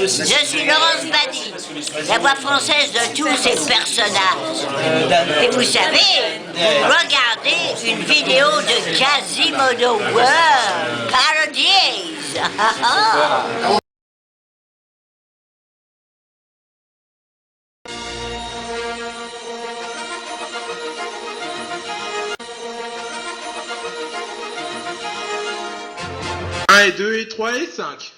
Je suis Laurence Badi, la voix française de tous ces personnages. Et vous savez, regardez une vidéo de Quasimodo World Parodies. Un et 2 et 3 et 5.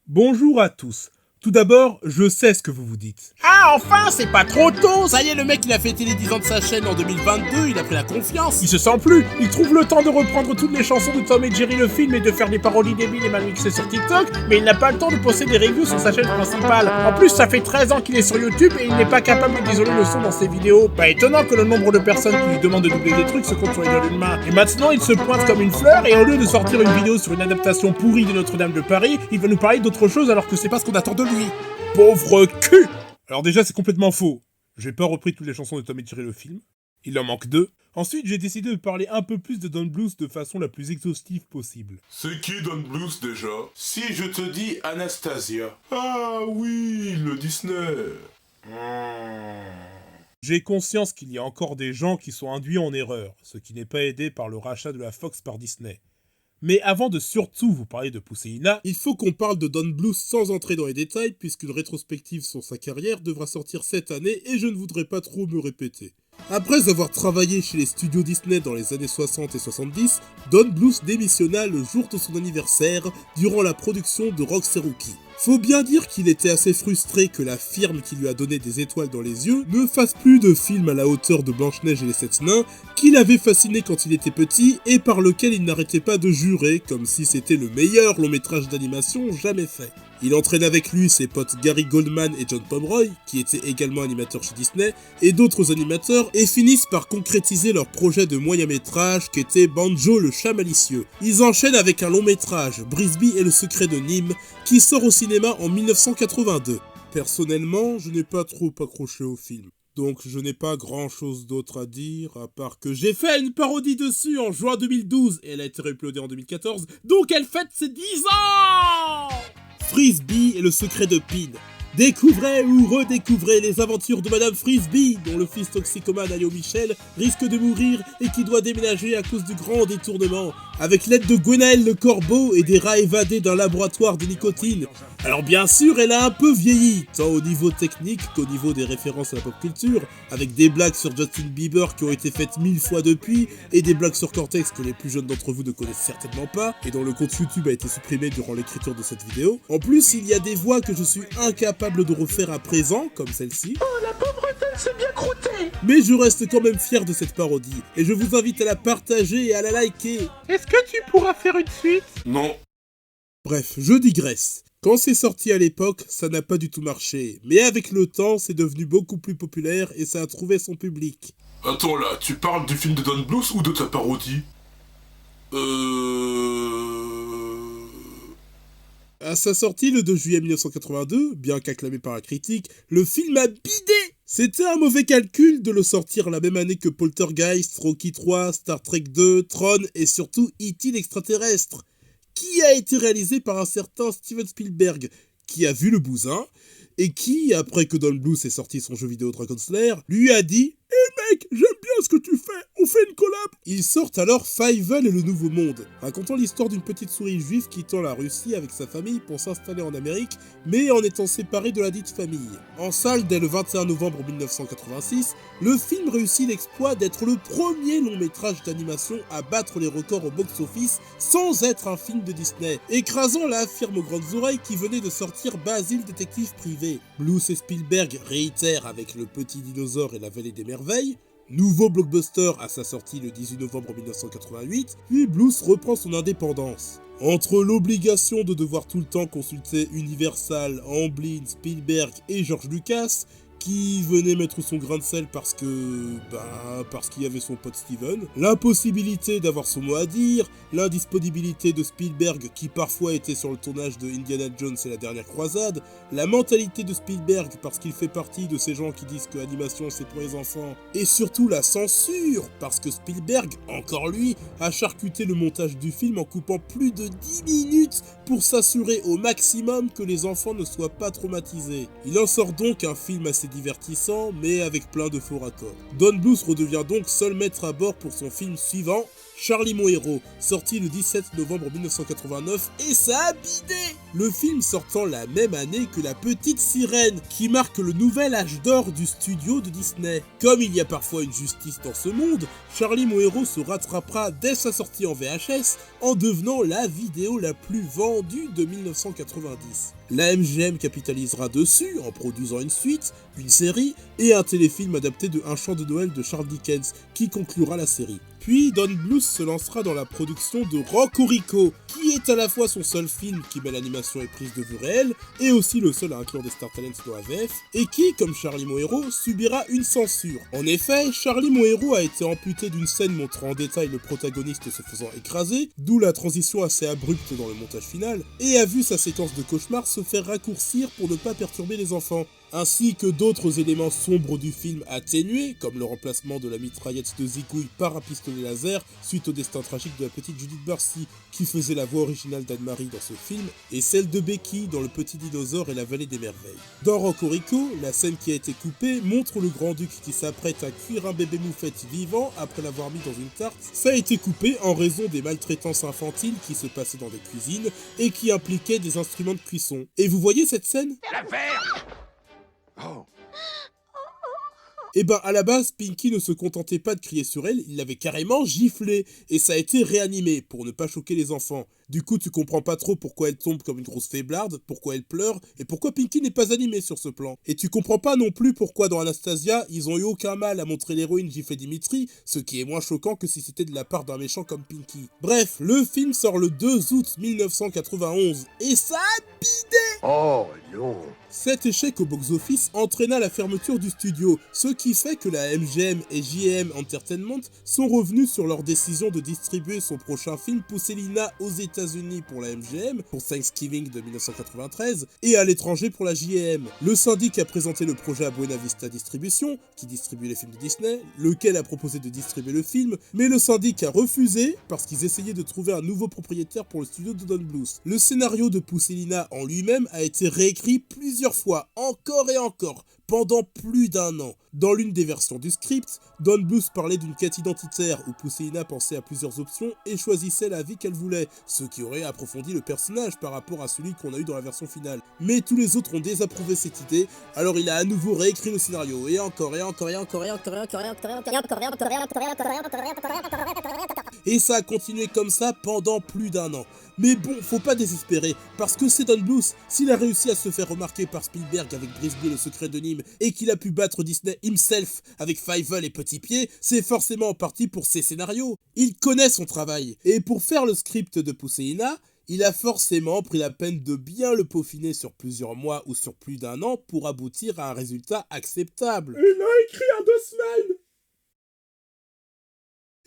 Bonjour à tous. Tout d'abord, je sais ce que vous vous dites. Ah, enfin, c'est pas trop tôt. Ça y est, le mec, il a fêté les 10 ans de sa chaîne en 2022, il a pris la confiance. Il se sent plus. Il trouve le temps de reprendre toutes les chansons de Tom et Jerry le film et de faire des parodies débiles et mal mixées sur TikTok, mais il n'a pas le temps de poster des reviews sur sa chaîne principale. En plus, ça fait 13 ans qu'il est sur YouTube et il n'est pas capable d'isoler le son dans ses vidéos. Pas étonnant que le nombre de personnes qui lui demandent de doubler des trucs se compte sur les doigts d'une main. Et maintenant, il se pointe comme une fleur et au lieu de sortir une vidéo sur une adaptation pourrie de Notre-Dame de Paris, il va nous parler d'autre chose alors que c'est pas ce qu'on attend de lui. Pauvre cul! Alors déjà, c'est complètement faux. J'ai pas repris toutes les chansons de Tom et Jerry le film. Il en manque 2. Ensuite, j'ai décidé de parler un peu plus de Don Bluth de façon la plus exhaustive possible. C'est qui Don Bluth déjà? Si je te dis Anastasia. Ah oui, le Disney. J'ai conscience qu'il y a encore des gens qui sont induits en erreur, ce qui n'est pas aidé par le rachat de la Fox par Disney. Mais avant de surtout vous parler de Pousseina, il faut qu'on parle de Don Bluth sans entrer dans les détails puisqu'une rétrospective sur sa carrière devra sortir cette année et je ne voudrais pas trop me répéter. Après avoir travaillé chez les studios Disney dans les années 60 et 70, Don Bluth démissionna le jour de son anniversaire durant la production de Roxy Rookie. Faut bien dire qu'il était assez frustré que la firme qui lui a donné des étoiles dans les yeux ne fasse plus de films à la hauteur de Blanche-Neige et les 7 nains, qui l'avait fasciné quand il était petit et par lequel il n'arrêtait pas de jurer comme si c'était le meilleur long métrage d'animation jamais fait. Il entraîne avec lui ses potes Gary Goldman et John Pomeroy, qui étaient également animateurs chez Disney, et d'autres animateurs, et finissent par concrétiser leur projet de moyen-métrage qu'était Banjo le chat malicieux. Ils enchaînent avec un long-métrage, Brisby et le secret de Nîmes, qui sort au cinéma en 1982. Personnellement, je n'ai pas trop accroché au film. Donc je n'ai pas grand chose d'autre à dire, à part que j'ai fait une parodie dessus en juin 2012, et elle a été réuploadée en 2014, donc elle fête ses 10 ans! Frisbee et le secret de Pin. Découvrez ou redécouvrez les aventures de Madame Frisbee, dont le fils toxicomane Alio Michel risque de mourir et qui doit déménager à cause du grand détournement, avec l'aide de Gwenaël le corbeau et des rats évadés d'un laboratoire de nicotine. Alors bien sûr, elle a un peu vieilli, tant au niveau technique qu'au niveau des références à la pop culture, avec des blagues sur Justin Bieber qui ont été faites 1000 fois depuis, et des blagues sur Cortex que les plus jeunes d'entre vous ne connaissent certainement pas, et dont le compte YouTube a été supprimé durant l'écriture de cette vidéo. En plus, il y a des voix que je suis incapable de refaire à présent, comme celle-ci. Oh, la pauvre tête s'est bien croûtée! Mais je reste quand même fier de cette parodie, et je vous invite à la partager et à la liker. Est-ce que tu pourras faire une suite? Non. Bref, je digresse. Quand c'est sorti à l'époque, ça n'a pas du tout marché, mais avec le temps, c'est devenu beaucoup plus populaire et ça a trouvé son public. Attends là, tu parles du film de Don Bluth ou de ta parodie? À sa sortie le 2 juillet 1982, bien qu'acclamé par la critique, le film a bidé! C'était un mauvais calcul de le sortir la même année que Poltergeist, Rocky 3, Star Trek 2, Tron et surtout E.T. l'extraterrestre, qui a été réalisé par un certain Steven Spielberg, qui a vu le bousin, et qui, après que Don Bluth ait sorti son jeu vidéo Dragon Slayer, lui a dit Mec, j'aime bien ce que tu fais, on fait une collab. Ils sortent alors Fievel et le Nouveau Monde, racontant l'histoire d'une petite souris juive quittant la Russie avec sa famille pour s'installer en Amérique, mais en étant séparée de la dite famille. En salle dès le 21 novembre 1986, le film réussit l'exploit d'être le premier long métrage d'animation à battre les records au box-office sans être un film de Disney, écrasant la firme aux grandes oreilles qui venait de sortir Basile Détective Privé. Bluth et Spielberg réitèrent avec Le Petit Dinosaure et La Vallée des Merveilles, nouveau blockbuster à sa sortie le 18 novembre 1988, puis Bluth reprend son indépendance. Entre l'obligation de devoir tout le temps consulter Universal, Amblin, Spielberg et George Lucas, qui venait mettre son grain de sel parce qu'il y avait son pote Steven, l'impossibilité d'avoir son mot à dire, l'indisponibilité de Spielberg qui parfois était sur le tournage de Indiana Jones et la dernière croisade, la mentalité de Spielberg parce qu'il fait partie de ces gens qui disent que l'animation c'est pour les enfants, et surtout la censure parce que Spielberg, encore lui, a charcuté le montage du film en coupant plus de 10 minutes pour s'assurer au maximum que les enfants ne soient pas traumatisés. Il en sort donc un film assez divertissant, mais avec plein de faux raccords. Don Bluth redevient donc seul maître à bord pour son film suivant, Charlie mon héros, sorti le 17 novembre 1989, et ça a bidé! Le film sortant la même année que La Petite Sirène, qui marque le nouvel âge d'or du studio de Disney. Comme il y a parfois une justice dans ce monde, Charlie mon héros se rattrapera dès sa sortie en VHS, en devenant la vidéo la plus vendue de 1990. La MGM capitalisera dessus en produisant une suite, une série et un téléfilm adapté de Un chant de Noël de Charles Dickens qui conclura la série. Puis Don Bluth se lancera dans la production de Rocco, qui est à la fois son seul film qui met l'animation et prise de vue réelle, et aussi le seul à inclure des Star Talents dans la VF, et qui, comme Charlie mon héros, subira une censure. En effet, Charlie mon héros a été amputé d'une scène montrant en détail le protagoniste se faisant écraser, d'où la transition assez abrupte dans le montage final, et a vu sa séquence de cauchemar se faire raccourcir pour ne pas perturber les enfants, ainsi que d'autres éléments sombres du film atténués, comme le remplacement de la mitraillette de Zigouille par un pistolet laser suite au destin tragique de la petite Judith Barcy, qui faisait la voix originale d'Anne-Marie dans ce film, et celle de Becky dans Le Petit Dinosaure et La Vallée des Merveilles. Dans Rocco, la scène qui a été coupée montre le grand-duc qui s'apprête à cuire un bébé moufette vivant après l'avoir mis dans une tarte. Ça a été coupé en raison des maltraitances infantiles qui se passaient dans des cuisines et qui impliquaient des instruments de cuisson. Et vous voyez cette scène ? Et ben à la base, Pinky ne se contentait pas de crier sur elle, il l'avait carrément giflé, et ça a été réanimé pour ne pas choquer les enfants. Du coup, tu comprends pas trop pourquoi elle tombe comme une grosse faiblarde, pourquoi elle pleure, et pourquoi Pinky n'est pas animée sur ce plan. Et tu comprends pas non plus pourquoi dans Anastasia, ils ont eu aucun mal à montrer l'héroïne gifler Dimitri, ce qui est moins choquant que si c'était de la part d'un méchant comme Pinky. Bref, le film sort le 2 août 1991, et ça a bidé! Oh non! Cet échec au box-office entraîna la fermeture du studio, ce qui fait que la MGM et JM Entertainment sont revenus sur leur décision de distribuer son prochain film Pousselina aux États-Unis pour la MGM, pour Thanksgiving de 1993, et à l'étranger pour la JM. Le syndic a présenté le projet à Buena Vista Distribution, qui distribue les films de Disney, lequel a proposé de distribuer le film, mais le syndic a refusé parce qu'ils essayaient de trouver un nouveau propriétaire pour le studio de Don Bluth. Le scénario de Pousselina en lui-même a été réécrit plusieurs fois, encore et encore, pendant plus d'un an. Dans l'une des versions du script, Don Bluth parlait d'une quête identitaire où Pousselina pensait à plusieurs options et choisissait la vie qu'elle voulait, ce qui aurait approfondi le personnage par rapport à celui qu'on a eu dans la version finale. Mais tous les autres ont désapprouvé cette idée, alors il a à nouveau réécrit le scénario, et encore, et encore, et encore, et encore, et encore, et encore, et encore, et encore, et encore, et encore, et encore, et encore, et encore. Et ça a continué comme ça pendant plus d'un an. Mais bon, faut pas désespérer, parce que c'est Don Bluth, s'il a réussi à se faire remarquer par Spielberg avec Brisby le secret de Nîmes, et qu'il a pu battre Disney himself avec Fievel et Petit Pied, c'est forcément en partie pour ses scénarios. Il connaît son travail, et pour faire le script de Pousselina, il a forcément pris la peine de bien le peaufiner sur plusieurs mois ou sur plus d'un an pour aboutir à un résultat acceptable. Il a écrit en 2 semaines.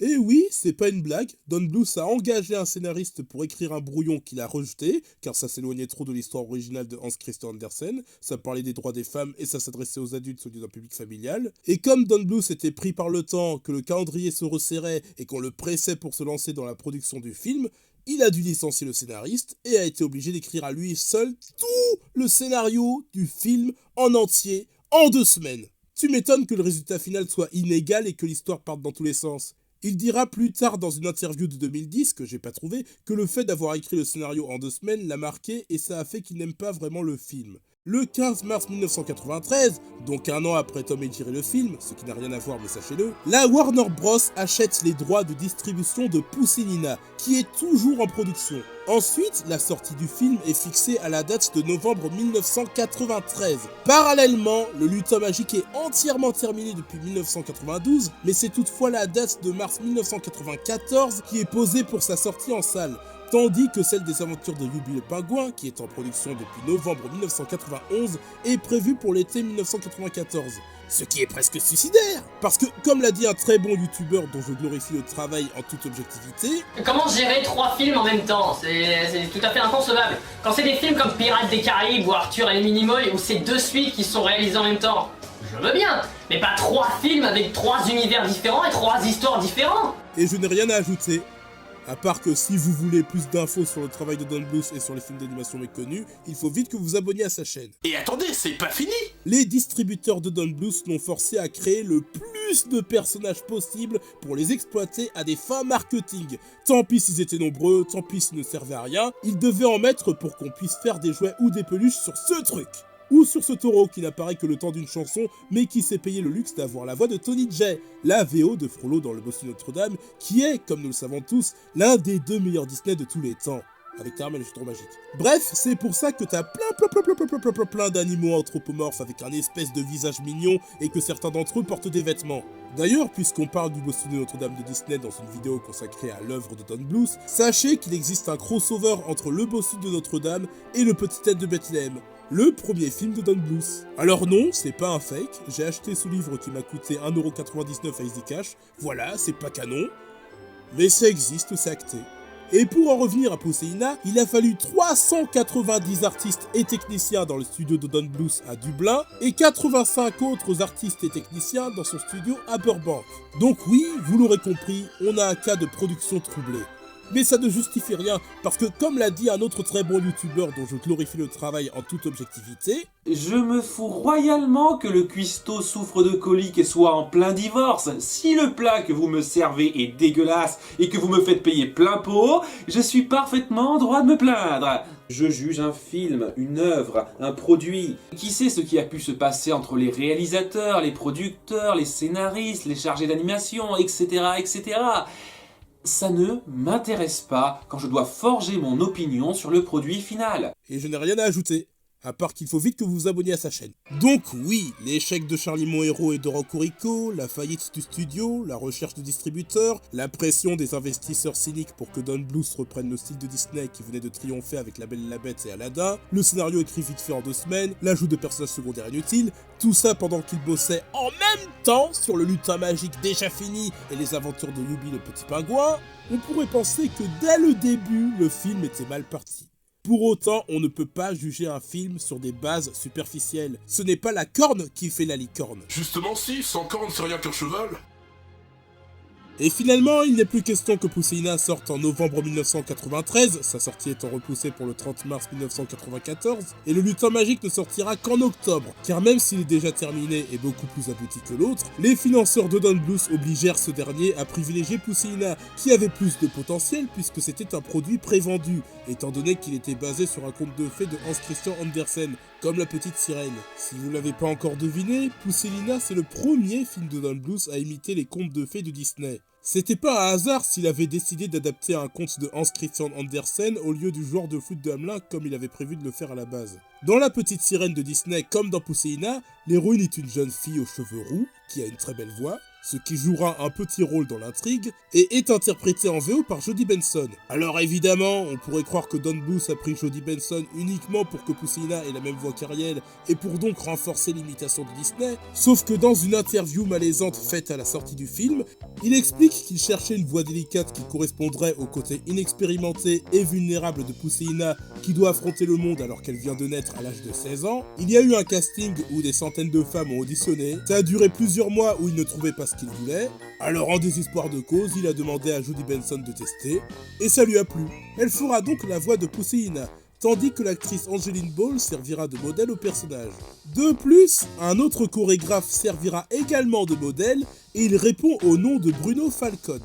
Et oui, c'est pas une blague, Don Bluth a engagé un scénariste pour écrire un brouillon qu'il a rejeté, car ça s'éloignait trop de l'histoire originale de Hans Christian Andersen, ça parlait des droits des femmes et ça s'adressait aux adultes au lieu d'un public familial. Et comme Don Bluth était pris par le temps, que le calendrier se resserrait et qu'on le pressait pour se lancer dans la production du film, il a dû licencier le scénariste et a été obligé d'écrire à lui seul tout le scénario du film en entier en 2 semaines. Tu m'étonnes que le résultat final soit inégal et que l'histoire parte dans tous les sens. Il dira plus tard dans une interview de 2010, que j'ai pas trouvé, que le fait d'avoir écrit le scénario en 2 semaines l'a marqué et ça a fait qu'il n'aime pas vraiment le film. Le 15 mars 1993, donc un an après Tom et Jerry le film, ce qui n'a rien à voir mais sachez-le, la Warner Bros achète les droits de distribution de Pousselina, qui est toujours en production. Ensuite, la sortie du film est fixée à la date de novembre 1993. Parallèlement, le Lutin Magique est entièrement terminé depuis 1992, mais c'est toutefois la date de mars 1994 qui est posée pour sa sortie en salle. Tandis que celle des aventures de Yubi le Pingouin, qui est en production depuis novembre 1991, est prévue pour l'été 1994. Ce qui est presque suicidaire, parce que, comme l'a dit un très bon youtubeur dont je glorifie le travail en toute objectivité... Comment gérer 3 films en même temps? C'est tout à fait inconcevable. Quand c'est des films comme Pirates des Caraïbes ou Arthur et les Minimoys, où c'est 2 suites qui sont réalisées en même temps, je veux bien, mais pas 3 films avec 3 univers différents et 3 histoires différentes. Et je n'ai rien à ajouter. À part que si vous voulez plus d'infos sur le travail de Don Bluth et sur les films d'animation méconnus, il faut vite que vous vous abonniez à sa chaîne. Et attendez, c'est pas fini! Les distributeurs de Don Bluth l'ont forcé à créer le plus de personnages possible pour les exploiter à des fins marketing. Tant pis s'ils étaient nombreux, tant pis s'ils ne servaient à rien, ils devaient en mettre pour qu'on puisse faire des jouets ou des peluches sur ce truc. Ou sur ce taureau qui n'apparaît que le temps d'une chanson, mais qui s'est payé le luxe d'avoir la voix de Tony Jay, la VO de Frollo dans Le Bossu Notre-Dame, qui est, comme nous le savons tous, l'un des 2 meilleurs Disney de tous les temps. Avec Caramel et le Citron Magique. Bref, c'est pour ça que t'as plein d'animaux anthropomorphes avec un espèce de visage mignon et que certains d'entre eux portent des vêtements. D'ailleurs, puisqu'on parle du Bossu de Notre-Dame de Disney dans une vidéo consacrée à l'œuvre de Don Bluth, sachez qu'il existe un crossover entre le Bossu de Notre-Dame et le Petit Tête de Bethléem. Le premier film de Don Bluth. Alors non, c'est pas un fake, j'ai acheté ce livre qui m'a coûté 1,99€ à Easy Cash, voilà, c'est pas canon, mais ça existe, c'est acté. Et pour en revenir à Pousselina, il a fallu 390 artistes et techniciens dans le studio de Don Bluth à Dublin, et 85 autres artistes et techniciens dans son studio à Burbank. Donc oui, vous l'aurez compris, on a un cas de production troublé. Mais ça ne justifie rien, parce que comme l'a dit un autre très bon youtubeur dont je glorifie le travail en toute objectivité... Je me fous royalement que le cuistot souffre de coliques et soit en plein divorce. Si le plat que vous me servez est dégueulasse et que vous me faites payer plein pot, je suis parfaitement en droit de me plaindre. Je juge un film, une œuvre, un produit. Qui sait ce qui a pu se passer entre les réalisateurs, les producteurs, les scénaristes, les chargés d'animation, etc., etc. Ça ne m'intéresse pas quand je dois forger mon opinion sur le produit final. Et je n'ai rien à ajouter, à part qu'il faut vite que vous vous abonniez à sa chaîne. Donc oui, l'échec de Charlie Mon Héros et de Rocco, la faillite du studio, la recherche de distributeurs, la pression des investisseurs cyniques pour que Don Bluth reprenne le style de Disney qui venait de triompher avec La Belle et la Bête et Aladdin, le scénario écrit vite fait en 2 semaines, l'ajout de personnages secondaires inutiles, tout ça pendant qu'il bossait en même temps sur le Lutin Magique déjà fini et les aventures de Yubi le Petit Pingouin, on pourrait penser que dès le début, le film était mal parti. Pour autant, on ne peut pas juger un film sur des bases superficielles. Ce n'est pas la corne qui fait la licorne. Justement si, sans corne c'est rien qu'un cheval. Et finalement, il n'est plus question que Pousselina sorte en novembre 1993, sa sortie étant repoussée pour le 30 mars 1994, et le Lutin Magique ne sortira qu'en octobre, car même s'il est déjà terminé et beaucoup plus abouti que l'autre, les financeurs de Don Bluth obligèrent ce dernier à privilégier Pousselina, qui avait plus de potentiel puisque c'était un produit prévendu, étant donné qu'il était basé sur un conte de fées de Hans Christian Andersen, comme La Petite Sirène. Si vous l'avez pas encore deviné, Pousselina c'est le premier film de Don Bluth à imiter les contes de fées de Disney. C'était pas un hasard s'il avait décidé d'adapter un conte de Hans Christian Andersen au lieu du joueur de flûte de Hamelin comme il avait prévu de le faire à la base. Dans La Petite Sirène de Disney comme dans Pousselina, l'héroïne est une jeune fille aux cheveux roux, qui a une très belle voix, ce qui jouera un petit rôle dans l'intrigue, et est interprété en VO par Jodie Benson. Alors évidemment, on pourrait croire que Don Bluth a pris Jodie Benson uniquement pour que Pousselina ait la même voix qu'Ariel, et pour donc renforcer l'imitation de Disney, sauf que dans une interview malaisante faite à la sortie du film, il explique qu'il cherchait une voix délicate qui correspondrait au côté inexpérimenté et vulnérable de Pousselina qui doit affronter le monde alors qu'elle vient de naître à l'âge de 16 ans. Il y a eu un casting où des centaines de femmes ont auditionné, ça a duré plusieurs mois où il ne trouvait pas ce qu'il voulait, alors en désespoir de cause, il a demandé à Jodie Benson de tester, et ça lui a plu. Elle fera donc la voix de Pousselina, tandis que l'actrice Angeline Ball servira de modèle au personnage. De plus, un autre chorégraphe servira également de modèle et il répond au nom de Bruno Falcon.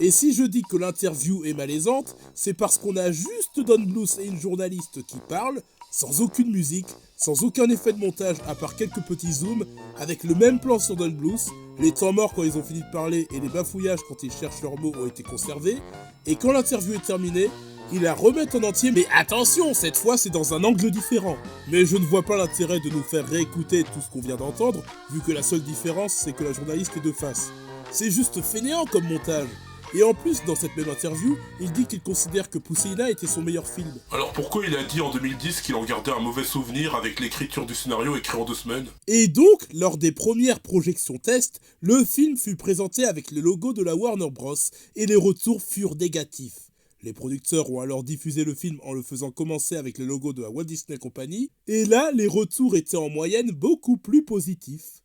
Et si je dis que l'interview est malaisante, c'est parce qu'on a juste Don Bluth et une journaliste qui parlent, sans aucune musique, sans aucun effet de montage à part quelques petits zooms, avec le même plan sur Don Bluth, les temps morts quand ils ont fini de parler et les bafouillages quand ils cherchent leurs mots ont été conservés, et quand l'interview est terminée, ils la remettent en entier, mais attention, cette fois c'est dans un angle différent. Mais je ne vois pas l'intérêt de nous faire réécouter tout ce qu'on vient d'entendre, vu que la seule différence c'est que la journaliste est de face. C'est juste fainéant comme montage. Et en plus, dans cette même interview, il dit qu'il considère que Pousseïna était son meilleur film. Alors pourquoi il a dit en 2010 qu'il en gardait un mauvais souvenir avec l'écriture du scénario écrit en 2 semaines? Et donc, lors des premières projections test, le film fut présenté avec le logo de la Warner Bros. Et les retours furent négatifs. Les producteurs ont alors diffusé le film en le faisant commencer avec le logo de la Walt Disney Company, et là, les retours étaient en moyenne beaucoup plus positifs.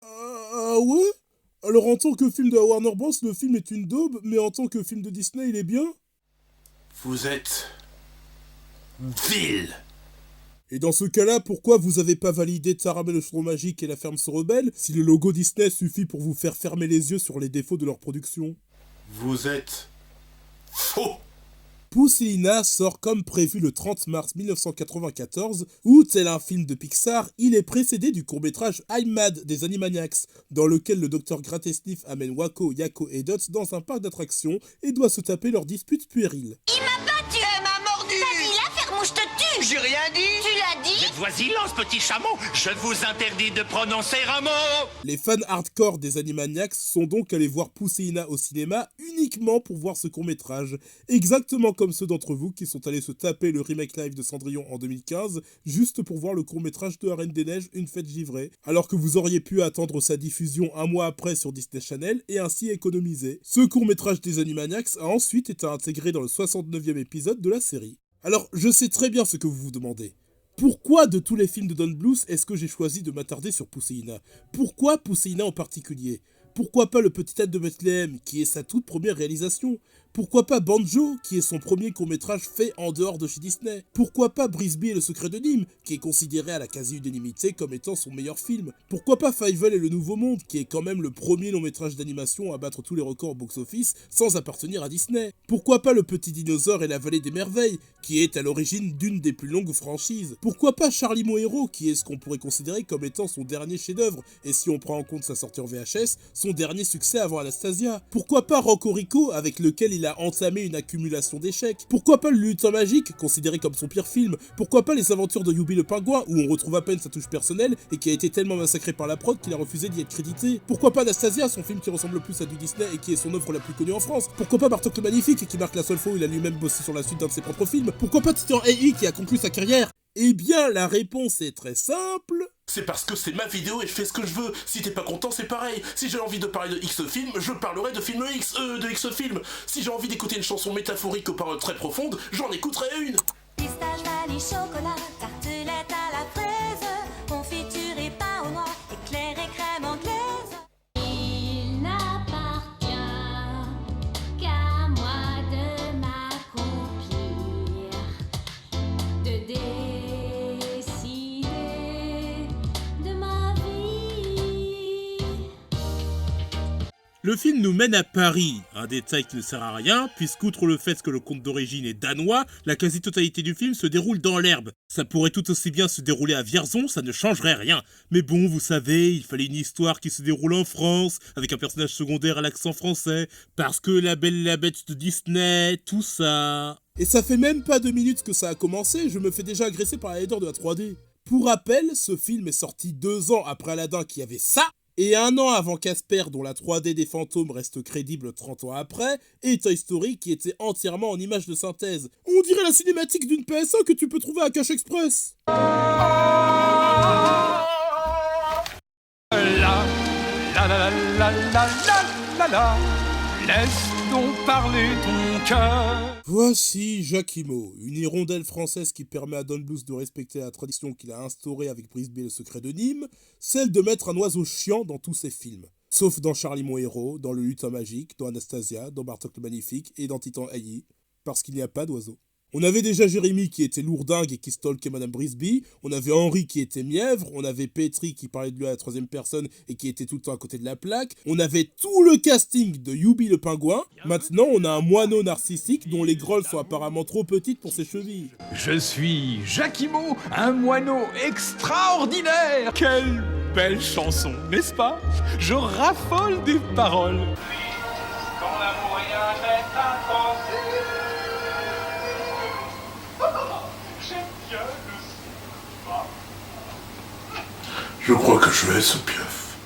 Ah ouais? Alors en tant que film de la Warner Bros, le film est une daube, mais en tant que film de Disney, il est bien? Vous êtes... vil. Et dans ce cas-là, pourquoi vous avez pas validé Taramel le chaudron magique et la ferme se rebelle, si le logo Disney suffit pour vous faire fermer les yeux sur les défauts de leur production? Vous êtes... faux. Pousseïna sort comme prévu le 30 mars 1994, où, tel un film de Pixar, il est précédé du court-métrage I'm Mad des Animaniacs, dans lequel le docteur Gratesniff amène Wako, Yako et Dot dans un parc d'attractions et doit se taper leur dispute puérile. Il m'a battu, elle m'a mordu. T'as dit la ferme où je te tue. J'ai rien dit. Tu l'as dit. Êtes-vous silence, petit chameau. Je vous interdis de prononcer un mot. Les fans hardcore des Animaniacs sont donc allés voir Pousseïna au cinéma uniquement pour voir ce court-métrage, exactement comme ceux d'entre vous qui sont allés se taper le remake live de Cendrillon en 2015, juste pour voir le court-métrage de La Reine des Neiges, Une fête givrée, alors que vous auriez pu attendre sa diffusion un mois après sur Disney Channel et ainsi économiser. Ce court-métrage des Animaniacs a ensuite été intégré dans le 69e épisode de la série. Alors, je sais très bien ce que vous vous demandez. Pourquoi de tous les films de Don Bluth est-ce que j'ai choisi de m'attarder sur Pousseïna? Pourquoi Pousseïna en particulier? Pourquoi pas Le Petit Âne de Bethléem, qui est sa toute première réalisation? Pourquoi pas Banjo, qui est son premier court-métrage fait en dehors de chez Disney? Pourquoi pas Brisby et le secret de Nîmes, qui est considéré à la quasi-unanimité comme étant son meilleur film? Pourquoi pas Fievel et le Nouveau Monde, qui est quand même le premier long-métrage d'animation à battre tous les records au box-office sans appartenir à Disney? Pourquoi pas Le Petit Dinosaure et la Vallée des Merveilles, qui est à l'origine d'une des plus longues franchises? Pourquoi pas Charlie mon héros, qui est ce qu'on pourrait considérer comme étant son dernier chef-d'œuvre, et si on prend en compte sa sortie en VHS, son dernier succès avant Anastasia? Pourquoi pas Rocco Rico, avec lequel il a entamé une accumulation d'échecs? Pourquoi pas Le Lutin Magique, considéré comme son pire film? Pourquoi pas Les Aventures de Youbi le Pingouin, où on retrouve à peine sa touche personnelle et qui a été tellement massacré par la prod qu'il a refusé d'y être crédité? Pourquoi pas Anastasia, son film qui ressemble le plus à du Disney et qui est son œuvre la plus connue en France? Pourquoi pas Bartok le Magnifique, qui marque la seule fois où il a lui-même bossé sur la suite d'un de ses propres films? Pourquoi pas Titan AI, qui a conclu sa carrière? Eh bien, la réponse est très simple. C'est parce que c'est ma vidéo et je fais ce que je veux. Si t'es pas content, c'est pareil. Si j'ai envie de parler de X film, je parlerai de film X, de X film. Si j'ai envie d'écouter une chanson métaphorique aux paroles très profondes, j'en écouterai une. Pistache, vanille, chocolat, tartelette à la fraise, confiture et pain aux noix, éclair et crème anglaise. Il n'appartient qu'à moi de m'accomplir, de décider de ma vie. Le film nous mène à Paris, un détail qui ne sert à rien, puisqu'outre le fait que le conte d'origine est danois, la quasi-totalité du film se déroule dans l'herbe. Ça pourrait tout aussi bien se dérouler à Vierzon, ça ne changerait rien. Mais bon, vous savez, il fallait une histoire qui se déroule en France, avec un personnage secondaire à l'accent français, parce que La Belle et la Bête de Disney, tout ça... Et ça fait même pas 2 minutes que ça a commencé, je me fais déjà agresser par la laideur de la 3D. Pour rappel, ce film est sorti 2 ans après Aladdin qui avait ça, et 1 an avant Casper, dont la 3D des fantômes reste crédible 30 ans après, et Toy Story qui était entièrement en images de synthèse. On dirait la cinématique d'une PS1 que tu peux trouver à Cash Express. Laisse donc parler ton cœur. Voici Jacquimo, une hirondelle française qui permet à Don Bluth de respecter la tradition qu'il a instaurée avec Brisby et le secret de Nîmes, celle de mettre un oiseau chiant dans tous ses films. Sauf dans Charlie mon héros, dans Le Lutin magique, dans Anastasia, dans Bartok le Magnifique et dans Titan AI, parce qu'il n'y a pas d'oiseaux. On avait déjà Jérémy qui était lourdingue et qui stalkait Madame Brisby, on avait Henri qui était mièvre, on avait Petri qui parlait de lui à la troisième personne et qui était tout le temps à côté de la plaque, on avait tout le casting de Yubi le pingouin, maintenant on a un moineau narcissique dont les grolles sont apparemment trop petites pour ses chevilles. Je suis Jacquimot, un moineau extraordinaire. Quelle belle chanson, n'est-ce pas? Je raffole des paroles. Quand l'amour est un être impensé. Je crois que je vais ce Piaf.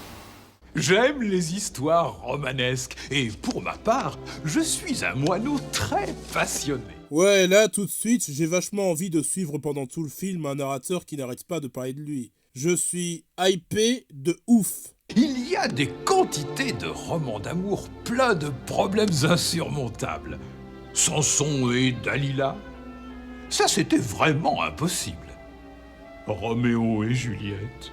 J'aime les histoires romanesques et pour ma part, je suis un moineau très passionné. Ouais, là, tout de suite, j'ai vachement envie de suivre pendant tout le film un narrateur qui n'arrête pas de parler de lui. Je suis hypé de ouf. Il y a des quantités de romans d'amour pleins de problèmes insurmontables. Samson et Dalila, ça c'était vraiment impossible. Roméo et Juliette,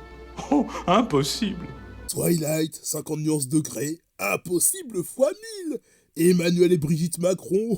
oh, impossible. Twilight, 50 nuances degrés, impossible fois 1000. Emmanuel et Brigitte Macron,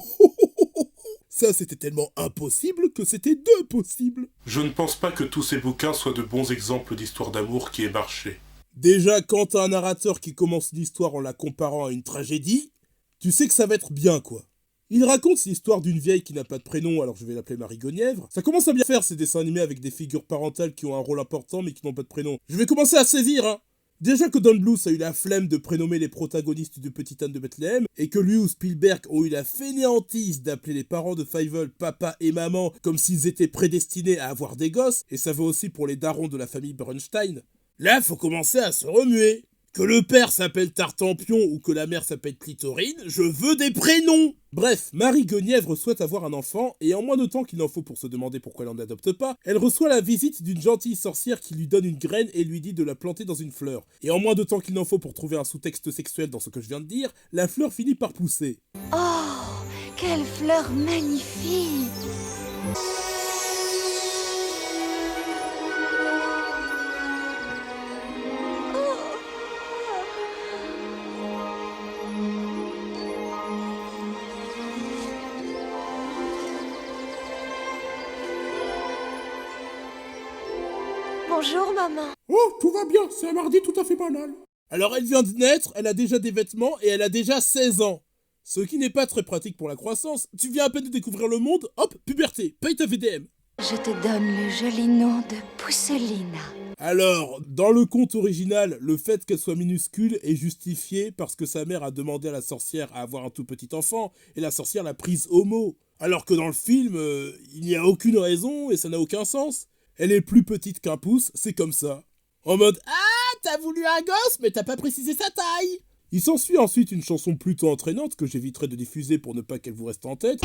ça c'était tellement impossible que c'était 2 possibles. Je ne pense pas que tous ces bouquins soient de bons exemples d'histoires d'amour qui aient marché. Déjà, quand t'as un narrateur qui commence l'histoire en la comparant à une tragédie, tu sais que ça va être bien, quoi. Il raconte l'histoire d'une vieille qui n'a pas de prénom, alors je vais l'appeler Marie Guenièvre. Ça commence à bien faire ces dessins animés avec des figures parentales qui ont un rôle important mais qui n'ont pas de prénom. Je vais commencer à sévir, hein. Déjà que Don Bluth a eu la flemme de prénommer les protagonistes de Petite Anne de Bethléem, et que lui ou Spielberg ont eu la fainéantise d'appeler les parents de Fievel papa et maman comme s'ils étaient prédestinés à avoir des gosses, et ça vaut aussi pour les darons de la famille Bernstein, là faut commencer à se remuer. Que le père s'appelle Tartampion ou que la mère s'appelle Clitorine, je veux des prénoms. Bref, Marie Guenièvre souhaite avoir un enfant, et en moins de temps qu'il en faut pour se demander pourquoi elle n'en adopte pas, elle reçoit la visite d'une gentille sorcière qui lui donne une graine et lui dit de la planter dans une fleur. Et en moins de temps qu'il n'en faut pour trouver un sous-texte sexuel dans ce que je viens de dire, la fleur finit par pousser. Oh, quelle fleur magnifique! Bonjour, maman. Oh, tout va bien, c'est un mardi tout à fait banal. Alors elle vient de naître, elle a déjà des vêtements et elle a déjà 16 ans. Ce qui n'est pas très pratique pour la croissance. Tu viens à peine de découvrir le monde, hop, puberté, paye ta VDM. Je te donne le joli nom de Pousselina. Alors, dans le conte original, le fait qu'elle soit minuscule est justifié parce que sa mère a demandé à la sorcière à avoir un tout petit enfant et la sorcière l'a prise au mot. Alors que dans le film, il n'y a aucune raison et ça n'a aucun sens. Elle est plus petite qu'un pouce, c'est comme ça. En mode « Ah, t'as voulu un gosse, mais t'as pas précisé sa taille !» Il s'ensuit ensuite une chanson plutôt entraînante que j'éviterai de diffuser pour ne pas qu'elle vous reste en tête.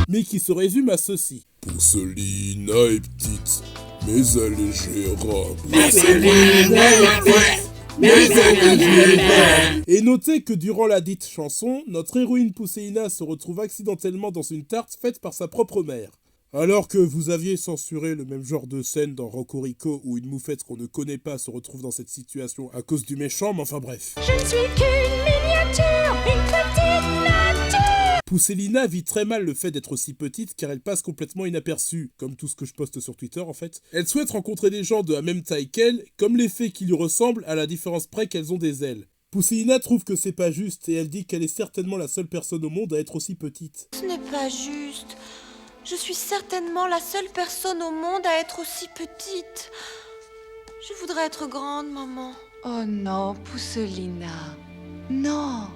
Mais qui se résume à ceci. Pousselina est petite, mais elle est gérable. Et notez que durant la dite chanson, notre héroïne Pousselina se retrouve accidentellement dans une tarte faite par sa propre mère. Alors que vous aviez censuré le même genre de scène dans Rocorico où une moufette qu'on ne connaît pas se retrouve dans cette situation à cause du méchant, mais enfin bref. Je ne suis qu'une miniature, une petite nature. Pousselina vit très mal le fait d'être si petite car elle passe complètement inaperçue, comme tout ce que je poste sur Twitter en fait. Elle souhaite rencontrer des gens de la même taille qu'elle, comme les fées qui lui ressemblent à la différence près qu'elles ont des ailes. Pousselina trouve que c'est pas juste et elle dit qu'elle est certainement la seule personne au monde à être aussi petite. Ce n'est pas juste. Je suis certainement la seule personne au monde à être aussi petite. Je voudrais être grande, maman. Oh non, Pousselina. Non.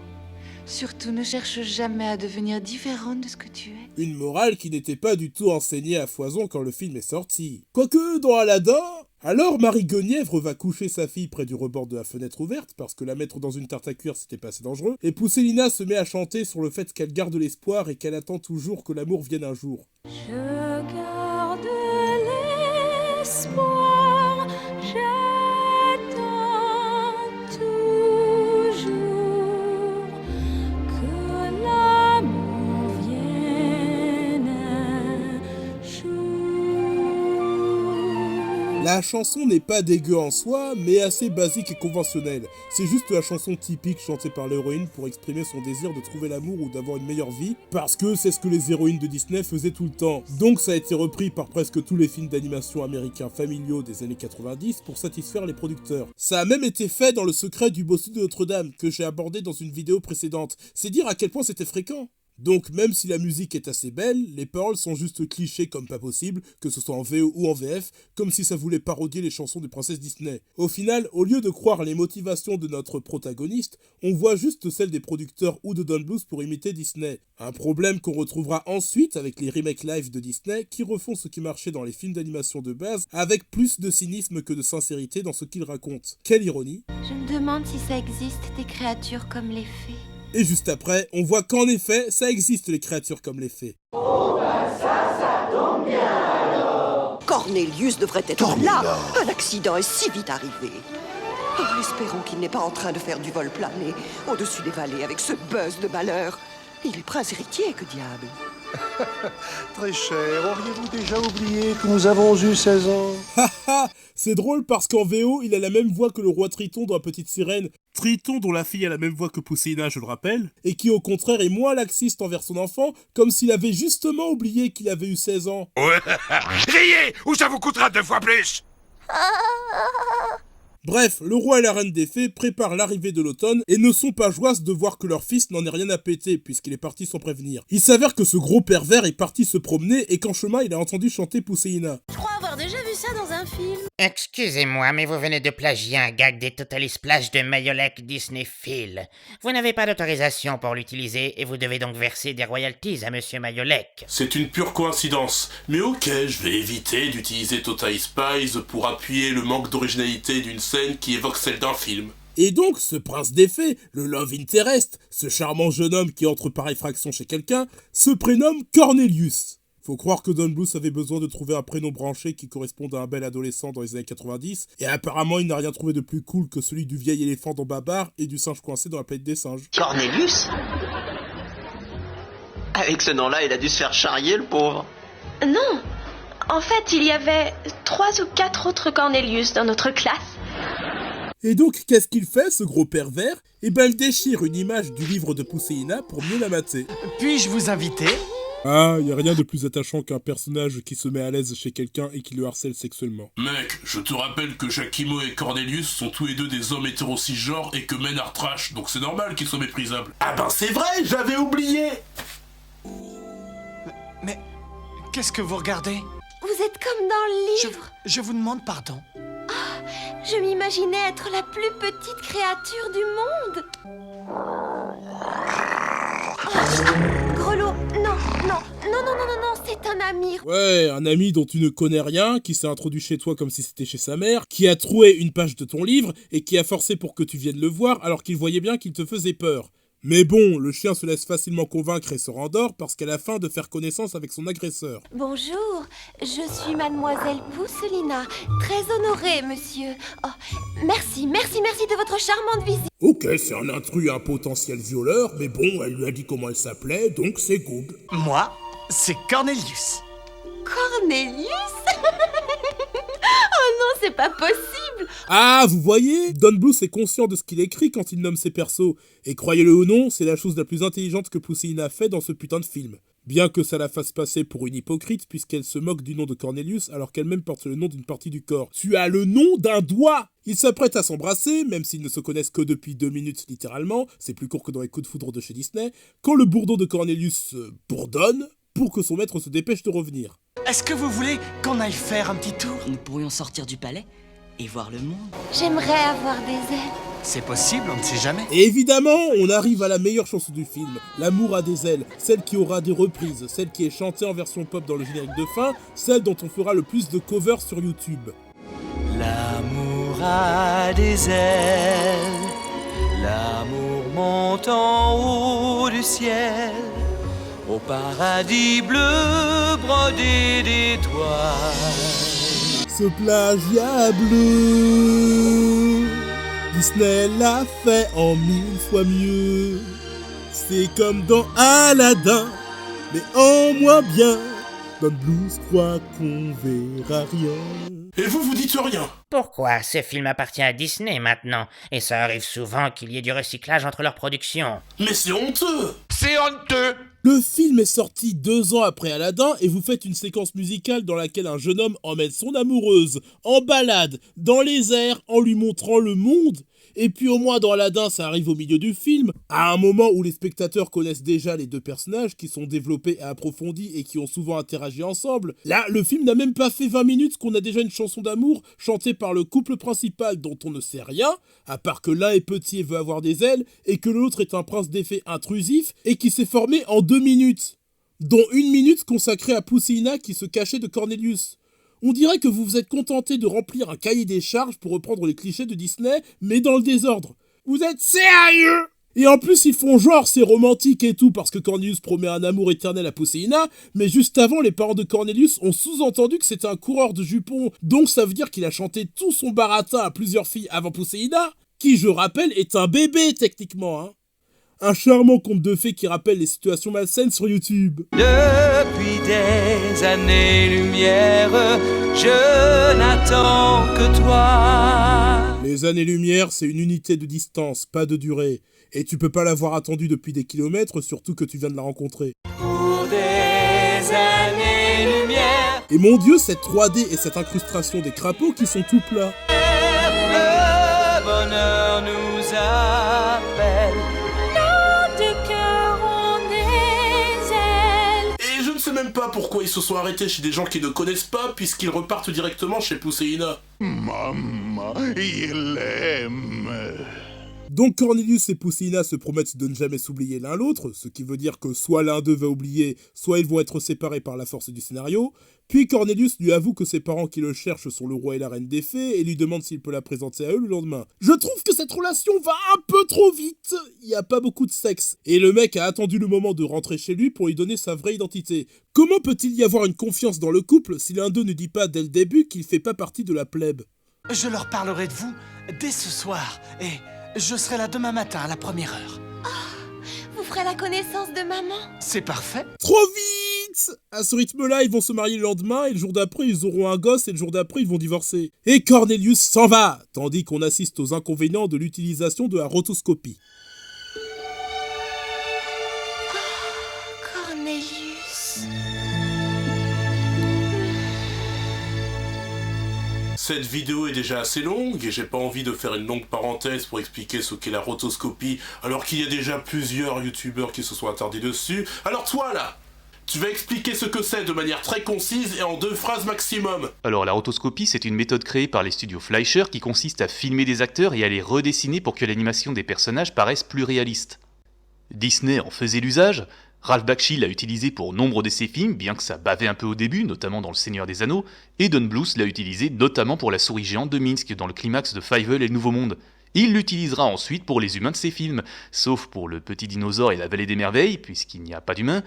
Surtout ne cherche jamais à devenir différente de ce que tu es. Une morale qui n'était pas du tout enseignée à foison quand le film est sorti. Quoique, dans Aladdin, alors Marie Guenièvre va coucher sa fille près du rebord de la fenêtre ouverte, parce que la mettre dans une tarte à cuire c'était pas assez dangereux, et Pousselina se met à chanter sur le fait qu'elle garde l'espoir et qu'elle attend toujours que l'amour vienne un jour. Je garde l'espoir, j'attends toujours que l'amour vienne un jour. La chanson n'est pas dégueu en soi, mais assez basique et conventionnelle. C'est juste la chanson typique chantée par l'héroïne pour exprimer son désir de trouver l'amour ou d'avoir une meilleure vie, parce que c'est ce que les héroïnes de Disney faisaient tout le temps. Donc ça a été repris par presque tous les films d'animation américains familiaux des années 90 pour satisfaire les producteurs. Ça a même été fait dans Le secret du bossu de Notre-Dame, que j'ai abordé dans une vidéo précédente. C'est dire à quel point c'était fréquent. Donc même si la musique est assez belle, les paroles sont juste clichés comme pas possible, que ce soit en VO ou en VF, comme si ça voulait parodier les chansons des princesses Disney. Au final, au lieu de croire les motivations de notre protagoniste, on voit juste celles des producteurs ou de Don Bluth pour imiter Disney. Un problème qu'on retrouvera ensuite avec les remakes live de Disney qui refont ce qui marchait dans les films d'animation de base avec plus de cynisme que de sincérité dans ce qu'ils racontent. Quelle ironie! Je me demande si ça existe des créatures comme les fées. Et juste après, on voit qu'en effet, ça existe les créatures comme les fées. Oh bah ça tombe bien alors. Cornelius devrait être là. Un accident est si vite arrivé. Oh, espérons qu'il n'est pas en train de faire du vol plané au-dessus des vallées avec ce buzz de malheur. Il est prince héritier, que diable. Très cher, auriez-vous déjà oublié que nous avons eu 16 ans? Haha, c'est drôle parce qu'en VO, il a la même voix que le roi Triton dans La Petite Sirène. Triton dont la fille a la même voix que Pousséina, je le rappelle, et qui au contraire est moins laxiste envers son enfant, comme s'il avait justement oublié qu'il avait eu 16 ans. Ouais, riez ou ça vous coûtera 2 fois plus. Bref, le roi et la reine des fées préparent l'arrivée de l'automne et ne sont pas joyeux de voir que leur fils n'en est rien à péter puisqu'il est parti sans prévenir. Il s'avère que ce gros pervers est parti se promener et qu'en chemin il a entendu chanter Pousséina. Je crois avoir déjà vu ça dans un film. Excusez-moi, mais vous venez de plagier un gag des Total Splash de Mayolek Disney Phil. Vous n'avez pas d'autorisation pour l'utiliser et vous devez donc verser des royalties à Monsieur Mayolek. C'est une pure coïncidence. Mais ok, je vais éviter d'utiliser Total Spies pour appuyer le manque d'originalité d'une scène qui évoque celle d'un film. Et donc, ce prince des fées, le Love Interest, ce charmant jeune homme qui entre par effraction chez quelqu'un, se prénomme Cornelius. Faut croire que Don Bluth avait besoin de trouver un prénom branché qui corresponde à un bel adolescent dans les années 90, et apparemment il n'a rien trouvé de plus cool que celui du vieil éléphant dans Babar et du singe coincé dans la planète des singes. Cornelius ? Avec ce nom-là, il a dû se faire charrier, le pauvre. Non, en fait, il y avait 3 ou 4 autres Cornelius dans notre classe. Et donc, qu'est-ce qu'il fait, ce gros pervers? Eh ben, il déchire une image du livre de Pousséina pour mieux la mater. Puis-je vous inviter ? Ah, y a rien de plus attachant qu'un personnage qui se met à l'aise chez quelqu'un et qui le harcèle sexuellement. Mec, je te rappelle que Jacquimo et Cornelius sont tous les deux des hommes hétéros cisgenres et que Men are trash, donc c'est normal qu'ils soient méprisables. Ah ben c'est vrai, j'avais oublié. Mais qu'est-ce que vous regardez ? Vous êtes comme dans le livre. Je vous demande pardon. Ah, je m'imaginais être la plus petite créature du monde. Oh, Grelot, non, c'est un ami. Ouais, un ami dont tu ne connais rien, qui s'est introduit chez toi comme si c'était chez sa mère, qui a troué une page de ton livre et qui a forcé pour que tu viennes le voir alors qu'il voyait bien qu'il te faisait peur. Mais bon, le chien se laisse facilement convaincre et se rendort parce qu'elle a faim de faire connaissance avec son agresseur. Bonjour, je suis mademoiselle Pousselina. Très honorée, monsieur. Oh, merci de votre charmante visite. Ok, c'est un intrus et un potentiel violeur, mais bon, elle lui a dit comment elle s'appelait, donc c'est good. Moi, c'est Cornelius. Cornelius? Oh non, c'est pas possible. Ah, vous voyez, Don Bluth est conscient de ce qu'il écrit quand il nomme ses persos. Et croyez-le ou non, c'est la chose la plus intelligente que Pousséina a fait dans ce putain de film. Bien que ça la fasse passer pour une hypocrite, puisqu'elle se moque du nom de Cornelius alors qu'elle-même porte le nom d'une partie du corps. Tu as le nom d'un doigt! Ils s'apprêtent à s'embrasser, même s'ils ne se connaissent que depuis 2 minutes littéralement, c'est plus court que dans les coups de foudre de chez Disney, quand le bourdon de Cornelius bourdonne pour que son maître se dépêche de revenir. Est-ce que vous voulez qu'on aille faire un petit tour ? Nous pourrions sortir du palais et voir le monde. J'aimerais avoir des ailes. C'est possible, on ne sait jamais. Et évidemment, on arrive à la meilleure chanson du film, L'amour a des ailes, celle qui aura des reprises, celle qui est chantée en version pop dans le générique de fin, celle dont on fera le plus de covers sur YouTube. L'amour a des ailes, l'amour monte en haut du ciel, au paradis bleu brodé d'étoiles. Ce plagiat bleu, Disney l'a fait en 1000 fois mieux. C'est comme dans Aladdin, mais en moins bien. Don Bluth croit qu'on verra rien. Et vous dites rien. Pourquoi? Ce film appartient à Disney maintenant, et ça arrive souvent qu'il y ait du recyclage entre leurs productions. Mais c'est honteux. C'est honteux. Le film est sorti 2 ans après Aladdin et vous faites une séquence musicale dans laquelle un jeune homme emmène son amoureuse en balade dans les airs en lui montrant le monde. Et puis au moins dans Aladdin, ça arrive au milieu du film, à un moment où les spectateurs connaissent déjà les deux personnages qui sont développés et approfondis et qui ont souvent interagi ensemble. Là, le film n'a même pas fait 20 minutes qu'on a déjà une chanson d'amour chantée par le couple principal dont on ne sait rien, à part que l'un est petit et veut avoir des ailes, et que l'autre est un prince d'effets intrusif et qui s'est formé en 2 minutes, dont 1 minute consacrée à Poussina qui se cachait de Cornelius. On dirait que vous vous êtes contenté de remplir un cahier des charges pour reprendre les clichés de Disney, mais dans le désordre. Vous êtes sérieux? Et en plus, ils font genre c'est romantique et tout parce que Cornelius promet un amour éternel à Poussina, mais juste avant, les parents de Cornelius ont sous-entendu que c'était un coureur de jupons, donc ça veut dire qu'il a chanté tout son baratin à plusieurs filles avant Poussina, qui, je rappelle, est un bébé techniquement, hein. Un charmant conte de fées qui rappelle les situations malsaines sur YouTube. Depuis des années-lumière, je n'attends que toi. Les années-lumière, c'est une unité de distance, pas de durée. Et tu peux pas l'avoir attendue depuis des kilomètres, surtout que tu viens de la rencontrer. Pour des années-lumière. Et mon Dieu, cette 3D et cette incrustation des crapauds qui sont tout plats. Le bonheur nous appelle. Je ne sais même pas pourquoi ils se sont arrêtés chez des gens qui ne connaissent pas, puisqu'ils repartent directement chez Poussina. Maman, il aime. Donc Cornelius et Poussina se promettent de ne jamais s'oublier l'un l'autre, ce qui veut dire que soit l'un d'eux va oublier, soit ils vont être séparés par la force du scénario. Puis Cornelius lui avoue que ses parents qui le cherchent sont le roi et la reine des fées et lui demande s'il peut la présenter à eux le lendemain. Je trouve que cette relation va un peu trop vite. Il n'y a pas beaucoup de sexe. Et le mec a attendu le moment de rentrer chez lui pour lui donner sa vraie identité. Comment peut-il y avoir une confiance dans le couple si l'un d'eux ne dit pas dès le début qu'il fait pas partie de la plèbe? Je leur parlerai de vous dès ce soir et je serai là demain matin à la 1er heure. Vous ferez la connaissance de maman? C'est parfait. Trop vite! À ce rythme-là, ils vont se marier le lendemain, et le jour d'après, ils auront un gosse, et le jour d'après, ils vont divorcer. Et Cornelius s'en va, tandis qu'on assiste aux inconvénients de l'utilisation de la rotoscopie. Oh, Cornelius. Cette vidéo est déjà assez longue et j'ai pas envie de faire une longue parenthèse pour expliquer ce qu'est la rotoscopie alors qu'il y a déjà plusieurs youtubeurs qui se sont attardés dessus. Alors toi là, tu vas expliquer ce que c'est de manière très concise et en 2 phrases maximum. Alors la rotoscopie, c'est une méthode créée par les studios Fleischer qui consiste à filmer des acteurs et à les redessiner pour que l'animation des personnages paraisse plus réaliste. Disney en faisait l'usage. Ralph Bakshi l'a utilisé pour nombre de ses films, bien que ça bavait un peu au début, notamment dans Le Seigneur des Anneaux, et Don Bluth l'a utilisé notamment pour la souris géante de Minsk dans le climax de Fievel et le Nouveau Monde. Il l'utilisera ensuite pour les humains de ses films, sauf pour Le Petit Dinosaure et La Vallée des Merveilles, puisqu'il n'y a pas d'humains,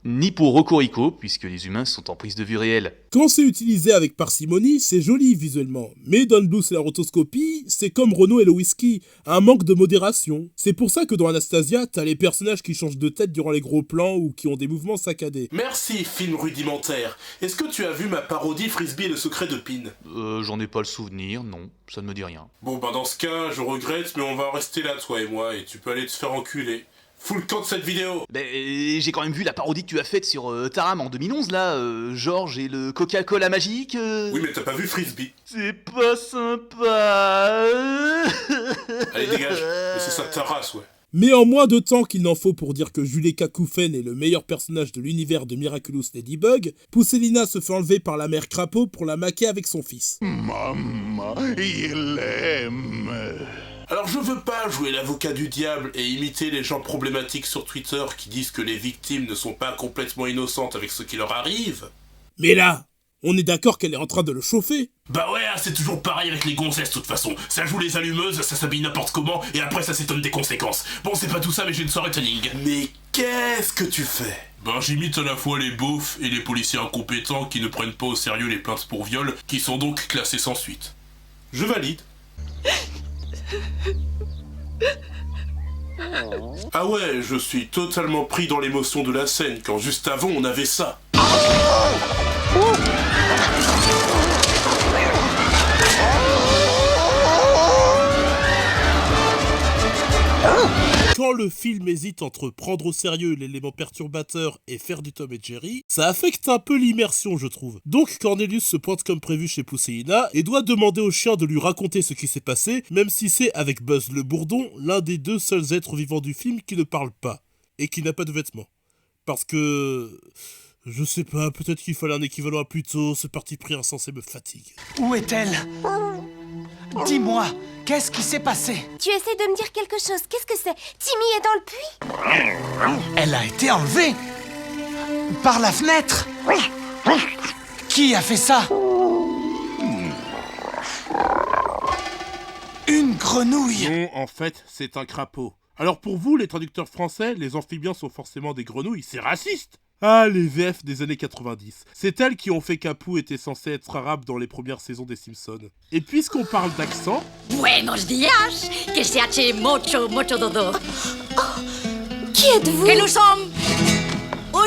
ni pour Cocorico, puisque les humains sont en prise de vue réelle. Quand c'est utilisé avec parcimonie, c'est joli visuellement. Mais Don Bluth et la rotoscopie, c'est comme Renault et le whisky, un manque de modération. C'est pour ça que dans Anastasia, t'as les personnages qui changent de tête durant les gros plans ou qui ont des mouvements saccadés. Merci, film rudimentaire. Est-ce que tu as vu ma parodie Frisbee et le secret de Pin? J'en ai pas le souvenir, non, ça ne me dit rien. Bon bah dans ce cas, je regrette, mais on va en rester là toi et moi, et tu peux aller te faire enculer. Fous le camp de cette vidéo. J'ai quand même vu la parodie que tu as faite sur Taram en 2011 là, Georges et le Coca-Cola magique. Oui mais t'as pas vu Frisbee. C'est pas sympa. Allez dégage, mais c'est ça ta race ouais. Mais en moins de temps qu'il n'en faut pour dire que Juleka Koufen est le meilleur personnage de l'univers de Miraculous Ladybug, Poussina se fait enlever par la mère Crapaud pour la maquer avec son fils. Maman, il aime. Alors je veux pas jouer l'avocat du diable et imiter les gens problématiques sur Twitter qui disent que les victimes ne sont pas complètement innocentes avec ce qui leur arrive. Mais là, on est d'accord qu'elle est en train de le chauffer. Bah ouais, c'est toujours pareil avec les gonzesses de toute façon. Ça joue les allumeuses, ça s'habille n'importe comment et après ça s'étonne des conséquences. Bon c'est pas tout ça mais j'ai une soirée tanning. Mais qu'est-ce que tu fais? Ben j'imite à la fois les beaufs et les policiers incompétents qui ne prennent pas au sérieux les plaintes pour viol, qui sont donc classées sans suite. Je valide. Ah ouais, je suis totalement pris dans l'émotion de la scène quand juste avant on avait ça. quand le film hésite entre prendre au sérieux l'élément perturbateur et faire du Tom et Jerry, ça affecte un peu l'immersion, je trouve. Donc Cornelius se pointe comme prévu chez Pousseïna et doit demander au chien de lui raconter ce qui s'est passé, même si c'est avec Buzz le bourdon, l'un des 2 seuls êtres vivants du film qui ne parle pas et qui n'a pas de vêtements. Parce que... je sais pas, peut-être qu'il fallait un équivalent à plus tôt, ce parti pris insensé me fatigue. Où est-elle? Dis-moi, qu'est-ce qui s'est passé? Tu essaies de me dire quelque chose, qu'est-ce que c'est? Timmy est dans le puits? Elle a été enlevée par la fenêtre. Qui a fait ça? Une grenouille. Non, en fait, c'est un crapaud. Alors pour vous, les traducteurs français, les amphibiens sont forcément des grenouilles, c'est raciste. Ah, les VF des années 90. C'est elles qui ont fait qu'Apu était censé être arabe dans les premières saisons des Simpsons. Et puisqu'on parle d'accent... Buenos días, que se hace mucho dodo. Qui êtes-vous? Que nous sommes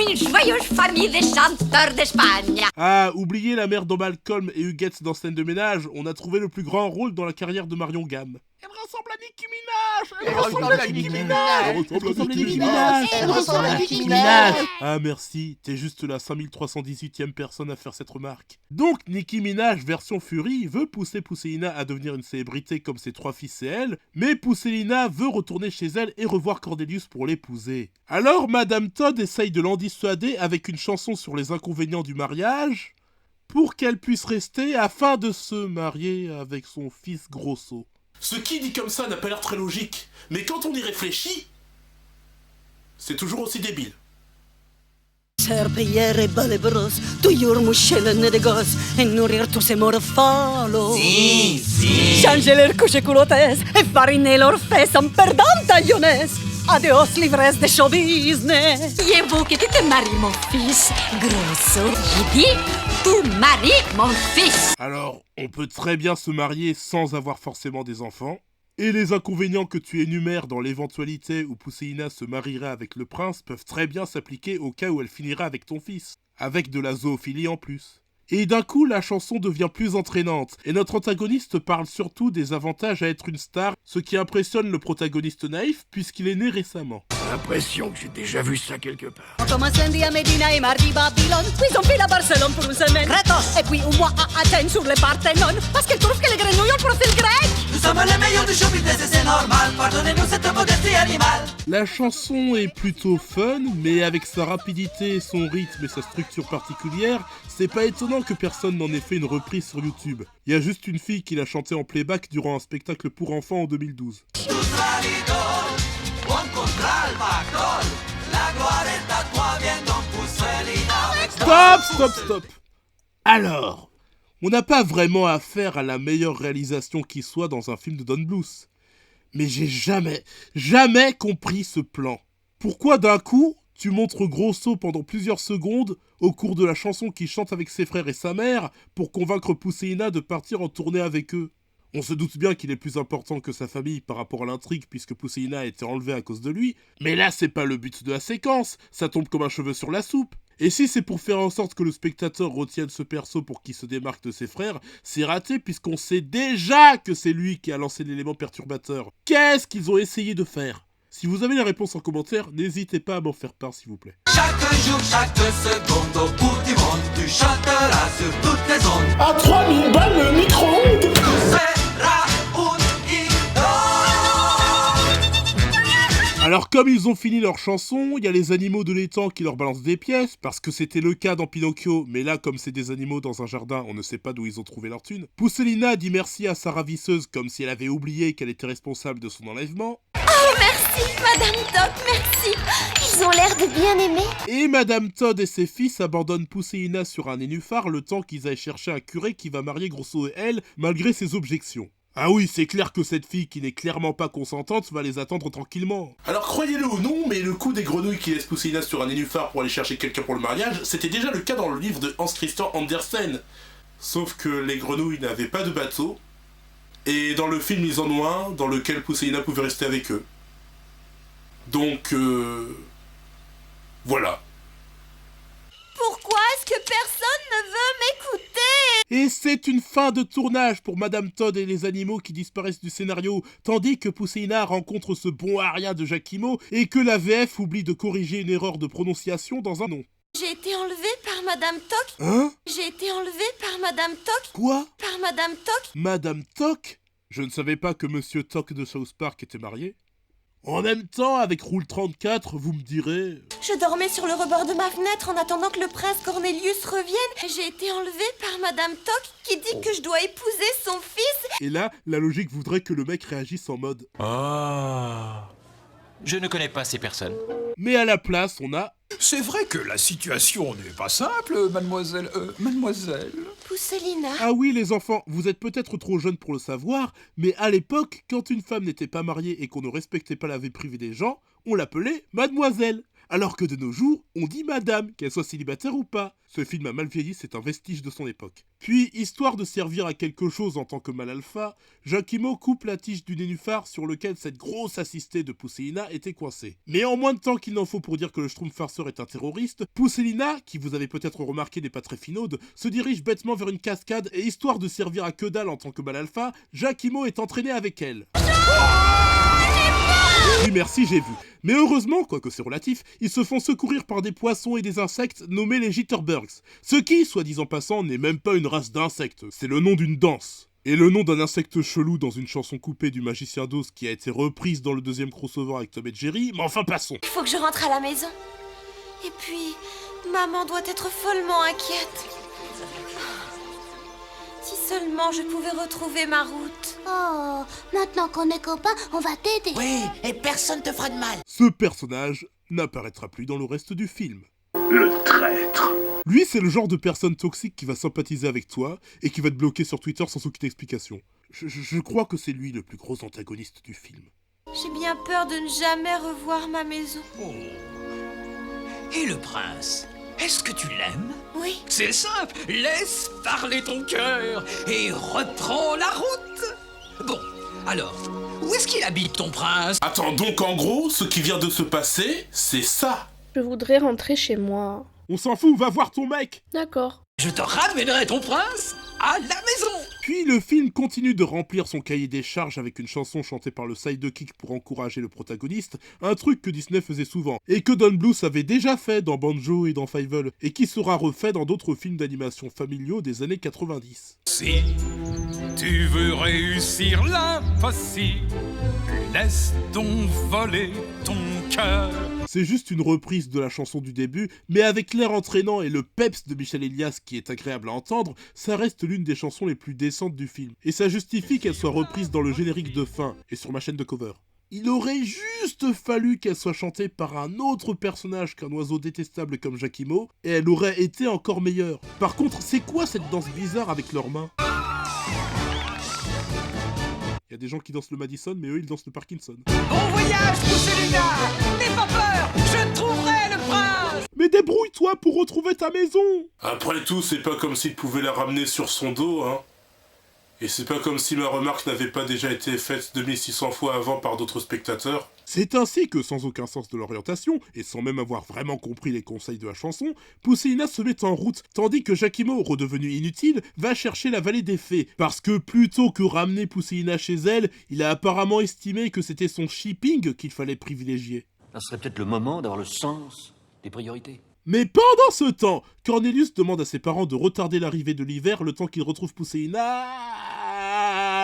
une joyeuse famille de chanteurs d'Espagne. Ah, oubliez la mère dans Malcolm et Huguette dans Scène de ménage, on a trouvé le plus grand rôle dans la carrière de Marion Gamme. Elle ressemble à Nicki Minaj! Elle ressemble à Nicki Minaj! Elle ressemble à Nicki Minaj! Elle ressemble à Nicki Minaj! Ah merci, t'es juste la 5318e personne à faire cette remarque. Donc Nicki Minaj version Fury veut pousser Pousseïna à devenir une célébrité comme ses 3 fils et elle, mais Pousseïna veut retourner chez elle et revoir Cornelius pour l'épouser. Alors Madame Todd essaye de l'en dissuader avec une chanson sur les inconvénients du mariage pour qu'elle puisse rester afin de se marier avec son fils Grosso. Ce qui dit comme ça n'a pas l'air très logique, mais quand on y réfléchit, c'est toujours aussi débile. Serpillere balebros, tuiur muschelen negos, en nourrir tous ces morphalos. Si, si. Changer leurs couches culottes, et fariner leurs fesses en perdant taillonnes. Adios, livres de show business. Et vous que tu te maries, mon fils. Grosso, j'ai dit, tu maries mon fils. Alors, on peut très bien se marier sans avoir forcément des enfants. Et les inconvénients que tu énumères dans l'éventualité où Pousseïna se marierait avec le prince peuvent très bien s'appliquer au cas où elle finira avec ton fils. Avec de la zoophilie en plus. Et d'un coup, la chanson devient plus entraînante, et notre antagoniste parle surtout des avantages à être une star, ce qui impressionne le protagoniste naïf, puisqu'il est né récemment. J'ai l'impression que j'ai déjà vu ça quelque part. On commence lundi à Médina et mardi Babylone, puis on file à Barcelone pour une semaine. Kratos. Et puis un mois à Athènes sur le Parthénon, parce qu'elle trouve que les grenouilles ont le profil grec. Nous sommes les meilleurs du show business et c'est normal. Pardonnez-nous cette modestie animale. La chanson est plutôt fun, mais avec sa rapidité, son rythme et sa structure particulière, c'est pas étonnant que personne n'en ait fait une reprise sur YouTube. Il y a juste une fille qui l'a chanté en playback durant un spectacle pour enfants en 2012. Stop. Alors, on n'a pas vraiment affaire à la meilleure réalisation qui soit dans un film de Don Bluth. Mais j'ai jamais compris ce plan. Pourquoi d'un coup, tu montres Grosso pendant plusieurs secondes au cours de la chanson qu'il chante avec ses frères et sa mère pour convaincre Pousseïna de partir en tournée avec eux? On se doute bien qu'il est plus important que sa famille par rapport à l'intrigue puisque Pousseïna a été enlevée à cause de lui, mais là c'est pas le but de la séquence, ça tombe comme un cheveu sur la soupe. Et si c'est pour faire en sorte que le spectateur retienne ce perso pour qu'il se démarque de ses frères, c'est raté puisqu'on sait déjà que c'est lui qui a lancé l'élément perturbateur. Qu'est-ce qu'ils ont essayé de faire? Si vous avez la réponse en commentaire, n'hésitez pas à m'en faire part s'il vous plaît. Chaque jour, chaque seconde, au bout du monde, tu chanteras sur toutes les ondes. À 3000 balles le micro-ondes. Alors comme ils ont fini leur chanson, il y a les animaux de l'étang qui leur balancent des pièces, parce que c'était le cas dans Pinocchio, mais là comme c'est des animaux dans un jardin, on ne sait pas d'où ils ont trouvé leur thune. Pousseïna dit merci à sa ravisseuse comme si elle avait oublié qu'elle était responsable de son enlèvement. Oh merci, Madame Todd, merci. Ils ont l'air de bien aimer. Et Madame Todd et ses fils abandonnent Pousseïna sur un nénuphar le temps qu'ils aillent chercher un curé qui va marier Grosso et elle, malgré ses objections. Ah oui, c'est clair que cette fille qui n'est clairement pas consentante va les attendre tranquillement. Alors croyez-le ou non, mais le coup des grenouilles qui laissent Pousseïna sur un nénuphar pour aller chercher quelqu'un pour le mariage, c'était déjà le cas dans le livre de Hans Christian Andersen. Sauf que les grenouilles n'avaient pas de bateau, et dans le film ils en ont un dans lequel Pousseïna pouvait rester avec eux. Donc, voilà. Pourquoi est-ce que personne ne veut m'écouter? Et c'est une fin de tournage pour Madame Todd et les animaux qui disparaissent du scénario, tandis que Pousseina rencontre ce bon aria de Giaquimo et que la VF oublie de corriger une erreur de prononciation dans un nom. J'ai été enlevée par Madame Toc. Hein? J'ai été enlevée par Madame Toc. Quoi? Par Madame Toc. Madame Toc? Je ne savais pas que Monsieur Toc de South Park était marié. En même temps, avec Rule 34, vous me direz... Je dormais sur le rebord de ma fenêtre en attendant que le prince Cornelius revienne. J'ai été enlevée par Madame Toc qui dit que je dois épouser son fils. Et là, la logique voudrait que le mec réagisse en mode... Ah... Je ne connais pas ces personnes. Mais à la place, on a... C'est vrai que la situation n'est pas simple, mademoiselle... mademoiselle... Pousselina. Ah oui, les enfants, vous êtes peut-être trop jeunes pour le savoir, mais à l'époque, quand une femme n'était pas mariée et qu'on ne respectait pas la vie privée des gens, on l'appelait mademoiselle. Alors que de nos jours, on dit madame, qu'elle soit célibataire ou pas. Ce film a mal vieilli, c'est un vestige de son époque. Puis, histoire de servir à quelque chose en tant que mâle alpha, Giaquimo coupe la tige du nénuphar sur lequel cette grosse assistée de Pousselina était coincée. Mais en moins de temps qu'il n'en faut pour dire que le Schtroumpf farceur est un terroriste, Pousselina, qui vous avez peut-être remarqué n'est pas très finaude, se dirige bêtement vers une cascade et histoire de servir à que dalle en tant que mâle alpha, Giaquimo est entraîné avec elle. Oui merci, j'ai vu. Mais heureusement, quoique c'est relatif, ils se font secourir par des poissons et des insectes nommés les Jitterbugs. Ce qui, soit dit en passant, n'est même pas une race d'insectes, c'est le nom d'une danse. Et le nom d'un insecte chelou dans une chanson coupée du Magicien d'Oz qui a été reprise dans le deuxième crossover avec Tom et Jerry, mais enfin passons. Il faut que je rentre à la maison. Et puis, maman doit être follement inquiète. Si seulement je pouvais retrouver ma route. Oh, maintenant qu'on est copains, on va t'aider. Oui, et personne te fera de mal. Ce personnage n'apparaîtra plus dans le reste du film. Le traître. Lui, c'est le genre de personne toxique qui va sympathiser avec toi et qui va te bloquer sur Twitter sans aucune explication. Je crois que c'est lui le plus gros antagoniste du film. J'ai bien peur de ne jamais revoir ma maison. Oh. Et le prince, est-ce que tu l'aimes? Oui. C'est simple, laisse parler ton cœur et reprends la route. Bon, alors, où est-ce qu'il habite ton prince? Attends, donc en gros, ce qui vient de se passer, c'est ça. Je voudrais rentrer chez moi. On s'en fout, va voir ton mec. D'accord. Je te ramènerai ton prince à la maison. Puis le film continue de remplir son cahier des charges avec une chanson chantée par le sidekick pour encourager le protagoniste, un truc que Disney faisait souvent, et que Don Bluth avait déjà fait dans Banjo et dans Fievel, et qui sera refait dans d'autres films d'animation familiaux des années 90. Si tu veux réussir l'impossible, laisse donc voler ton cœur. C'est juste une reprise de la chanson du début, mais avec l'air entraînant et le peps de Michel Elias qui est agréable à entendre, ça reste l'une des chansons les plus décentes du film. Et ça justifie qu'elle soit reprise dans le générique de fin, et sur ma chaîne de cover. Il aurait juste fallu qu'elle soit chantée par un autre personnage qu'un oiseau détestable comme Giaquimo, et elle aurait été encore meilleure. Par contre, c'est quoi cette danse bizarre avec leurs mains ? Il y a des gens qui dansent le Madison, mais eux, ils dansent le Parkinson. Bon voyage, Pousselina! N'aie pas peur, je trouverai le prince! Mais débrouille-toi pour retrouver ta maison! Après tout, c'est pas comme s'il pouvait la ramener sur son dos, hein. Et c'est pas comme si ma remarque n'avait pas déjà été faite 2600 fois avant par d'autres spectateurs. C'est ainsi que, sans aucun sens de l'orientation, et sans même avoir vraiment compris les conseils de la chanson, Pousselina se met en route, tandis que Giaquimo, redevenu inutile, va chercher la vallée des fées, parce que plutôt que ramener Pousselina chez elle, il a apparemment estimé que c'était son shipping qu'il fallait privilégier. Ça serait peut-être le moment d'avoir le sens des priorités. Mais pendant ce temps, Cornelius demande à ses parents de retarder l'arrivée de l'hiver le temps qu'il retrouve Pousselina,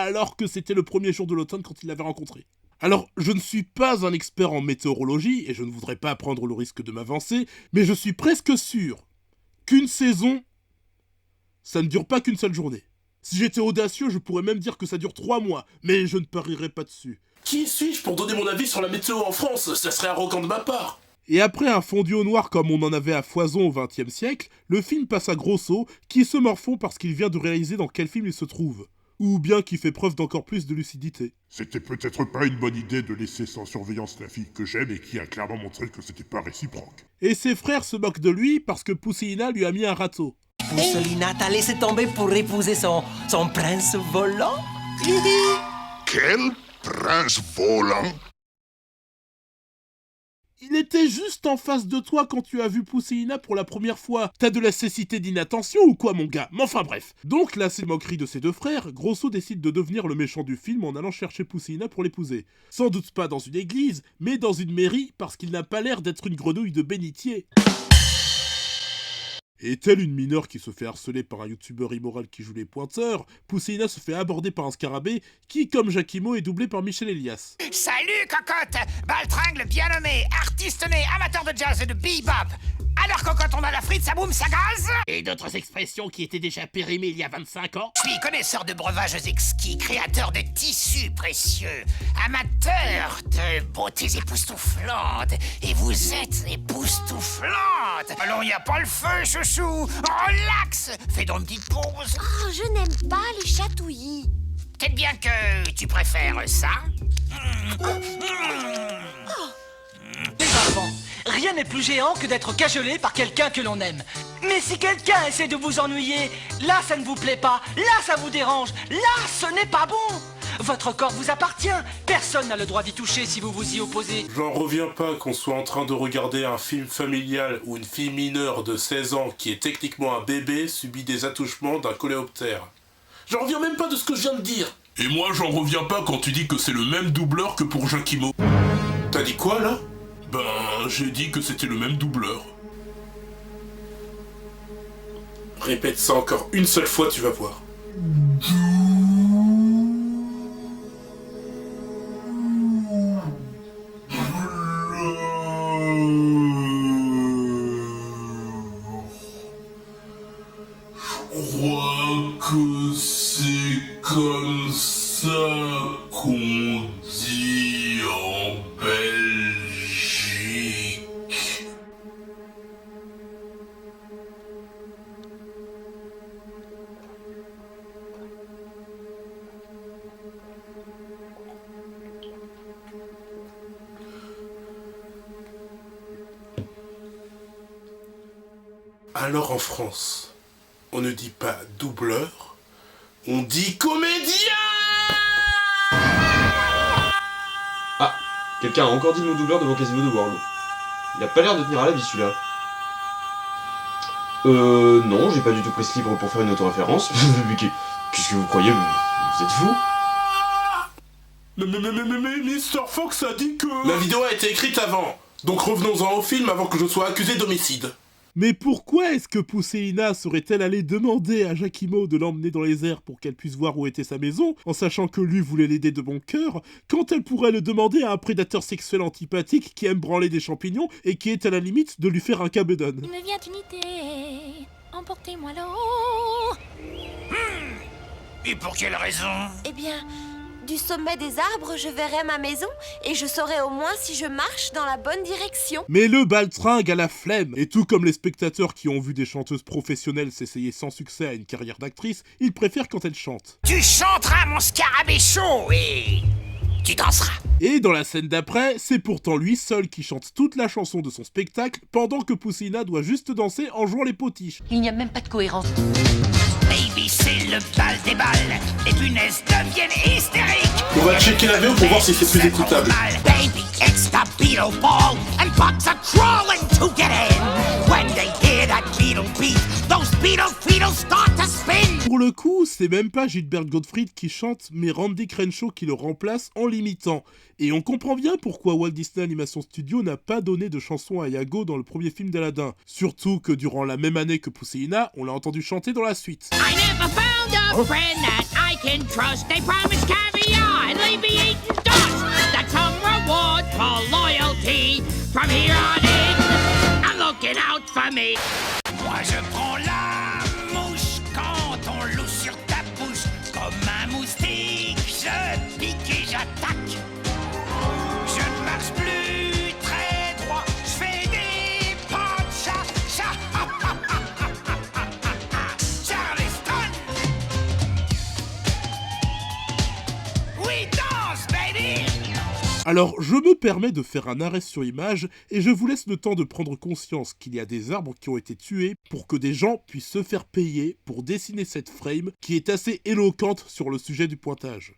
alors que c'était le premier jour de l'automne quand il l'avait rencontré. Alors, je ne suis pas un expert en météorologie, et je ne voudrais pas prendre le risque de m'avancer, mais je suis presque sûr qu'une saison, ça ne dure pas qu'une seule journée. Si j'étais audacieux, je pourrais même dire que ça dure 3 mois, mais je ne parierais pas dessus. Qui suis-je pour donner mon avis sur la météo en France? Ça serait arrogant de ma part. Et après un fondu au noir comme on en avait à foison au XXe siècle, le film passe à Grosso, qui se morfond parce qu'il vient de réaliser dans quel film il se trouve. Ou bien qui fait preuve d'encore plus de lucidité. C'était peut-être pas une bonne idée de laisser sans surveillance la fille que j'aime et qui a clairement montré que c'était pas réciproque. Et ses frères se moquent de lui parce que Pousselina lui a mis un râteau. Pousselina t'a laissé tomber pour épouser son prince volant? Quel prince volant? Il était juste en face de toi quand tu as vu Pousseina pour la première fois. T'as de la cécité d'inattention ou quoi, mon gars? Mais enfin bref. Donc là, c'est moquerie de ses deux frères. Grosso décide de devenir le méchant du film en allant chercher Pousseina pour l'épouser. Sans doute pas dans une église, mais dans une mairie, parce qu'il n'a pas l'air d'être une grenouille de bénitier. Et telle une mineure qui se fait harceler par un youtubeur immoral qui joue les pointeurs, Pousseina se fait aborder par un scarabée qui, comme Jacquimo, est doublé par Michel Elias. Salut cocotte, Baltringue le bien nommé, artiste né, amateur de jazz et de bebop. Alors cocotte, on a la frite, ça boum, ça gaze. Et d'autres expressions qui étaient déjà périmées il y a 25 ans. Je suis connaisseur de breuvages exquis, créateur de tissus précieux, amateur de beautés époustouflantes. Et vous êtes époustouflante. Alors y a pas le feu, chouchou. Relax, fais donc une petite pause. Oh, je n'aime pas les chatouillis. Peut-être bien que tu préfères ça. Les enfants, rien n'est plus géant que d'être cajolé par quelqu'un que l'on aime. Mais si quelqu'un essaie de vous ennuyer, là ça ne vous plaît pas, là ça vous dérange, là ce n'est pas bon. Votre corps vous appartient, personne n'a le droit d'y toucher si vous vous y opposez. J'en reviens pas qu'on soit en train de regarder un film familial où une fille mineure de 16 ans qui est techniquement un bébé subit des attouchements d'un coléoptère. J'en reviens même pas de ce que je viens de dire. Et moi j'en reviens pas quand tu dis que c'est le même doubleur que pour Jacquimo. T'as dit quoi là? Ben, j'ai dit que c'était le même doubleur. Répète ça encore une seule fois, tu vas voir. Je crois que c'est comme ça qu'on dit en Belgique. Alors en France, on ne dit pas doubleur, on dit comédien. Ah, quelqu'un a encore dit le mot doubleur devant Quasimodo de Warlow. Il a pas l'air de tenir à la vie celui-là. Non, j'ai pas du tout pris ce livre pour faire une autoréférence. Qu'est-ce que vous croyez? Vous êtes fou? Mais Mr. Fox a dit que... La vidéo a été écrite avant, donc revenons-en au film avant que je sois accusé d'homicide. Mais pourquoi est-ce que Pousseina serait-elle allée demander à Jacquimo de l'emmener dans les airs pour qu'elle puisse voir où était sa maison, en sachant que lui voulait l'aider de bon cœur, quand elle pourrait le demander à un prédateur sexuel antipathique qui aime branler des champignons et qui est à la limite de lui faire un cabedon? Il me vient une idée. Emportez-moi là. Et pour quelle raison? Eh bien, du sommet des arbres, je verrai ma maison et je saurai au moins si je marche dans la bonne direction. Mais le baltringue a la flemme, et tout comme les spectateurs qui ont vu des chanteuses professionnelles s'essayer sans succès à une carrière d'actrice, ils préfèrent quand elles chantent. Tu chanteras mon scarabée chaud et tu danseras. Et dans la scène d'après, c'est pourtant lui seul qui chante toute la chanson de son spectacle, pendant que Pousseina doit juste danser en jouant les potiches. Il n'y a même pas de cohérence. Baby, c'est le bal des balles. Les punaises deviennent hystériques. On va checker la VO pour voir si c'est plus écoutable. Baby, it's the beetle ball, and bugs are crawling to get in. When they hear that beetle beat, those beetle start to spin. Pour le coup, c'est même pas Gilbert Gottfried qui chante, mais Randy Crenshaw qui le remplace en l'imitant. Et on comprend bien pourquoi Walt Disney Animation Studio n'a pas donné de chanson à Iago dans le premier film d'Aladin. Surtout que durant la même année que Pousseina, on l'a entendu chanter dans la suite. I never found a friend that I can trust. They promise caviar and leave me eating dust. That's some reward for loyalty. From here on in, I'm looking out for me. Moi je prends la mouche quand on loue sur ta bouche. Comme un moustique, je pique et j'attaque. Je ne marche plus très droit, je fais des pas de chat. Charleston. Oui, danse, baby. Alors, je me permets de faire un arrêt sur image, et je vous laisse le temps de prendre conscience qu'il y a des arbres qui ont été tués pour que des gens puissent se faire payer pour dessiner cette frame qui est assez éloquente sur le sujet du pointage.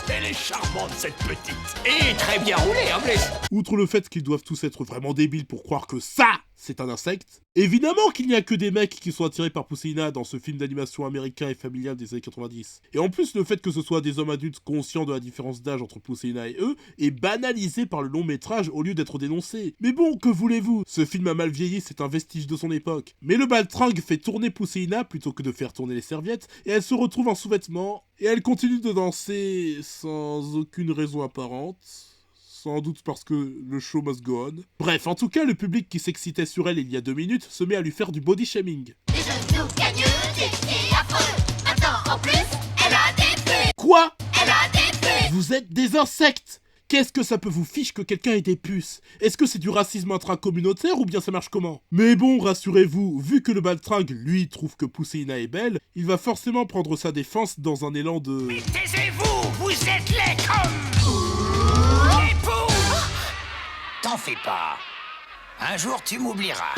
Et Elle est charmante, cette petite. Et très bien roulée, en plus. Outre le fait qu'ils doivent tous être vraiment débiles pour croire que ça, c'est un insecte, évidemment qu'il n'y a que des mecs qui sont attirés par Pousseina dans ce film d'animation américain et familial des années 90. Et en plus, le fait que ce soit des hommes adultes conscients de la différence d'âge entre Pousseina et eux est banalisé par le long métrage au lieu d'être dénoncé. Mais bon, que voulez-vous? Ce film a mal vieilli, c'est un vestige de son époque. Mais le baltringue fait tourner Pousseina plutôt que de faire tourner les serviettes, et elle se retrouve en sous-vêtements, et elle continue de danser sans aucune raison apparente. Sans doute parce que le show must go on. Bref, en tout cas, le public qui s'excitait sur elle il y a 2 minutes se met à lui faire du body shaming. Des genoux cagneux, des pieds affreux. Maintenant, en plus, elle a des puces. Quoi? Elle a des puces. Vous êtes des insectes! Qu'est-ce que ça peut vous fiche que quelqu'un ait des puces? Est-ce que c'est du racisme intracommunautaire ou bien ça marche comment? Mais bon, rassurez-vous, vu que le baltringue, lui, trouve que Pousseina est belle, il va forcément prendre sa défense dans un élan de... Mais taisez-vous, vous êtes laid comme... T'en fais pas. Un jour, tu m'oublieras.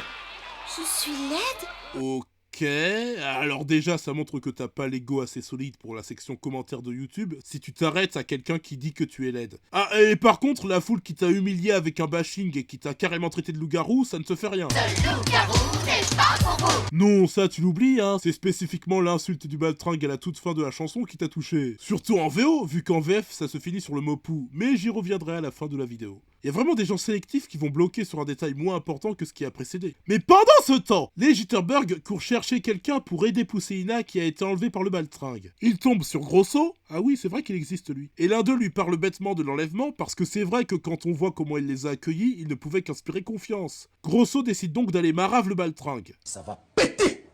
Je suis laide? Ok, alors déjà ça montre que t'as pas l'ego assez solide pour la section commentaires de YouTube si tu t'arrêtes à quelqu'un qui dit que tu es laide. Ah, et par contre, la foule qui t'a humilié avec un bashing et qui t'a carrément traité de loup-garou, ça ne te fait rien. Ce loup-garou n'est pas pour vous. Non, ça tu l'oublies, hein, c'est spécifiquement l'insulte du baltringue à la toute fin de la chanson qui t'a touché. Surtout en VO, vu qu'en VF ça se finit sur le mot pou, mais j'y reviendrai à la fin de la vidéo. Il y a vraiment des gens sélectifs qui vont bloquer sur un détail moins important que ce qui a précédé. Mais pendant ce temps, les Jitterbugs courent chercher quelqu'un pour aider Pousseina qui a été enlevé par le baltringue. Ils tombent sur Grosso, ah oui c'est vrai qu'il existe lui, et l'un d'eux lui parle bêtement de l'enlèvement parce que c'est vrai que quand on voit comment il les a accueillis, il ne pouvait qu'inspirer confiance. Grosso décide donc d'aller marave le baltringue. Ça va péter!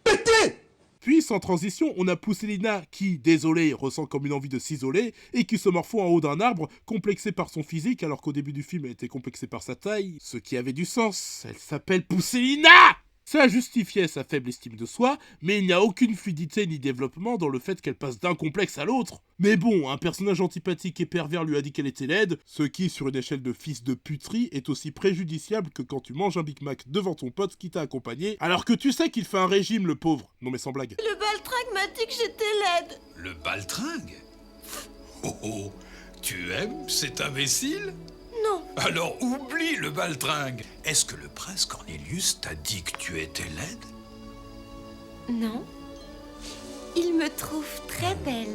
Péter! Puis, sans transition, on a Pousseina qui, désolé, ressent comme une envie de s'isoler et qui se morfond en haut d'un arbre, complexée par son physique alors qu'au début du film elle était complexée par sa taille, ce qui avait du sens. Elle s'appelle Pousseina! Ça justifiait sa faible estime de soi, mais il n'y a aucune fluidité ni développement dans le fait qu'elle passe d'un complexe à l'autre. Mais bon, un personnage antipathique et pervers lui a dit qu'elle était laide, ce qui, sur une échelle de fils de puterie, est aussi préjudiciable que quand tu manges un Big Mac devant ton pote qui t'a accompagné, alors que tu sais qu'il fait un régime, le pauvre. Non mais sans blague. Le baltringue m'a dit que j'étais laide. Le baltringue? Oh oh, tu aimes cet imbécile? Non. Alors oublie le baltringue. Est-ce que le prince Cornelius t'a dit que tu étais laide? Non. Il me trouve très belle.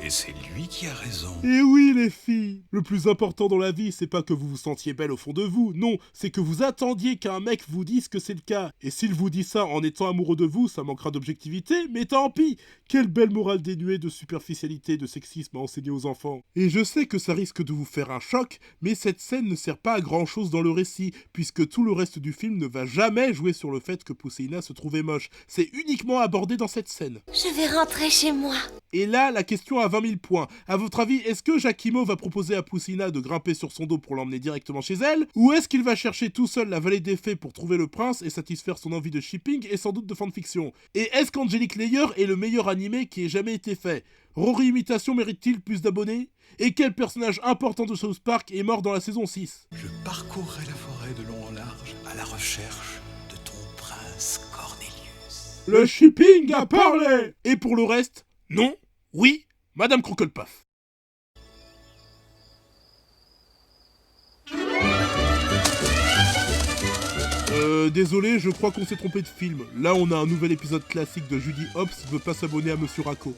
Et c'est lui qui a raison. Et oui les filles, le plus important dans la vie c'est pas que vous vous sentiez belle au fond de vous, non, c'est que vous attendiez qu'un mec vous dise que c'est le cas. Et s'il vous dit ça en étant amoureux de vous, ça manquera d'objectivité, mais tant pis. Quelle belle morale dénuée de superficialité et de sexisme à enseigner aux enfants. Et je sais que ça risque de vous faire un choc, mais cette scène ne sert pas à grand chose dans le récit, puisque tout le reste du film ne va jamais jouer sur le fait que Pousseina se trouvait moche. C'est uniquement abordé dans cette scène. Je vais rentrer chez moi. Et là, la question a 20 000 points. À votre avis, est-ce que Giaquimo va proposer à Pousseina de grimper sur son dos pour l'emmener directement chez elle? Ou est-ce qu'il va chercher tout seul la vallée des fées pour trouver le prince et satisfaire son envie de shipping et sans doute de fanfiction? Et est-ce qu'Angelique Layer est le meilleur animé qui ait jamais été fait? Rory Imitation mérite-t-il plus d'abonnés? Et quel personnage important de South Park est mort dans la saison 6? Je parcourrai la forêt de long en large à la recherche de ton prince Cornelius. Le shipping a parlé! Et pour le reste, non, oui, Madame Croquelepaf. Désolé, je crois qu'on s'est trompé de film. Là, on a un nouvel épisode classique de Judy Hopps veut pas s'abonner à Monsieur Racco.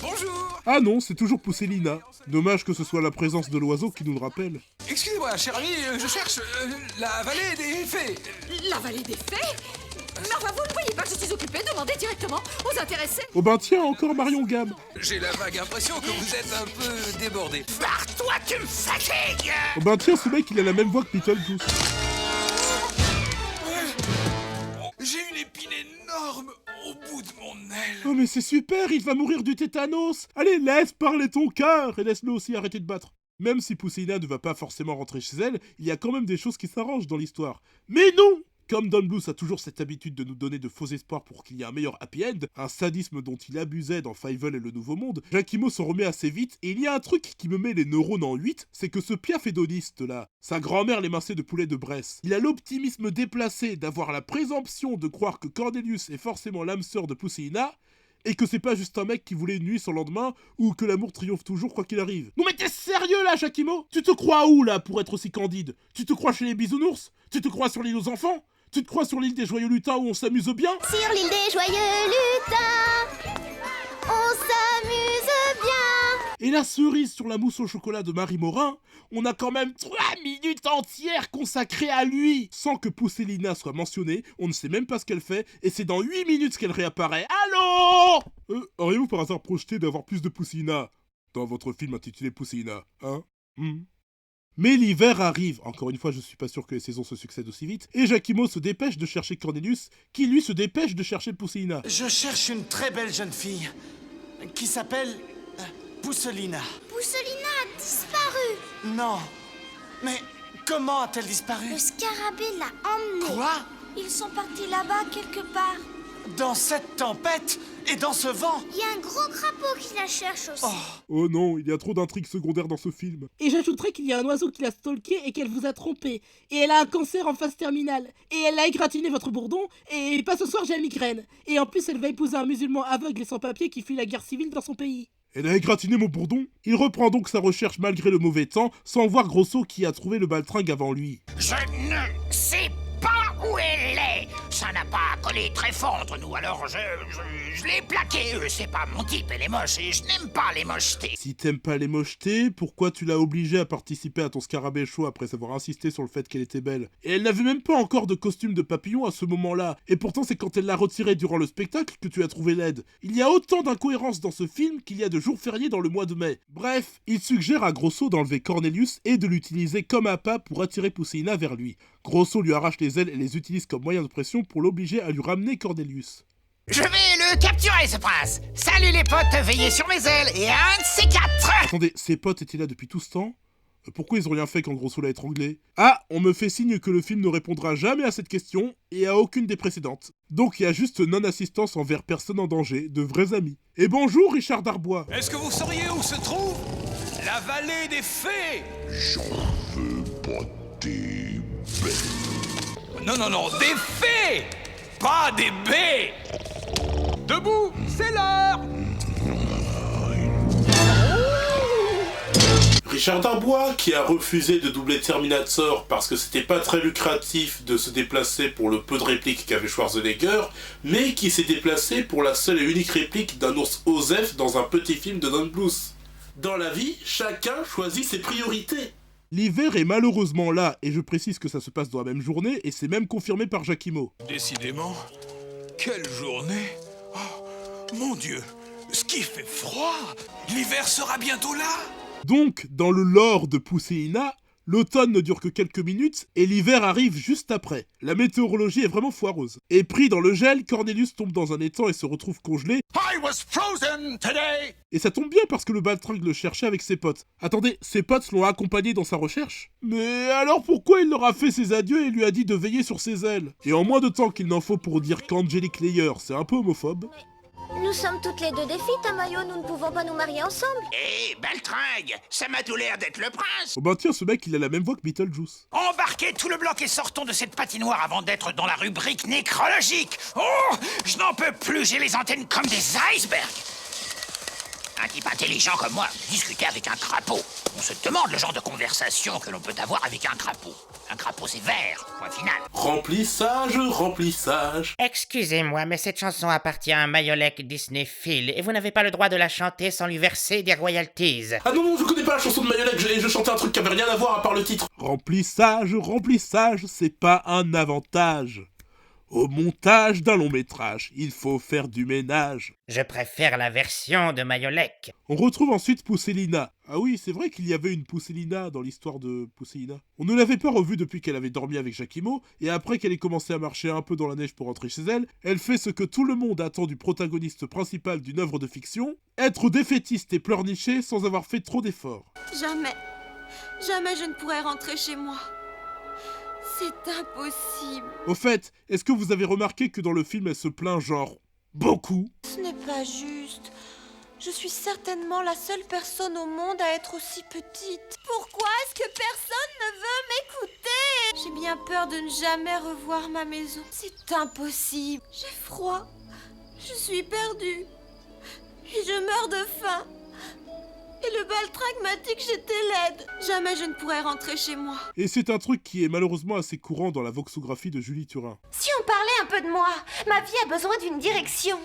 Bonjour. Ah non, c'est toujours Pousseina. Dommage que ce soit la présence de l'oiseau qui nous le rappelle. Excusez-moi, cher ami, je cherche la vallée des fées. La vallée des fées? Mais enfin, vous ne voyez pas que je suis occupée? Demandez directement aux intéressés. Oh ben tiens, encore Marion Gamme. J'ai la vague impression que vous êtes un peu débordé. Barre-toi, tu me fatigues. Oh ben tiens, ce mec, il a la même voix que Beetlejuice. J'ai une épine énorme au bout de mon aile. Oh mais c'est super, il va mourir du tétanos. Allez, laisse parler ton cœur et laisse-le aussi arrêter de battre. Même si Pousseina ne va pas forcément rentrer chez elle, il y a quand même des choses qui s'arrangent dans l'histoire. Mais non! Comme Don Bluth a toujours cette habitude de nous donner de faux espoirs pour qu'il y ait un meilleur happy end, un sadisme dont il abusait dans Fievel et le Nouveau Monde, Giaquimo s'en remet assez vite, et il y a un truc qui me met les neurones en 8, c'est que ce piafédoniste là, sa grand-mère l'émincée de poulet de Bresse, il a l'optimisme déplacé d'avoir la présomption de croire que Cornelius est forcément l'âme sœur de Pousseina, et que c'est pas juste un mec qui voulait une nuit sans lendemain, ou que l'amour triomphe toujours quoi qu'il arrive. Non mais t'es sérieux là, Jacquimo? Tu te crois où là pour être aussi candide? Tu te crois chez les bisounours? Tu te crois sur l'île aux enfants? Tu te crois sur l'île des joyeux lutins où on s'amuse bien? Sur l'île des joyeux lutins, on s'amuse bien. Et la cerise sur la mousse au chocolat de Marie Morin, on a quand même 3 minutes entières consacrées à lui. Sans que Pousselina soit mentionnée, on ne sait même pas ce qu'elle fait, et c'est dans 8 minutes qu'elle réapparaît. Allô? Auriez-vous par hasard projeté d'avoir plus de Pousselina dans votre film intitulé Pousselina, hein? Mais l'hiver arrive, encore une fois je suis pas sûr que les saisons se succèdent aussi vite, et Jacquimo se dépêche de chercher Cornelius, qui lui se dépêche de chercher Pousselina. Je cherche une très belle jeune fille, qui s'appelle... Pousselina. Pousselina a disparu. Non, mais comment a-t-elle disparu? Le scarabée l'a emmenée. Quoi? Ils sont partis là-bas quelque part. Dans cette tempête et dans ce vent? Il y a un gros crapaud qui la cherche aussi. Oh non, il y a trop d'intrigues secondaires dans ce film. Et j'ajouterais qu'il y a un oiseau qui l'a stalké et qu'elle vous a trompé. Et elle a un cancer en phase terminale. Et elle a égratigné votre bourdon. Et pas ce soir j'ai la migraine. Et en plus elle va épouser un musulman aveugle et sans papier qui fuit la guerre civile dans son pays. Elle a égratigné mon bourdon? Il reprend donc sa recherche malgré le mauvais temps, sans voir Grosso qui a trouvé le baltringue avant lui. Je ne sais pas où elle est. Ça n'a pas collé très fort entre nous, alors je l'ai plaqué. C'est pas mon type, elle est moche et je n'aime pas les mochetés. Si t'aimes pas les mochetés, pourquoi tu l'as obligée à participer à ton scarabée show après avoir insisté sur le fait qu'elle était belle? Et elle n'avait même pas encore de costume de papillon à ce moment-là, et pourtant c'est quand elle l'a retiré durant le spectacle que tu as trouvé laide. Il y a autant d'incohérences dans ce film qu'il y a de jours fériés dans le mois de mai. Bref, il suggère à Grosso d'enlever Cornelius et de l'utiliser comme appât pour attirer Pousselina vers lui. Grosso lui arrache les ailes et les utilise comme moyen de pression pour l'obliger à lui ramener Cornelius. Je vais le capturer, ce prince. Salut les potes, veillez sur mes ailes, et un de ces 4. Attendez, ses potes étaient là depuis tout ce temps? Pourquoi ils ont rien fait quand Grosso l'a étranglé? Ah, on me fait signe que le film ne répondra jamais à cette question, et à aucune des précédentes. Donc il y a juste non-assistance envers personne en danger, de vrais amis. Et bonjour Richard Darbois. Est-ce que vous sauriez où se trouve la vallée des fées? J'en veux pas tes baies. Non, des fées, pas des baies. Debout, c'est l'heure. Richard Darbois, qui a refusé de doubler Terminator parce que c'était pas très lucratif de se déplacer pour le peu de répliques qu'avait Schwarzenegger, mais qui s'est déplacé pour la seule et unique réplique d'un ours Osef dans un petit film de Don Bluth. Dans la vie, chacun choisit ses priorités. L'hiver est malheureusement là, et je précise que ça se passe dans la même journée, et c'est même confirmé par Jacquimo. Décidément, quelle journée! Oh, mon Dieu, ce qui fait froid! L'hiver sera bientôt là! Donc, dans le lore de Pousselina, l'automne ne dure que quelques minutes, et l'hiver arrive juste après. La météorologie est vraiment foireuse. Et pris dans le gel, Cornelius tombe dans un étang et se retrouve congelé. I was frozen today! Et ça tombe bien parce que le baltringue le cherchait avec ses potes. Attendez, ses potes l'ont accompagné dans sa recherche? Mais alors pourquoi il leur a fait ses adieux et lui a dit de veiller sur ses ailes? Et en moins de temps qu'il n'en faut pour dire qu'Angelique Layer, c'est un peu homophobe. Nous sommes toutes les deux des filles, Tamayo, nous ne pouvons pas nous marier ensemble. Hé, baltringue, ça m'a tout l'air d'être le prince. Oh bah tiens, ce mec, il a la même voix que Beetlejuice. Embarquez tout le bloc et sortons de cette patinoire avant d'être dans la rubrique nécrologique. Oh, je n'en peux plus, j'ai les antennes comme des icebergs. Un type intelligent comme moi, discuter avec un crapaud. On se demande le genre de conversation que l'on peut avoir avec un crapaud. Un crapaud, c'est vert, point final. Remplissage, remplissage. Excusez-moi, mais cette chanson appartient à un Mayolek Disney Phil, et vous n'avez pas le droit de la chanter sans lui verser des royalties. Ah non, je connais pas la chanson de Mayolek, je chantais un truc qui avait rien à voir à part le titre. Remplissage, remplissage, c'est pas un avantage. Au montage d'un long métrage, il faut faire du ménage. Je préfère la version de Mayolek. On retrouve ensuite Pousselina. Ah oui, c'est vrai qu'il y avait une Pousselina dans l'histoire de Pousselina. On ne l'avait pas revue depuis qu'elle avait dormi avec Jacquimo, et après qu'elle ait commencé à marcher un peu dans la neige pour rentrer chez elle, elle fait ce que tout le monde attend du protagoniste principal d'une œuvre de fiction, être défaitiste et pleurnicher sans avoir fait trop d'efforts. Jamais je ne pourrai rentrer chez moi. C'est impossible. Au fait, est-ce que vous avez remarqué que dans le film, elle se plaint genre beaucoup? Ce n'est pas juste. Je suis certainement la seule personne au monde à être aussi petite. Pourquoi est-ce que personne ne veut m'écouter? J'ai bien peur de ne jamais revoir ma maison. C'est impossible. J'ai froid. Je suis perdue. Et je meurs de faim. Et le baltringue m'a dit que j'étais laide. Jamais je ne pourrais rentrer chez moi. Et c'est un truc qui est malheureusement assez courant dans la voxographie de Julie Turin. Si on parlait un peu de moi, ma vie a besoin d'une direction.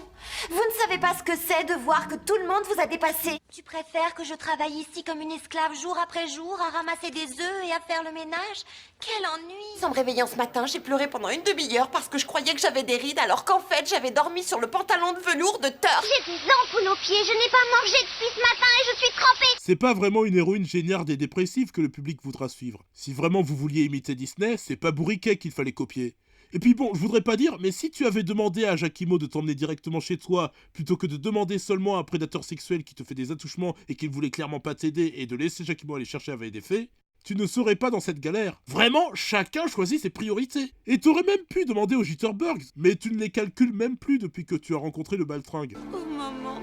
Vous ne savez pas ce que c'est de voir que tout le monde vous a dépassé. Tu préfères que je travaille ici comme une esclave jour après jour à ramasser des œufs et à faire le ménage? Quel ennui! En me réveillant ce matin, j'ai pleuré pendant une demi-heure parce que je croyais que j'avais des rides alors qu'en fait j'avais dormi sur le pantalon de velours de Turf. J'ai des ampoules aux pieds, je n'ai pas mangé depuis ce matin et je suis trempée. C'est pas vraiment une héroïne géniarde et dépressive que le public voudra suivre. Si vraiment vous vouliez imiter Disney, c'est pas Bourriquet qu'il fallait copier. Et puis bon, je voudrais pas dire, mais si tu avais demandé à Jacquimo de t'emmener directement chez toi, plutôt que de demander seulement à un prédateur sexuel qui te fait des attouchements et qui ne voulait clairement pas t'aider et de laisser Jacquimo aller chercher avec des faits, tu ne serais pas dans cette galère. Vraiment, chacun choisit ses priorités. Et t'aurais même pu demander aux Jitterbugs, mais tu ne les calcules même plus depuis que tu as rencontré le baltringue. Oh maman,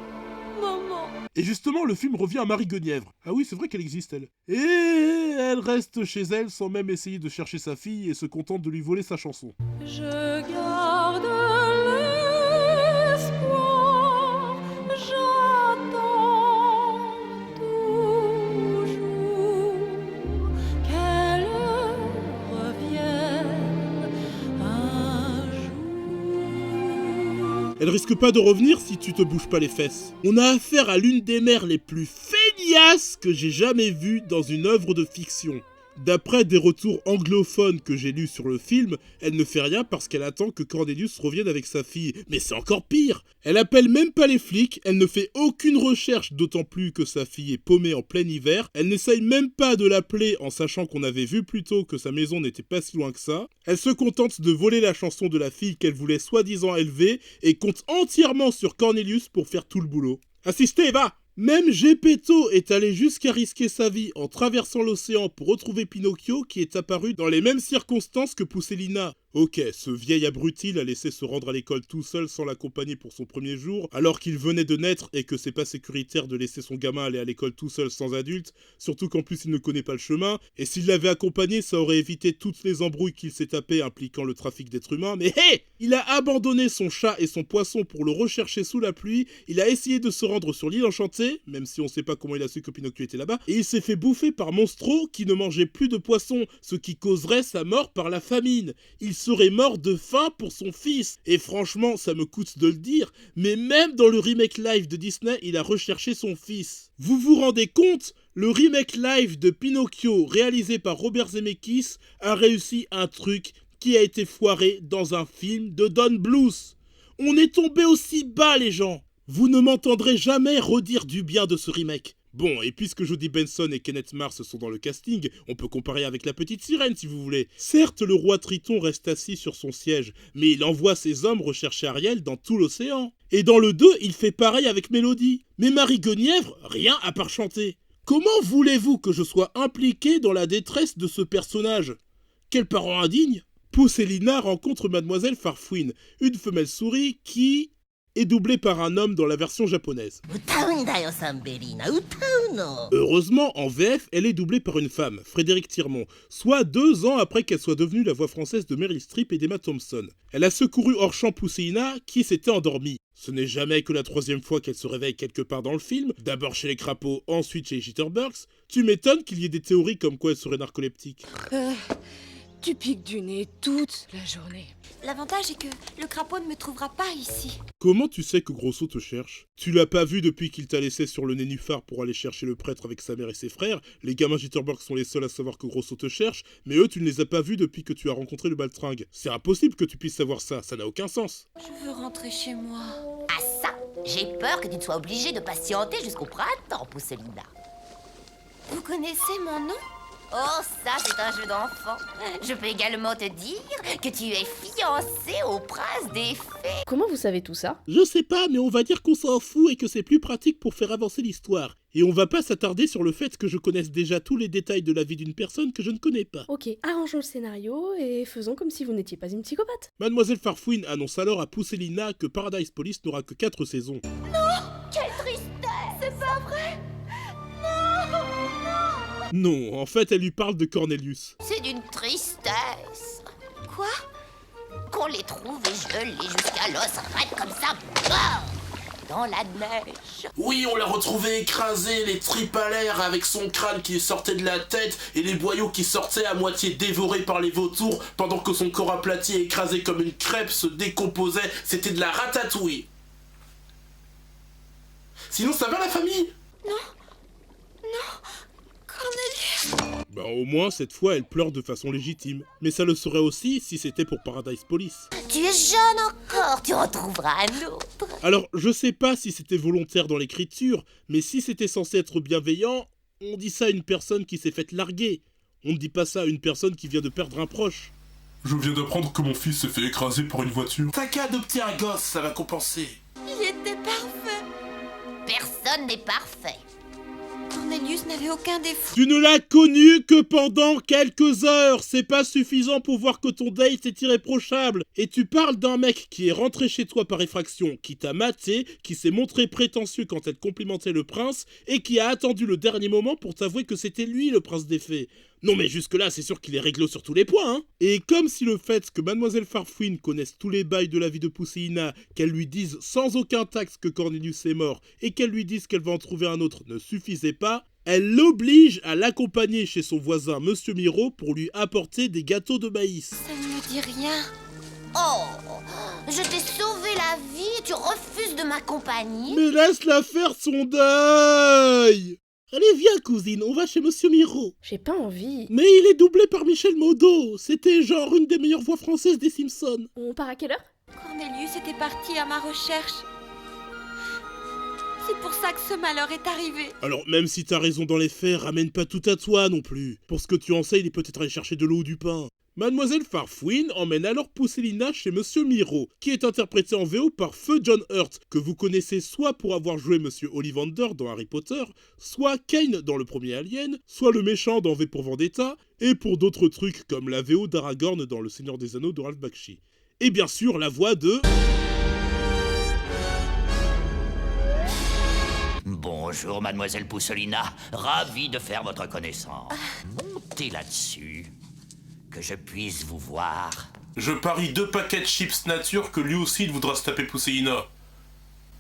maman. Et justement, le film revient à Marie Guenièvre. Ah oui, c'est vrai qu'elle existe, elle. Et elle reste chez elle sans même essayer de chercher sa fille et se contente de lui voler sa chanson. Je garde l'espoir, j'attends toujours qu'elle revienne un jour. Elle risque pas de revenir si tu te bouges pas les fesses. On a affaire à l'une des mères les plus feignasses que j'ai jamais vues dans une œuvre de fiction. D'après des retours anglophones que j'ai lus sur le film, elle ne fait rien parce qu'elle attend que Cornelius revienne avec sa fille. Mais c'est encore pire! Elle appelle même pas les flics, elle ne fait aucune recherche, d'autant plus que sa fille est paumée en plein hiver. Elle n'essaye même pas de l'appeler en sachant qu'on avait vu plus tôt que sa maison n'était pas si loin que ça. Elle se contente de voler la chanson de la fille qu'elle voulait soi-disant élever et compte entièrement sur Cornelius pour faire tout le boulot. Assistez, va! Même Geppetto est allé jusqu'à risquer sa vie en traversant l'océan pour retrouver Pinocchio qui est apparu dans les mêmes circonstances que Pousselina. Ok, ce vieil abruti l'a laissé se rendre à l'école tout seul sans l'accompagner pour son premier jour, alors qu'il venait de naître et que c'est pas sécuritaire de laisser son gamin aller à l'école tout seul sans adulte, surtout qu'en plus il ne connaît pas le chemin, et s'il l'avait accompagné, ça aurait évité toutes les embrouilles qu'il s'est tapées impliquant le trafic d'êtres humains, mais hé! Il a abandonné son chat et son poisson pour le rechercher sous la pluie, il a essayé de se rendre sur l'île enchantée, même si on sait pas comment il a su que Pinocchio était là-bas, et il s'est fait bouffer par Monstro qui ne mangeait plus de poisson, ce qui causerait sa mort par la famine. Il serait mort de faim pour son fils. Et franchement, ça me coûte de le dire, mais même dans le remake live de Disney, il a recherché son fils. Vous vous rendez compte? Le remake live de Pinocchio, réalisé par Robert Zemeckis, a réussi un truc qui a été foiré dans un film de Don Bluth. On est tombé aussi bas, les gens. Vous ne m'entendrez jamais redire du bien de ce remake. Bon, et puisque Jodie Benson et Kenneth Mars sont dans le casting, on peut comparer avec la petite sirène si vous voulez. Certes, le roi Triton reste assis sur son siège, mais il envoie ses hommes rechercher Ariel dans tout l'océan. Et dans le 2, il fait pareil avec Mélodie. Mais Marie Guenièvre, rien à part chanter. Comment voulez-vous que je sois impliqué dans la détresse de ce personnage? Quel parent indigne! Pousselina rencontre Mademoiselle Farfouine, une femelle souris qui est doublée par un homme dans la version japonaise. Heureusement, en VF, elle est doublée par une femme, Frédéric Tirmont, soit 2 ans après qu'elle soit devenue la voix française de Meryl Streep et d'Emma Thompson. Elle a secouru hors champ Pousselina, qui s'était endormie. Ce n'est jamais que la 3e fois qu'elle se réveille quelque part dans le film, d'abord chez les crapauds, ensuite chez les Jitterbugs. Tu m'étonnes qu'il y ait des théories comme quoi elle serait narcoleptique. Tu piques du nez toute la journée. L'avantage est que le crapaud ne me trouvera pas ici. Comment tu sais que Grosso te cherche? Tu l'as pas vu depuis qu'il t'a laissé sur le nénuphar pour aller chercher le prêtre avec sa mère et ses frères. Les gamins Jitterbugs sont les seuls à savoir que Grosso te cherche, mais eux tu ne les as pas vus depuis que tu as rencontré le baltringue. C'est impossible que tu puisses savoir ça, ça n'a aucun sens. Je veux rentrer chez moi. Ah ça, j'ai peur que tu ne sois obligée de patienter jusqu'au printemps, Pousselina. Vous connaissez mon nom? Oh, ça, c'est un jeu d'enfant. Je peux également te dire que tu es fiancée au prince des fées. Comment vous savez tout ça? Je sais pas, mais on va dire qu'on s'en fout et que c'est plus pratique pour faire avancer l'histoire. Et on va pas s'attarder sur le fait que je connaisse déjà tous les détails de la vie d'une personne que je ne connais pas. Ok, arrangeons le scénario et faisons comme si vous n'étiez pas une psychopathe. Mademoiselle Farfouine annonce alors à Pousselina que Paradise Police n'aura que 4 saisons. Non! Quelle tristesse! C'est pas vrai! Non, en fait, elle lui parle de Cornelius. C'est d'une tristesse. Quoi? Qu'on les trouve et gelés jusqu'à l'os raide comme ça. Bah! dans la neige. Oui, on l'a retrouvé écrasé, les tripes à l'air, avec son crâne qui sortait de la tête et les boyaux qui sortaient à moitié dévorés par les vautours pendant que son corps aplati et écrasé comme une crêpe se décomposait. C'était de la ratatouille. Sinon, ça va la famille? Non, Cornelius. Bah au moins, cette fois, elle pleure de façon légitime. Mais ça le serait aussi si c'était pour Paradise Police. Tu es jeune encore, tu retrouveras un autre. Alors, je sais pas si c'était volontaire dans l'écriture, mais si c'était censé être bienveillant, on dit ça à une personne qui s'est faite larguer. On ne dit pas ça à une personne qui vient de perdre un proche. Je viens d'apprendre que mon fils s'est fait écraser par une voiture. T'as qu'à adopter un gosse, ça va compenser. Il était parfait. Personne n'est parfait. Cornelius n'avait aucun défaut. Tu ne l'as connu que pendant quelques heures. C'est pas suffisant pour voir que ton date est irréprochable. Et tu parles d'un mec qui est rentré chez toi par effraction, qui t'a maté, qui s'est montré prétentieux quand elle complimentait le prince, et qui a attendu le dernier moment pour t'avouer que c'était lui le prince des fées. Non mais jusque-là, c'est sûr qu'il est réglo sur tous les points, hein. Et comme si le fait que Mademoiselle Farfouine connaisse tous les bails de la vie de Pousséina, qu'elle lui dise sans aucun tact que Cornelius est mort, et qu'elle lui dise qu'elle va en trouver un autre ne suffisait pas, elle l'oblige à l'accompagner chez son voisin Monsieur Miro pour lui apporter des gâteaux de maïs. Ça ne me dit rien. Oh, je t'ai sauvé la vie et tu refuses de m'accompagner? Mais laisse-la faire son deuil. Allez, viens, cousine, on va chez Monsieur Miro. J'ai pas envie. Mais il est doublé par Michel Modo. C'était genre une des meilleures voix françaises des Simpsons. On part à quelle heure? Cornelius était parti à ma recherche. C'est pour ça que ce malheur est arrivé. Alors, même si t'as raison dans les faits, ramène pas tout à toi non plus. Pour ce que tu en sais, il est peut-être allé chercher de l'eau ou du pain. Mademoiselle Farfouine emmène alors Pousselina chez Monsieur Miro, qui est interprété en VO par Feu John Hurt, que vous connaissez soit pour avoir joué Monsieur Ollivander dans Harry Potter, soit Kane dans le premier Alien, soit le méchant dans V pour Vendetta, et pour d'autres trucs comme la VO d'Aragorn dans Le Seigneur des Anneaux de Ralph Bakshi. Et bien sûr, la voix de... Bonjour, mademoiselle Pousselina. Ravi de faire votre connaissance. Montez là-dessus. Que je puisse vous voir. Je parie 2 paquets de chips nature que lui aussi il voudra se taper Pousselina.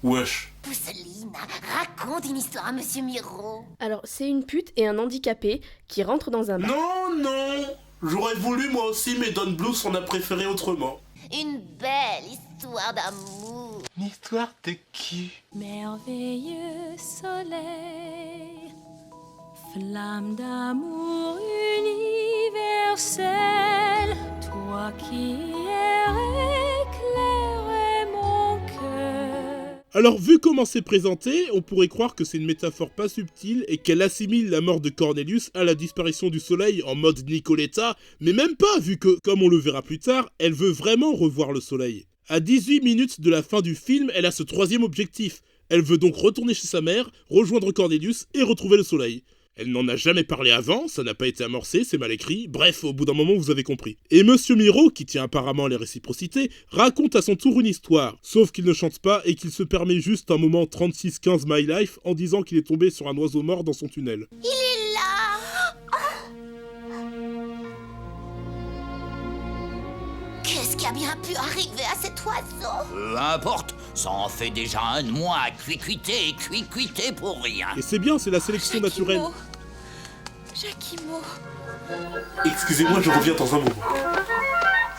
Wesh. Pousselina, raconte une histoire à Monsieur Miro. Alors, c'est une pute et un handicapé qui rentrent dans un bar. Non. J'aurais voulu moi aussi, mais Don Bluth on a préféré autrement. Une belle histoire d'amour. Une histoire de qui? Merveilleux soleil, flamme d'amour universelle, toi qui éclairais mon cœur. Alors, vu comment c'est présenté, on pourrait croire que c'est une métaphore pas subtile et qu'elle assimile la mort de Cornelius à la disparition du soleil en mode Nicoletta, mais même pas, vu que, comme on le verra plus tard, elle veut vraiment revoir le soleil. À 18 minutes de la fin du film, elle a ce troisième objectif. Elle veut donc retourner chez sa mère, rejoindre Cornelius et retrouver le soleil. Elle n'en a jamais parlé avant, ça n'a pas été amorcé, c'est mal écrit, bref, au bout d'un moment vous avez compris. Et Monsieur Miro, qui tient apparemment à les réciprocités, raconte à son tour une histoire, sauf qu'il ne chante pas et qu'il se permet juste un moment 36-15 My Life en disant qu'il est tombé sur un oiseau mort dans son tunnel. Il est là. Qu'est-ce qui a bien pu arriver à cet oiseau? Peu importe, ça en fait déjà un de moins à cuicuiter pour rien. Et c'est bien, c'est la sélection naturelle. Jacquimo. Excusez-moi, je reviens dans un moment.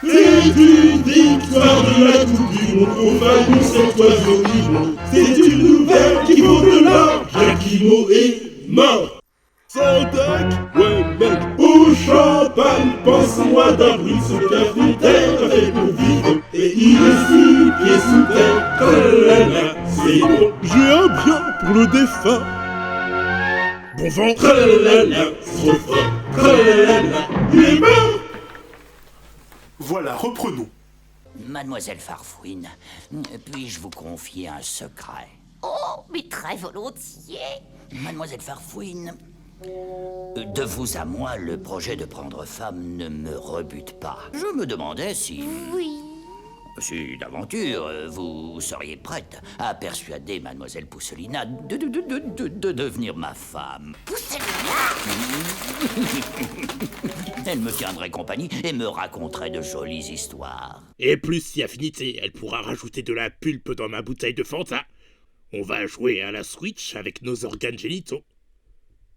C'est une victoire de la Coupe du Monde, on va nous cet oiseau vivant. C'est une nouvelle qui vaut de l'or, Jacquimo est mort. Sans deck, ouais mec, au champagne, pensons-moi d'avril, ce café-terre fait pour vivre. Et il est 6 pieds sous terre, tralala, c'est bon. J'ai un bien pour le défunt. Bon vent, tralala, trop fort, tralala, il est mort. Voilà, reprenons. Mademoiselle Farfouine, puis-je vous confier un secret? Oh, mais très volontiers. Mademoiselle Farfouine, de vous à moi, le projet de prendre femme ne me rebute pas. Je me demandais si... Oui. Si d'aventure, vous seriez prête à persuader Mademoiselle Pousselina de devenir ma femme. Pousselina? Elle me tiendrait compagnie et me raconterait de jolies histoires. Et plus si affinité, elle pourra rajouter de la pulpe dans ma bouteille de Fanta. On va jouer à la Switch avec nos organes génitaux.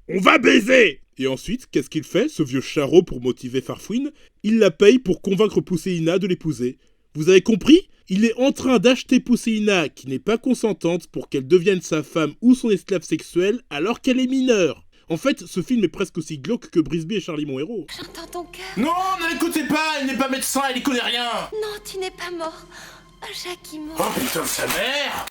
On va baiser! Et ensuite, qu'est-ce qu'il fait, ce vieux charreau, pour motiver Farfouine? Il la paye pour convaincre Pousseïna de l'épouser. Vous avez compris? Il est en train d'acheter Pousseïna, qui n'est pas consentante, pour qu'elle devienne sa femme ou son esclave sexuel, alors qu'elle est mineure. En fait, ce film est presque aussi glauque que Brisby et Charlie mon héros. J'entends ton cœur. Non, ne l'écoutez pas, il n'est pas médecin, il n'y connaît rien. Non, tu n'es pas mort. Jacques est mort. Oh putain de sa mère.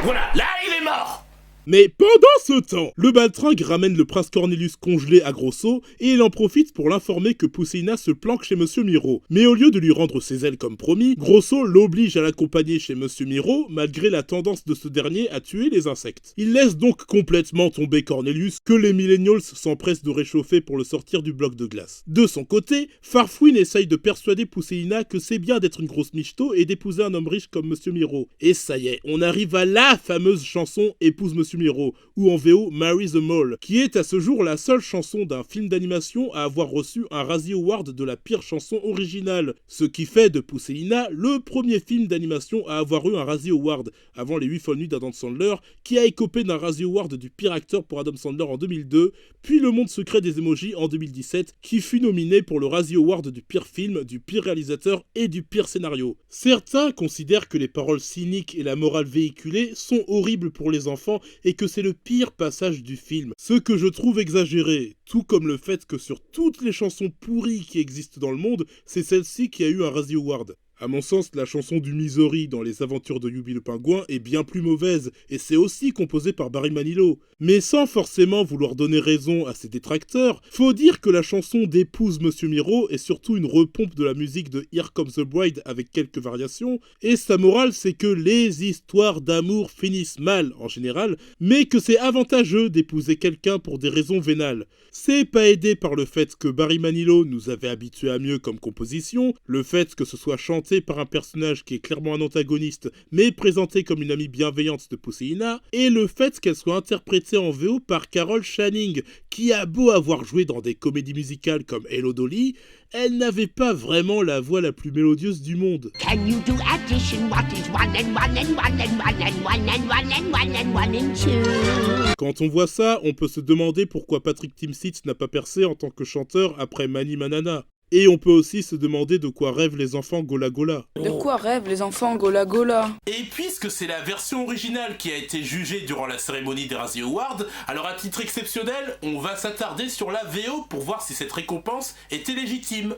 Voilà, là il est mort. Mais pendant ce temps, le baltringue ramène le prince Cornelius congelé à Grosso et il en profite pour l'informer que Pousseïna se planque chez Monsieur Miro. Mais au lieu de lui rendre ses ailes comme promis, Grosso l'oblige à l'accompagner chez Monsieur Miro malgré la tendance de ce dernier à tuer les insectes. Il laisse donc complètement tomber Cornelius que les millennials s'empressent de réchauffer pour le sortir du bloc de glace. De son côté, Farfouine essaye de persuader Pousseïna que c'est bien d'être une grosse michto et d'épouser un homme riche comme Monsieur Miro. Et ça y est, on arrive à la fameuse chanson Épouse Monsieur Miro, ou en VO Marry the Mole, qui est à ce jour la seule chanson d'un film d'animation à avoir reçu un Razzie Award de la pire chanson originale, ce qui fait de Pousseïna le premier film d'animation à avoir eu un Razzie Award, avant les 8 folles nuits d'Adam Sandler, qui a écopé d'un Razzie Award du pire acteur pour Adam Sandler en 2002, puis Le Monde secret des emojis en 2017, qui fut nominé pour le Razzie Award du pire film, du pire réalisateur et du pire scénario. Certains considèrent que les paroles cyniques et la morale véhiculée sont horribles pour les enfants et que c'est le pire passage du film, ce que je trouve exagéré, tout comme le fait que sur toutes les chansons pourries qui existent dans le monde, c'est celle-ci qui a eu un Razzie Award. À mon sens, la chanson du Misery dans Les Aventures de Yubi le Pingouin est bien plus mauvaise, et c'est aussi composé par Barry Manilow. Mais sans forcément vouloir donner raison à ses détracteurs, faut dire que la chanson d'Épouse Monsieur Miro est surtout une repompe de la musique de Here Comes the Bride avec quelques variations, et sa morale c'est que les histoires d'amour finissent mal en général, mais que c'est avantageux d'épouser quelqu'un pour des raisons vénales. C'est pas aidé par le fait que Barry Manilow nous avait habitués à mieux comme composition, le fait que ce soit chanté par un personnage qui est clairement un antagoniste, mais présenté comme une amie bienveillante de Pousseïna, et le fait qu'elle soit interprétée en VO par Carol Channing, qui a beau avoir joué dans des comédies musicales comme Hello Dolly, elle n'avait pas vraiment la voix la plus mélodieuse du monde. Can you do addition? What is 1 and 1 and 1 and 1 and 1 and 1 and 1 and 1 and 2? Quand on voit ça, on peut se demander pourquoi Patrick Timsit n'a pas percé en tant que chanteur après Mani Manana. Et on peut aussi se demander de quoi rêvent les enfants Gola Gola. De quoi rêvent les enfants Gola Gola? Et puisque c'est la version originale qui a été jugée durant la cérémonie des Razzie Awards, alors à titre exceptionnel, on va s'attarder sur la VO pour voir si cette récompense était légitime.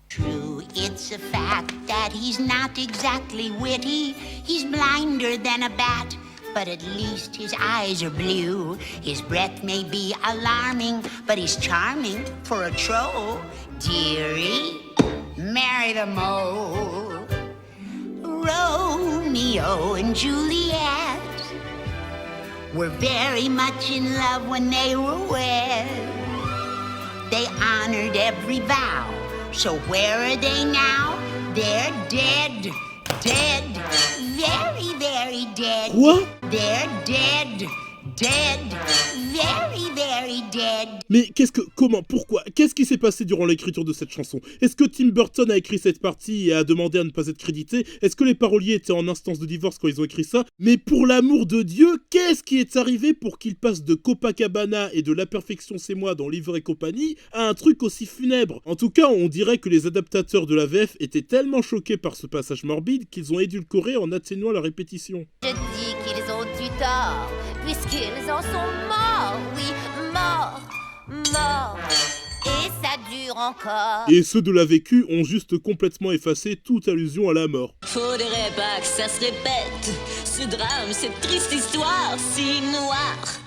True, it's a fact that he's not exactly witty. He's blinder than a bat, but at least his eyes are blue. His breath may be alarming, but he's charming for a troll. Dearie, marry the mole. Romeo and Juliet were very much in love when they were wed. They honored every vow. So where are they now? They're dead. Dead. Very, very dead. Quoi? They're dead. Dead. Very, very dead. Mais comment, pourquoi, qu'est-ce qui s'est passé durant l'écriture de cette chanson? Est-ce que Tim Burton a écrit cette partie et a demandé à ne pas être crédité? Est-ce que les paroliers étaient en instance de divorce quand ils ont écrit ça? Mais pour l'amour de Dieu, qu'est-ce qui est arrivé pour qu'il passe de Copacabana et de La Perfection c'est moi dans Livre et compagnie à un truc aussi funèbre? En tout cas, on dirait que les adaptateurs de la VF étaient tellement choqués par ce passage morbide qu'ils ont édulcoré en atténuant la répétition. Je dis qu'ils ont eu tort, puisqu'ils en sont morts, oui, morts, morts, et ça dure encore. Et ceux de la vécu ont juste complètement effacé toute allusion à la mort. Faudrait pas que ça se répète, ce drame, cette triste histoire si noire,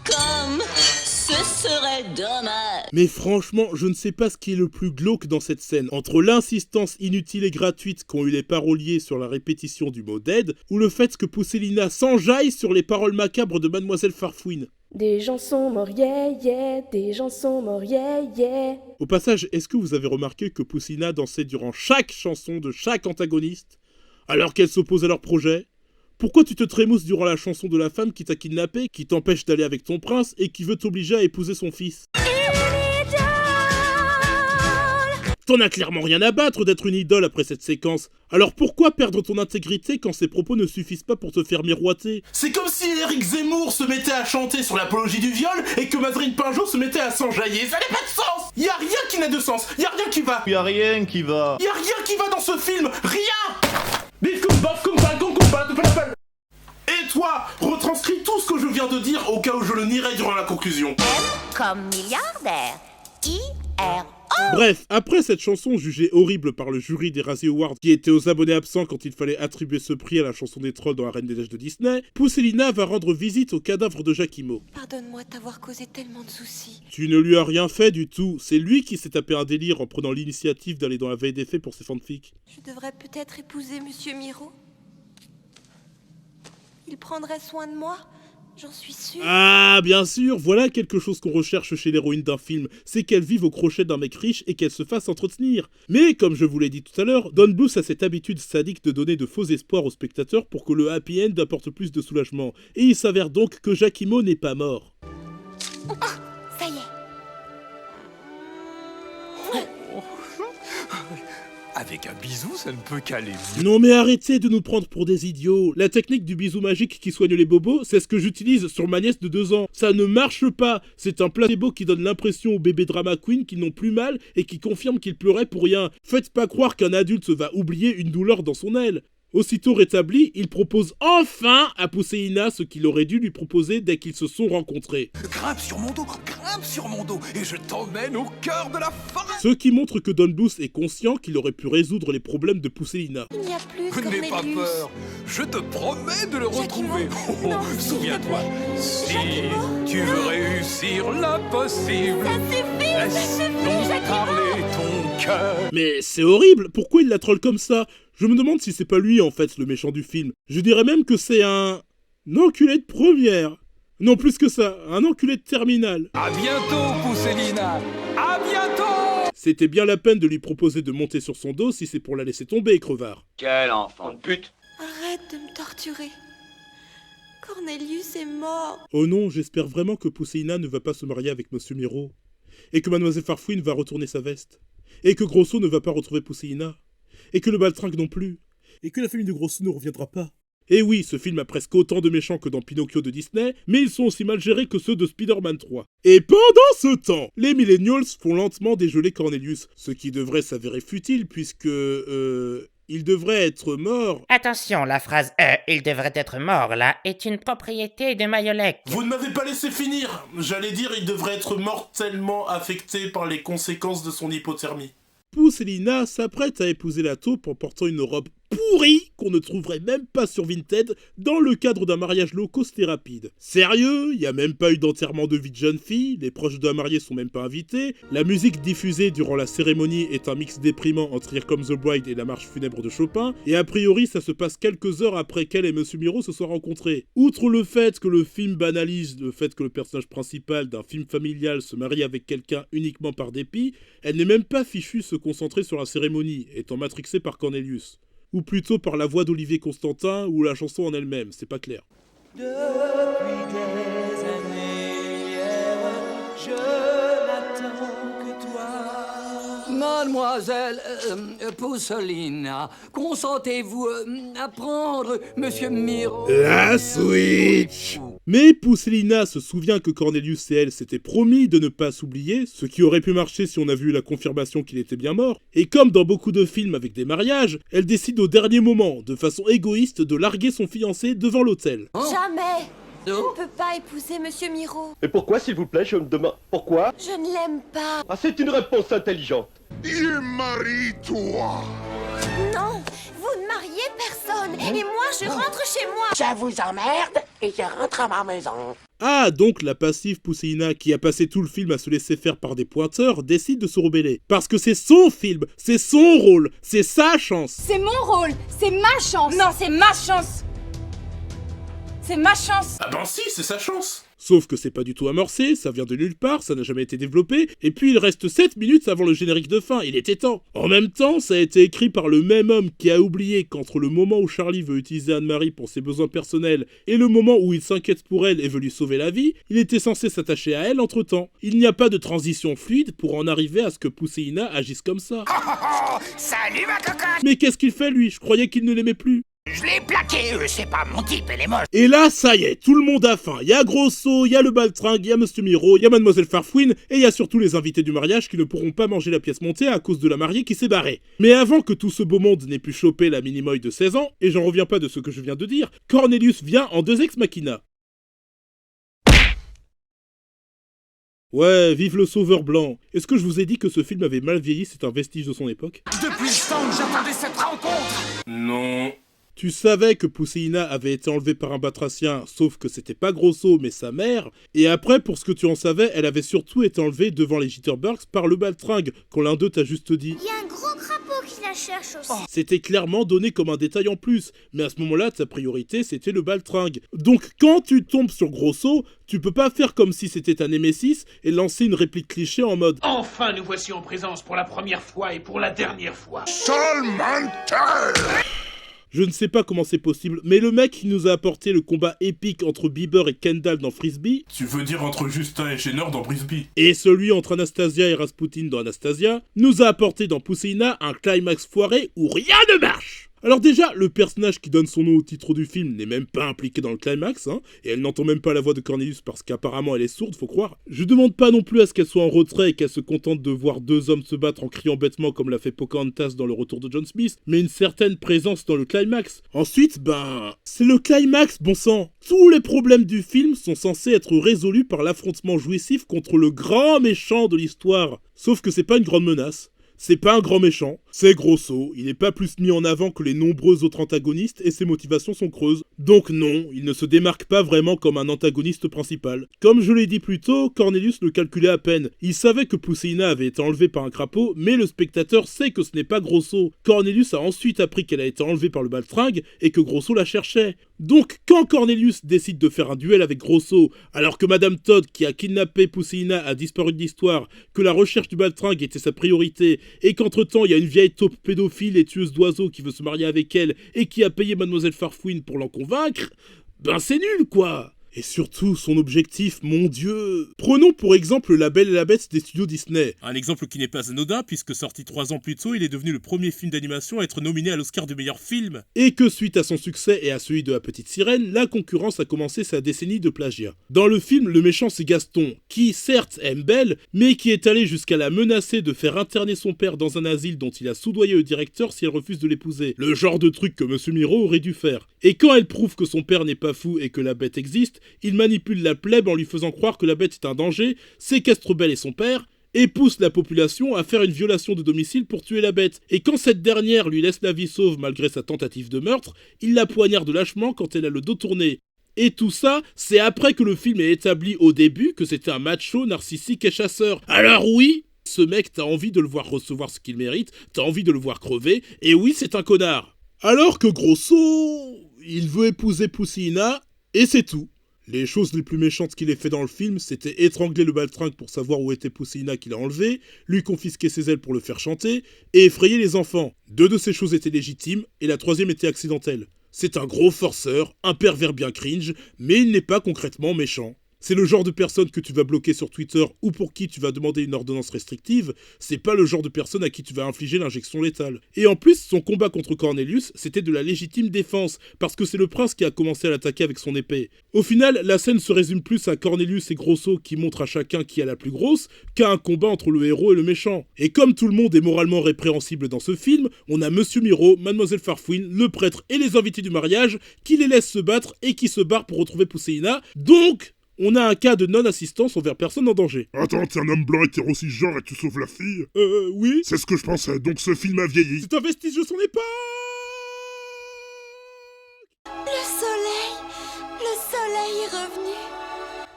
comme ce serait dommage. Mais franchement, je ne sais pas ce qui est le plus glauque dans cette scène, entre l'insistance inutile et gratuite qu'ont eu les paroliers sur la répétition du mot dead, ou le fait que Pousseïna s'enjaille sur les paroles macabres de Mademoiselle Farfouine. Des gens sont morts, yeah, yeah, des gens sont morts, yeah, yeah. Au passage, est-ce que vous avez remarqué que Pousseïna dansait durant chaque chanson de chaque antagoniste, alors qu'elle s'oppose à leur projet? Pourquoi tu te trémousses durant la chanson de la femme qui t'a kidnappé, qui t'empêche d'aller avec ton prince et qui veut t'obliger à épouser son fils? T'en as clairement rien à battre d'être une idole après cette séquence. Alors pourquoi perdre ton intégrité quand ces propos ne suffisent pas pour te faire miroiter? C'est comme si Éric Zemmour se mettait à chanter sur l'apologie du viol et que Mazrine Pinjot se mettait à s'enjailler. Ça n'a pas de sens! Y a rien qui n'a de sens, y a rien qui va! Y a rien qui va. Y a rien qui va dans ce film, rien! Et toi, retranscris tout ce que je viens de dire au cas où je le nierai durant la conclusion. M comme milliardaire. I-R-O. Bref, après cette chanson jugée horrible par le jury des Razzie Awards qui était aux abonnés absents quand il fallait attribuer ce prix à la chanson des trolls dans La Reine des Neiges de Disney, Pousselina va rendre visite au cadavre de Giacomo. Pardonne-moi de t'avoir causé tellement de soucis. Tu ne lui as rien fait du tout, c'est lui qui s'est tapé un délire en prenant l'initiative d'aller dans la veille des faits pour ses fanfics. Je devrais peut-être épouser Monsieur Miro. Il prendrait soin de moi, j'en suis sûre. Ah, bien sûr, voilà quelque chose qu'on recherche chez l'héroïne d'un film, c'est qu'elle vive au crochet d'un mec riche et qu'elle se fasse entretenir. Mais comme je vous l'ai dit tout à l'heure, Don Bluth a cette habitude sadique de donner de faux espoirs aux spectateurs pour que le happy end apporte plus de soulagement. Et il s'avère donc que Giacomo n'est pas mort. Ça y est. Avec un bisou, ça ne peut qu'aller. Non mais arrêtez de nous prendre pour des idiots. La technique du bisou magique qui soigne les bobos, c'est ce que j'utilise sur ma nièce de 2 ans. Ça ne marche pas. C'est un placebo qui donne l'impression aux bébés drama queen qu'ils n'ont plus mal et qui confirme qu'ils pleuraient pour rien. Faites pas croire qu'un adulte va oublier une douleur dans son aile. Aussitôt rétabli, il propose enfin à Pousselina ce qu'il aurait dû lui proposer dès qu'ils se sont rencontrés. Grimpe sur mon dos, et je t'emmène au cœur de la forêt. Ce qui montre que Don Bluth est conscient qu'il aurait pu résoudre les problèmes de Pousselina. Il n'y a plus de N'aie pas peur, je te promets de le retrouver. Souviens-toi, si tu veux réussir l'impossible, laisse donc parler ton cœur. Mais c'est horrible, pourquoi il la troll comme ça? Je me demande si c'est pas lui en fait le méchant du film. Je dirais même que c'est un enculé de première. Non, plus que ça, un enculé de terminale. À bientôt, Pousselina. À bientôt. C'était bien la peine de lui proposer de monter sur son dos si c'est pour la laisser tomber, crevard. Quel enfant de pute. Arrête de me torturer. Cornelius est mort. Oh non, j'espère vraiment que Pousselina ne va pas se marier avec Monsieur Miro. Et que Mademoiselle Farfouine va retourner sa veste. Et que Grosso ne va pas retrouver Pousselina. Et que le baltringue non plus. Et que la famille de Grosso ne reviendra pas. Et oui, ce film a presque autant de méchants que dans Pinocchio de Disney, mais ils sont aussi mal gérés que ceux de Spider-Man 3. Et pendant ce temps, les Millennials font lentement dégeler Cornelius, ce qui devrait s'avérer futile puisque... il devrait être mort. Attention, la phrase « il devrait être mort » là est une propriété de Mayolek. Vous ne m'avez pas laissé finir. J'allais dire il devrait être mortellement affecté par les conséquences de son hypothermie. Pousselina s'apprête à épouser la taupe en portant une robe pourrie qu'on ne trouverait même pas sur Vinted dans le cadre d'un mariage low cost et rapide. Sérieux, y a même pas eu d'enterrement de vie de jeune fille, les proches de la mariée sont même pas invités, la musique diffusée durant la cérémonie est un mix déprimant entre Here Comes the Bride et la marche funèbre de Chopin, et a priori ça se passe quelques heures après qu'elle et Monsieur Miro se soient rencontrés. Outre le fait que le film banalise le fait que le personnage principal d'un film familial se marie avec quelqu'un uniquement par dépit, elle n'est même pas fichue se concentrer sur la cérémonie, étant matrixée par Cornelius. Ou plutôt par la voix d'Olivier Constantin ou la chanson en elle-même, c'est pas clair. Depuis des années, je n'attends que toi. Mademoiselle Pousselina, consentez-vous à prendre Monsieur Miro? La Switch! Mais Pousselina se souvient que Cornelius et elle s'étaient promis de ne pas s'oublier, ce qui aurait pu marcher si on a vu la confirmation qu'il était bien mort, et comme dans beaucoup de films avec des mariages, elle décide au dernier moment, de façon égoïste, de larguer son fiancé devant l'autel. Jamais. Je ne peux pas épouser Monsieur Miro. Et pourquoi, s'il vous plaît, je me demande... Pourquoi? Je ne l'aime pas. Ah, c'est une réponse intelligente. Marie-toi. Non, vous ne mariez personne. Et moi, je rentre chez moi. Je vous emmerde et je rentre à ma maison. Ah, donc la passive Pousselina, qui a passé tout le film à se laisser faire par des pointeurs, décide de se rebeller. Parce que c'est son film, c'est son rôle, c'est sa chance. C'est mon rôle, c'est ma chance. Non, c'est ma chance. C'est ma chance. Ah ben si, c'est sa chance. Sauf que c'est pas du tout amorcé, ça vient de nulle part, ça n'a jamais été développé, et puis il reste 7 minutes avant le générique de fin, il était temps. En même temps, ça a été écrit par le même homme qui a oublié qu'entre le moment où Charlie veut utiliser Anne-Marie pour ses besoins personnels et le moment où il s'inquiète pour elle et veut lui sauver la vie, il était censé s'attacher à elle entre-temps. Il n'y a pas de transition fluide pour en arriver à ce que Pousseïna agisse comme ça. Salut ma cocotte! Mais qu'est-ce qu'il fait lui? Je croyais qu'il ne l'aimait plus. Je l'ai plaqué, c'est pas mon type, elle est moche. Et là, ça y est, tout le monde a faim. Il y a Grosso, il y a le Baltringue, il y a Monsieur Miro, il y a Mademoiselle Farfouine, et il y a surtout les invités du mariage qui ne pourront pas manger la pièce montée à cause de la mariée qui s'est barrée. Mais avant que tout ce beau monde n'ait pu choper la Minimoy de 16 ans, et j'en reviens pas de ce que je viens de dire, Cornelius vient en deux ex machina. Ouais, vive le sauveur blanc. Est-ce que je vous ai dit que ce film avait mal vieilli, c'est un vestige de son époque? Depuis le temps que j'attendais cette rencontre! Non. Tu savais que Pousseïna avait été enlevée par un batracien, sauf que c'était pas Grosso mais sa mère, et après, pour ce que tu en savais, elle avait surtout été enlevée devant les Jitterbugs par le Baltringue, quand l'un d'eux t'a juste dit. Il y a un gros crapaud qui la cherche aussi. C'était clairement donné comme un détail en plus, mais à ce moment-là, ta priorité, c'était le Baltringue. Donc quand tu tombes sur Grosso, tu peux pas faire comme si c'était un Némésis et lancer une réplique cliché en mode. Enfin, nous voici en présence pour la première fois et pour la dernière fois. Je ne sais pas comment c'est possible, mais le mec qui nous a apporté le combat épique entre Bieber et Kendall dans Frisbee... Tu veux dire entre Justin et Jenner dans Brisby? Et celui entre Anastasia et Rasputin dans Anastasia, nous a apporté dans Pousseïna un climax foiré où rien ne marche. Alors déjà, le personnage qui donne son nom au titre du film n'est même pas impliqué dans le climax, hein, et elle n'entend même pas la voix de Cornelius parce qu'apparemment elle est sourde, faut croire. Je demande pas non plus à ce qu'elle soit en retrait et qu'elle se contente de voir deux hommes se battre en criant bêtement comme l'a fait Pocahontas dans le retour de John Smith, mais une certaine présence dans le climax. Ensuite, c'est le climax, bon sang. Tous les problèmes du film sont censés être résolus par l'affrontement jouissif contre le grand méchant de l'histoire. Sauf que c'est pas une grande menace. C'est pas un grand méchant, c'est Grosso, il n'est pas plus mis en avant que les nombreux autres antagonistes et ses motivations sont creuses. Donc non, il ne se démarque pas vraiment comme un antagoniste principal. Comme je l'ai dit plus tôt, Cornelius le calculait à peine. Il savait que Pousseïna avait été enlevée par un crapaud, mais le spectateur sait que ce n'est pas Grosso. Cornelius a ensuite appris qu'elle a été enlevée par le Baltringue et que Grosso la cherchait. Donc quand Cornelius décide de faire un duel avec Grosso, alors que Madame Todd qui a kidnappé Pousseïna a disparu de l'histoire, que la recherche du Baltringue était sa priorité, et qu'entre-temps il y a une vieille taupe pédophile et tueuse d'oiseaux qui veut se marier avec elle et qui a payé Mademoiselle Farfouine pour l'en convaincre, c'est nul quoi. Et surtout, son objectif, mon Dieu. Prenons pour exemple La Belle et la Bête des studios Disney. Un exemple qui n'est pas anodin, puisque sorti 3 ans plus tôt, il est devenu le premier film d'animation à être nominé à l'Oscar du meilleur film. Et que suite à son succès et à celui de La Petite Sirène, la concurrence a commencé sa décennie de plagiat. Dans le film, le méchant c'est Gaston, qui certes aime Belle, mais qui est allé jusqu'à la menacer de faire interner son père dans un asile dont il a soudoyé le directeur si elle refuse de l'épouser. Le genre de truc que Monsieur Miro aurait dû faire. Et quand elle prouve que son père n'est pas fou et que la bête existe, il manipule la plèbe en lui faisant croire que la bête est un danger, séquestre Belle et son père, et pousse la population à faire une violation de domicile pour tuer la bête. Et quand cette dernière lui laisse la vie sauve malgré sa tentative de meurtre, il la poignarde lâchement quand elle a le dos tourné. Et tout ça, c'est après que le film ait établi au début que c'était un macho narcissique et chasseur. Alors oui, ce mec, t'as envie de le voir recevoir ce qu'il mérite, t'as envie de le voir crever, et oui, c'est un connard. Alors que Grosso, il veut épouser Pousseïna, et c'est tout. Les choses les plus méchantes qu'il ait fait dans le film, c'était étrangler le Baltringue pour savoir où était Pousseïna qu'il a enlevé, lui confisquer ses ailes pour le faire chanter, et effrayer les enfants. 2 de ces choses étaient légitimes, et la 3e était accidentelle. C'est un gros forceur, un pervers bien cringe, mais il n'est pas concrètement méchant. C'est le genre de personne que tu vas bloquer sur Twitter ou pour qui tu vas demander une ordonnance restrictive, c'est pas le genre de personne à qui tu vas infliger l'injection létale. Et en plus, son combat contre Cornelius, c'était de la légitime défense, parce que c'est le prince qui a commencé à l'attaquer avec son épée. Au final, la scène se résume plus à Cornelius et Grosso qui montrent à chacun qui a la plus grosse, qu'à un combat entre le héros et le méchant. Et comme tout le monde est moralement répréhensible dans ce film, on a Monsieur Miro, Mademoiselle Farfouine, le prêtre et les invités du mariage qui les laissent se battre et qui se barrent pour retrouver Pousseïna, donc... on a un cas de non-assistance envers personne en danger. Attends, t'es un homme blanc hétéro-cisgenre et tu sauves la fille? Oui. C'est ce que je pensais, donc ce film a vieilli. C'est un vestige de son époque. Le soleil est revenu.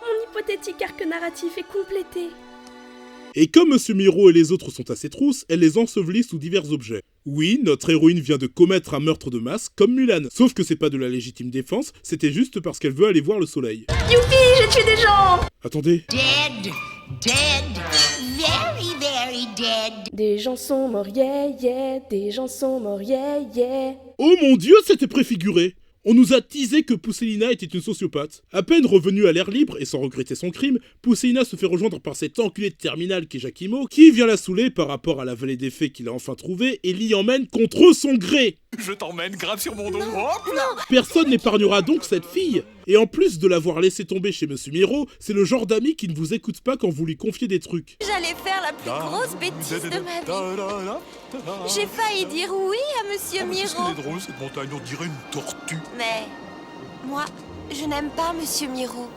Mon hypothétique arc narratif est complété. Et comme Monsieur Miro et les autres sont assez trousses, elle les ensevelit sous divers objets. Oui, notre héroïne vient de commettre un meurtre de masse, comme Mulan. Sauf que c'est pas de la légitime défense, c'était juste parce qu'elle veut aller voir le soleil. Youpi, j'ai tué des gens! Attendez. Dead, dead, very, very dead. Des gens sont morts, yeah, yeah, des gens sont morts, yeah, yeah. Oh mon dieu, c'était préfiguré! On nous a teasé que Pousselina était une sociopathe. À peine revenue à l'air libre et sans regretter son crime, Pousselina se fait rejoindre par cet enculé de terminal qu'est Giacomo, qui vient la saouler par rapport à la vallée des fées qu'il a enfin trouvée et l'y emmène contre son gré. Je t'emmène grave sur mon dos. Personne n'épargnera donc cette fille. Et en plus de l'avoir laissé tomber chez Monsieur Miro, c'est le genre d'ami qui ne vous écoute pas quand vous lui confiez des trucs. J'allais faire la plus grosse bêtise de ma vie. J'ai failli dire oui à Monsieur Miro. Qu'est-ce qu'elle est drôle cette montagne, on dirait une tortue. Mais moi, je n'aime pas Monsieur Miro.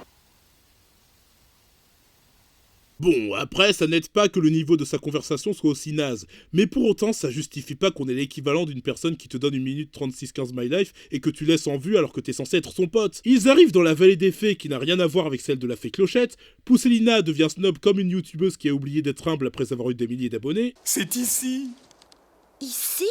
Bon, après, ça n'aide pas que le niveau de sa conversation soit aussi naze, mais pour autant, ça justifie pas qu'on ait l'équivalent d'une personne qui te donne 1 minute 36-15 My Life et que tu laisses en vue alors que t'es censé être son pote. Ils arrivent dans la vallée des fées qui n'a rien à voir avec celle de la fée Clochette, Pousselina devient snob comme une youtubeuse qui a oublié d'être humble après avoir eu des milliers d'abonnés. C'est ici. Ici?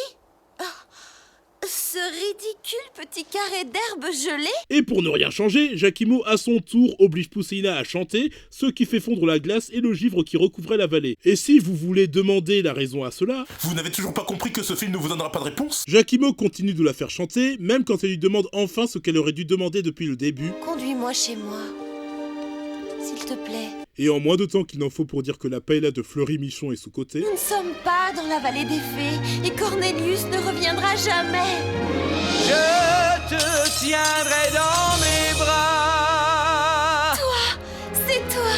Ce ridicule petit carré d'herbe gelée? Et pour ne rien changer, Giacomo à son tour oblige Pousselina à chanter, ce qui fait fondre la glace et le givre qui recouvrait la vallée. Et si vous voulez demander la raison à cela... Vous n'avez toujours pas compris que ce film ne vous donnera pas de réponse? Giacomo continue de la faire chanter, même quand elle lui demande enfin ce qu'elle aurait dû demander depuis le début. Conduis-moi chez moi, s'il te plaît. Et en moins de temps qu'il n'en faut pour dire que la paella de Fleury-Michon est sous-cotée. Nous ne sommes pas dans la vallée des fées, et Cornelius ne reviendra jamais. Je te tiendrai dans mes bras. Toi, c'est toi.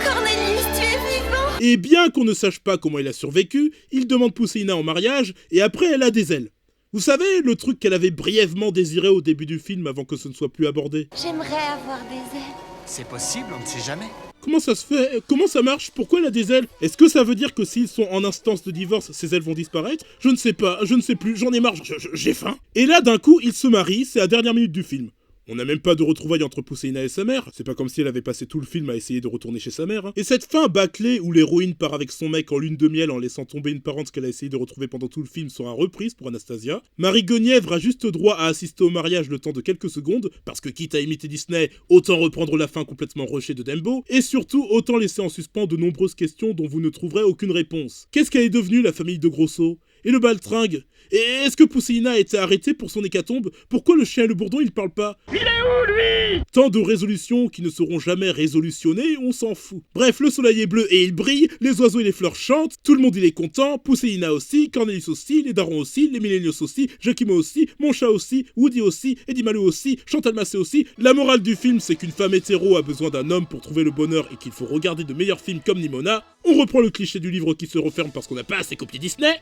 Cornelius, tu es vivant. Et bien qu'on ne sache pas comment il a survécu, il demande Pousselina en mariage, et après elle a des ailes. Vous savez, le truc qu'elle avait brièvement désiré au début du film avant que ce ne soit plus abordé. J'aimerais avoir des ailes. C'est possible, on ne sait jamais. Comment ça se fait? Comment ça marche? Pourquoi elle a des ailes? Est-ce que ça veut dire que s'ils sont en instance de divorce, ses ailes vont disparaître? Je ne sais pas, je ne sais plus, j'en ai marre, j'ai faim. Et là, d'un coup, ils se marient, c'est la dernière minute du film. On n'a même pas de retrouvailles entre Pousselina et sa mère, c'est pas comme si elle avait passé tout le film à essayer de retourner chez sa mère. Et cette fin bâclée où l'héroïne part avec son mec en lune de miel en laissant tomber une parente qu'elle a essayé de retrouver pendant tout le film sera reprise pour Anastasia. Marie Guenièvre a juste droit à assister au mariage le temps de quelques secondes, parce que quitte à imiter Disney, autant reprendre la fin complètement rushée de Dumbo, et surtout autant laisser en suspens de nombreuses questions dont vous ne trouverez aucune réponse. Qu'est-ce qu'elle est devenue la famille de Grosso? Et le baltringue? Et est-ce que Pousselina a été arrêtée pour son hécatombe? Pourquoi le chien et le bourdon ils parlent pas? Il est où lui? Tant de résolutions qui ne seront jamais résolutionnées, on s'en fout. Bref, le soleil est bleu et il brille, les oiseaux et les fleurs chantent, tout le monde il est content, Pousselina aussi, Cornelius aussi, les darons aussi, les milléniaux aussi, Giacomo aussi, mon chat aussi, Woody aussi, Eddie Malou aussi, Chantal Massé aussi. La morale du film c'est qu'une femme hétéro a besoin d'un homme pour trouver le bonheur et qu'il faut regarder de meilleurs films comme Nimona. On reprend le cliché du livre qui se referme parce qu'on n'a pas assez copié Disney,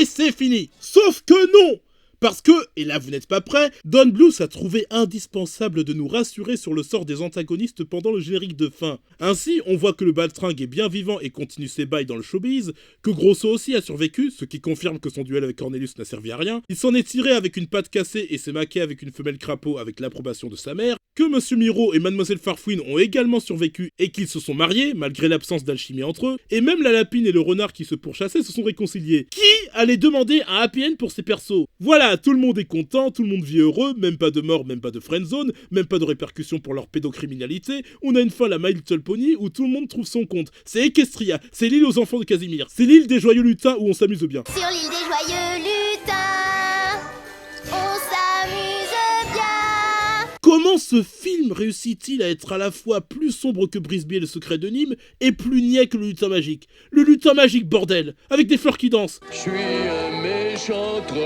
et c'est fini. Sauf que non! Parce que, et là vous n'êtes pas prêts, Don Bluth a trouvé indispensable de nous rassurer sur le sort des antagonistes pendant le générique de fin. Ainsi, on voit que le baltringue est bien vivant et continue ses bails dans le showbiz, que Grosso aussi a survécu, ce qui confirme que son duel avec Cornelius n'a servi à rien, il s'en est tiré avec une patte cassée et s'est maqué avec une femelle crapaud avec l'approbation de sa mère, que Monsieur Miro et Mademoiselle Farfouine ont également survécu et qu'ils se sont mariés, malgré l'absence d'alchimie entre eux, et même la lapine et le renard qui se pourchassaient se sont réconciliés. Qui allait demander un happy end pour ces persos? Voilà, tout le monde est content, tout le monde vit heureux, même pas de mort, même pas de friendzone, même pas de répercussions pour leur pédocriminalité, on a une fin la My Little Pony où tout le monde trouve son compte. C'est Equestria, c'est l'île aux enfants de Casimir, c'est l'île des joyeux lutins où on s'amuse bien. Sur l'île des joyeux lutins, on s'amuse bien. Comment ce film réussit-il à être à la fois plus sombre que Brisby et le secret de Nîmes et plus niais que le lutin magique? Le lutin magique, bordel, avec des fleurs qui dansent. Je suis un méchant troll.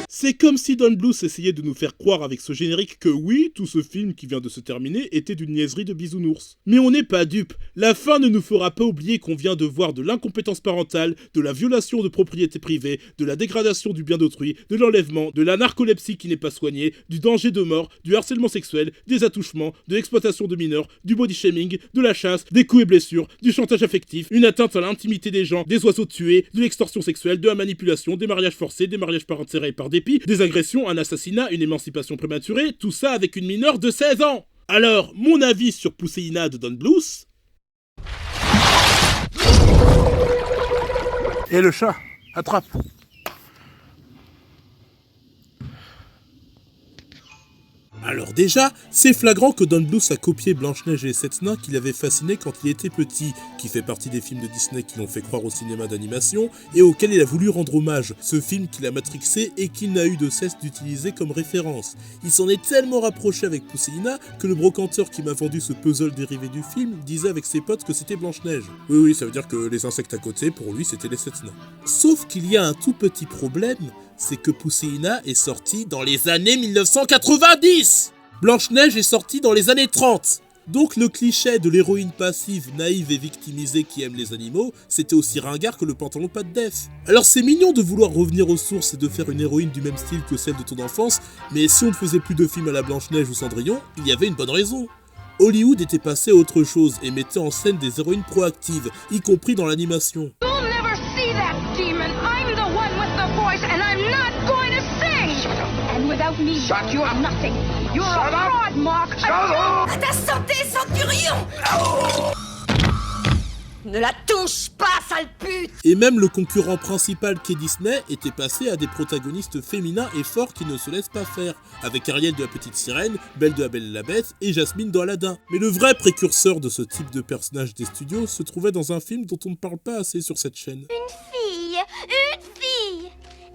C'est comme si Don Bluth essayait de nous faire croire avec ce générique que oui, tout ce film qui vient de se terminer était d'une niaiserie de bisounours. Mais on n'est pas dupes, la fin ne nous fera pas oublier qu'on vient de voir de l'incompétence parentale, de la violation de propriété privée, de la dégradation du bien d'autrui, de l'enlèvement, de la narcolepsie qui n'est pas soignée, du danger de mort, du harcèlement sexuel, des attouchements, de l'exploitation de mineurs, du body shaming, de la chasse, des coups et blessures, du chantage affectif, une atteinte à l'intimité des gens, des oiseaux tués, de l'extorsion sexuelle, de la manipulation, des mariages forcés, des mariages par intérêt et par dépit, des agressions, un assassinat, une émancipation prématurée, tout ça avec une mineure de 16 ans. Alors, mon avis sur Pousselina de Don Bluth... Et le chat, attrape. Alors déjà, c'est flagrant que Don Bluth a copié Blanche-Neige et les 7 nains qui l'avaient fasciné quand il était petit, qui fait partie des films de Disney qui l'ont fait croire au cinéma d'animation et auquel il a voulu rendre hommage, ce film qu'il a matrixé et qu'il n'a eu de cesse d'utiliser comme référence. Il s'en est tellement rapproché avec Pousseïna que le brocanteur qui m'a vendu ce puzzle dérivé du film disait avec ses potes que c'était Blanche-Neige. Oui, ça veut dire que les insectes à côté, pour lui, c'était les 7 nains. Sauf qu'il y a un tout petit problème, c'est que Pousseïna est sorti dans les années 1990 ! Blanche-Neige est sortie dans les années 30. Donc le cliché de l'héroïne passive, naïve et victimisée qui aime les animaux, c'était aussi ringard que le pantalon pas de def. Alors c'est mignon de vouloir revenir aux sources et de faire une héroïne du même style que celle de ton enfance, mais si on ne faisait plus de films à la Blanche-Neige ou Cendrillon, il y avait une bonne raison. Hollywood était passé à autre chose et mettait en scène des héroïnes proactives, y compris dans l'animation. Without me, you are nothing. You're a fraud, Mark. À ta santé, centurion! Ne la touche pas, sale pute! Et même le concurrent principal qu'est Disney était passé à des protagonistes féminins et forts qui ne se laissent pas faire, avec Ariel de la Petite Sirène, Belle de la Belle et la Bête et Jasmine dans Aladdin. Mais le vrai précurseur de ce type de personnage des studios se trouvait dans un film dont on ne parle pas assez sur cette chaîne. Une fille!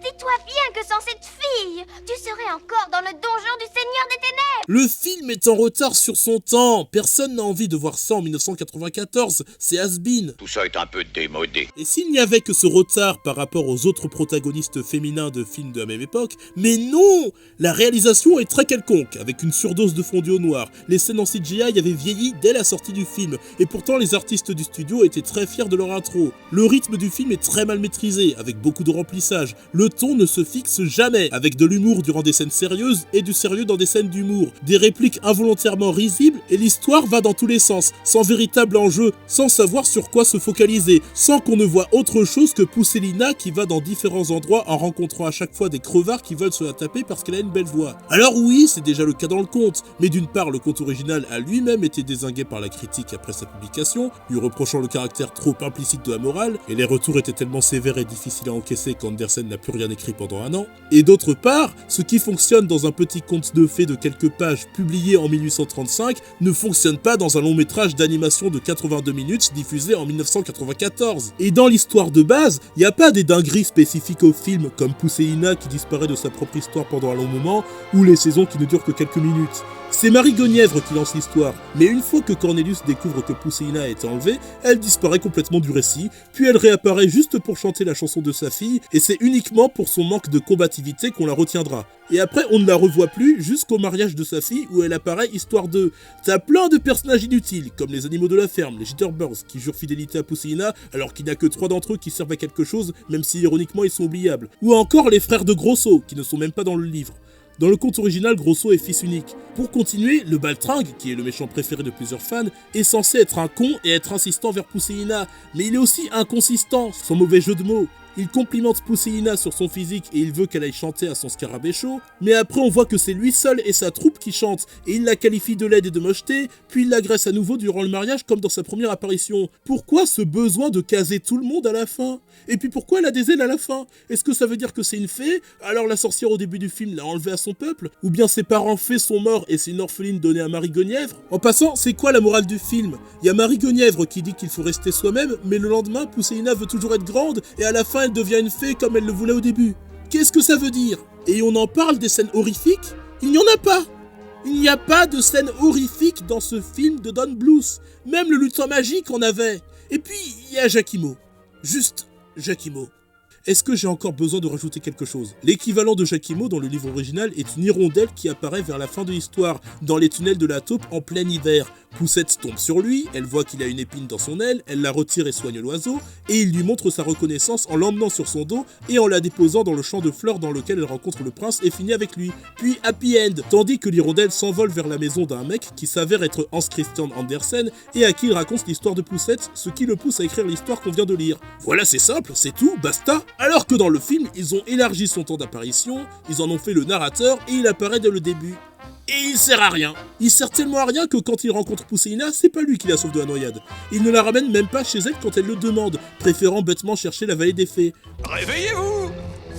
Dis-toi bien que sans cette fille, tu serais encore dans le donjon du Seigneur des Ténèbres! Le film est en retard sur son temps. Personne n'a envie de voir ça en 1994, c'est has-been. Tout ça est un peu démodé. Et s'il n'y avait que ce retard par rapport aux autres protagonistes féminins de films de la même époque, mais non! La réalisation est très quelconque, avec une surdose de fondu au noir. Les scènes en CGI avaient vieilli dès la sortie du film, et pourtant les artistes du studio étaient très fiers de leur intro. Le rythme du film est très mal maîtrisé, avec beaucoup de remplissage. Le ton ne se fixe jamais, avec de l'humour durant des scènes sérieuses et du sérieux dans des scènes d'humour, des répliques involontairement risibles et l'histoire va dans tous les sens, sans véritable enjeu, sans savoir sur quoi se focaliser, sans qu'on ne voit autre chose que Pousseïna qui va dans différents endroits en rencontrant à chaque fois des crevards qui veulent se la taper parce qu'elle a une belle voix. Alors oui, c'est déjà le cas dans le conte, mais d'une part le conte original a lui-même été dézingué par la critique après sa publication, lui reprochant le caractère trop implicite de la morale, et les retours étaient tellement sévères et difficiles à encaisser qu'Andersen n'a plus rien écrit pendant un an, et d'autre part, ce qui fonctionne dans un petit conte de fées de quelques pages publié en 1835 ne fonctionne pas dans un long métrage d'animation de 82 minutes diffusé en 1994. Et dans l'histoire de base, il n'y a pas des dingueries spécifiques au film, comme Pousseïna qui disparaît de sa propre histoire pendant un long moment, ou les saisons qui ne durent que quelques minutes. C'est Marie Guenièvre qui lance l'histoire, mais une fois que Cornelius découvre que Pousseïna a été enlevée, elle disparaît complètement du récit, puis elle réapparaît juste pour chanter la chanson de sa fille, et c'est uniquement pour son manque de combativité qu'on la retiendra. Et après, on ne la revoit plus jusqu'au mariage de sa fille où elle apparaît histoire de... T'as plein de personnages inutiles, comme les animaux de la ferme, les Jitterbugs, qui jurent fidélité à Pousseïna alors qu'il n'y a que 3 d'entre eux qui servent à quelque chose, même si ironiquement ils sont oubliables. Ou encore les frères de Grosso, qui ne sont même pas dans le livre. Dans le conte original, Grosso est fils unique. Pour continuer, le Baltringue, qui est le méchant préféré de plusieurs fans, est censé être un con et être insistant vers Pousseïna, mais il est aussi inconsistant, sans mauvais jeu de mots. Il complimente Pousseïna sur son physique et il veut qu'elle aille chanter à son scarabée chaud, mais après on voit que c'est lui seul et sa troupe qui chantent, et il la qualifie de laide et de mocheté, puis il l'agresse à nouveau durant le mariage comme dans sa première apparition. Pourquoi ce besoin de caser tout le monde à la fin? Et puis pourquoi elle a des ailes à la fin? Est-ce que ça veut dire que c'est une fée? Alors la sorcière au début du film l'a enlevée à son peuple? Ou bien ses parents fées sont morts et c'est une orpheline donnée à Marie Guenièvre? En passant, c'est quoi la morale du film? Il y a Marie Guenièvre qui dit qu'il faut rester soi-même, mais le lendemain, Pousseïna veut toujours être grande, et à la fin elle devient une fée comme elle le voulait au début. Qu'est-ce que ça veut dire? Et on en parle des scènes horrifiques? Il n'y en a pas! Il n'y a pas de scène horrifique dans ce film de Don Bluth. Même le lutin magique en avait. Et puis, il y a Jacquimo. Juste Jacquimo. Est-ce que j'ai encore besoin de rajouter quelque chose? L'équivalent de Jacquimo dans le livre original est une hirondelle qui apparaît vers la fin de l'histoire, dans les tunnels de la taupe en plein hiver. Poussette tombe sur lui, elle voit qu'il a une épine dans son aile, elle la retire et soigne l'oiseau, et il lui montre sa reconnaissance en l'emmenant sur son dos et en la déposant dans le champ de fleurs dans lequel elle rencontre le prince et finit avec lui. Puis happy end, tandis que l'hirondelle s'envole vers la maison d'un mec qui s'avère être Hans Christian Andersen et à qui il raconte l'histoire de Poussette, ce qui le pousse à écrire l'histoire qu'on vient de lire. Voilà, c'est simple, c'est tout, basta. Alors que dans le film, ils ont élargi son temps d'apparition, ils en ont fait le narrateur et il apparaît dès le début. Et il sert à rien. Il sert tellement à rien que quand il rencontre Pousseïna, c'est pas lui qui la sauve de la noyade. Il ne la ramène même pas chez elle quand elle le demande, préférant bêtement chercher la vallée des fées. Réveillez-vous!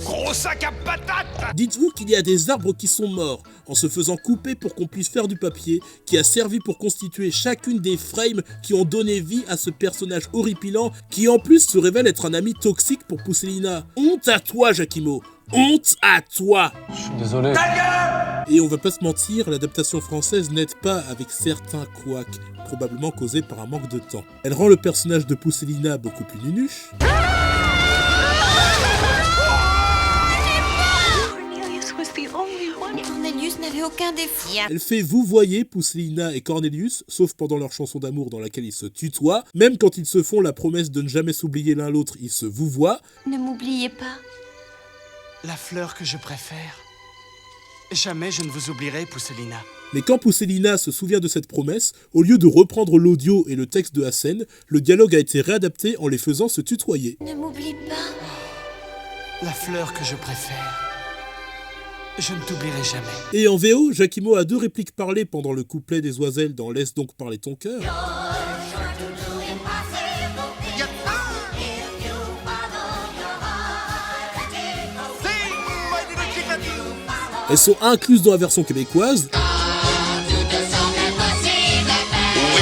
gros sac à patates. Dites-vous qu'il y a des arbres qui sont morts, en se faisant couper pour qu'on puisse faire du papier, qui a servi pour constituer chacune des frames qui ont donné vie à ce personnage horripilant, qui en plus se révèle être un ami toxique pour Pousselina. Honte à toi, Giacomo! Honte à toi! Je suis désolé. Et on va pas se mentir, l'adaptation française n'aide pas avec certains couacs, probablement causés par un manque de temps. Elle rend le personnage de Pousselina beaucoup plus nunuche. Cornelius n'avait aucun défaut. Elle fait vouvoyer Pousselina et Cornelius, sauf pendant leur chanson d'amour dans laquelle ils se tutoient. Même quand ils se font la promesse de ne jamais s'oublier l'un l'autre, ils se vouvoient. Ne m'oubliez pas. La fleur que je préfère. Jamais je ne vous oublierai, Pousselina. Mais quand Pousselina se souvient de cette promesse, au lieu de reprendre l'audio et le texte de la scène, le dialogue a été réadapté en les faisant se tutoyer. Ne m'oublie pas. La fleur que je préfère. Je ne t'oublierai jamais. Et en VO, Giacomo a 2 répliques parlées pendant le couplet des Oiselles dans Laisse donc parler ton cœur. Elles sont incluses dans la version québécoise. Oui,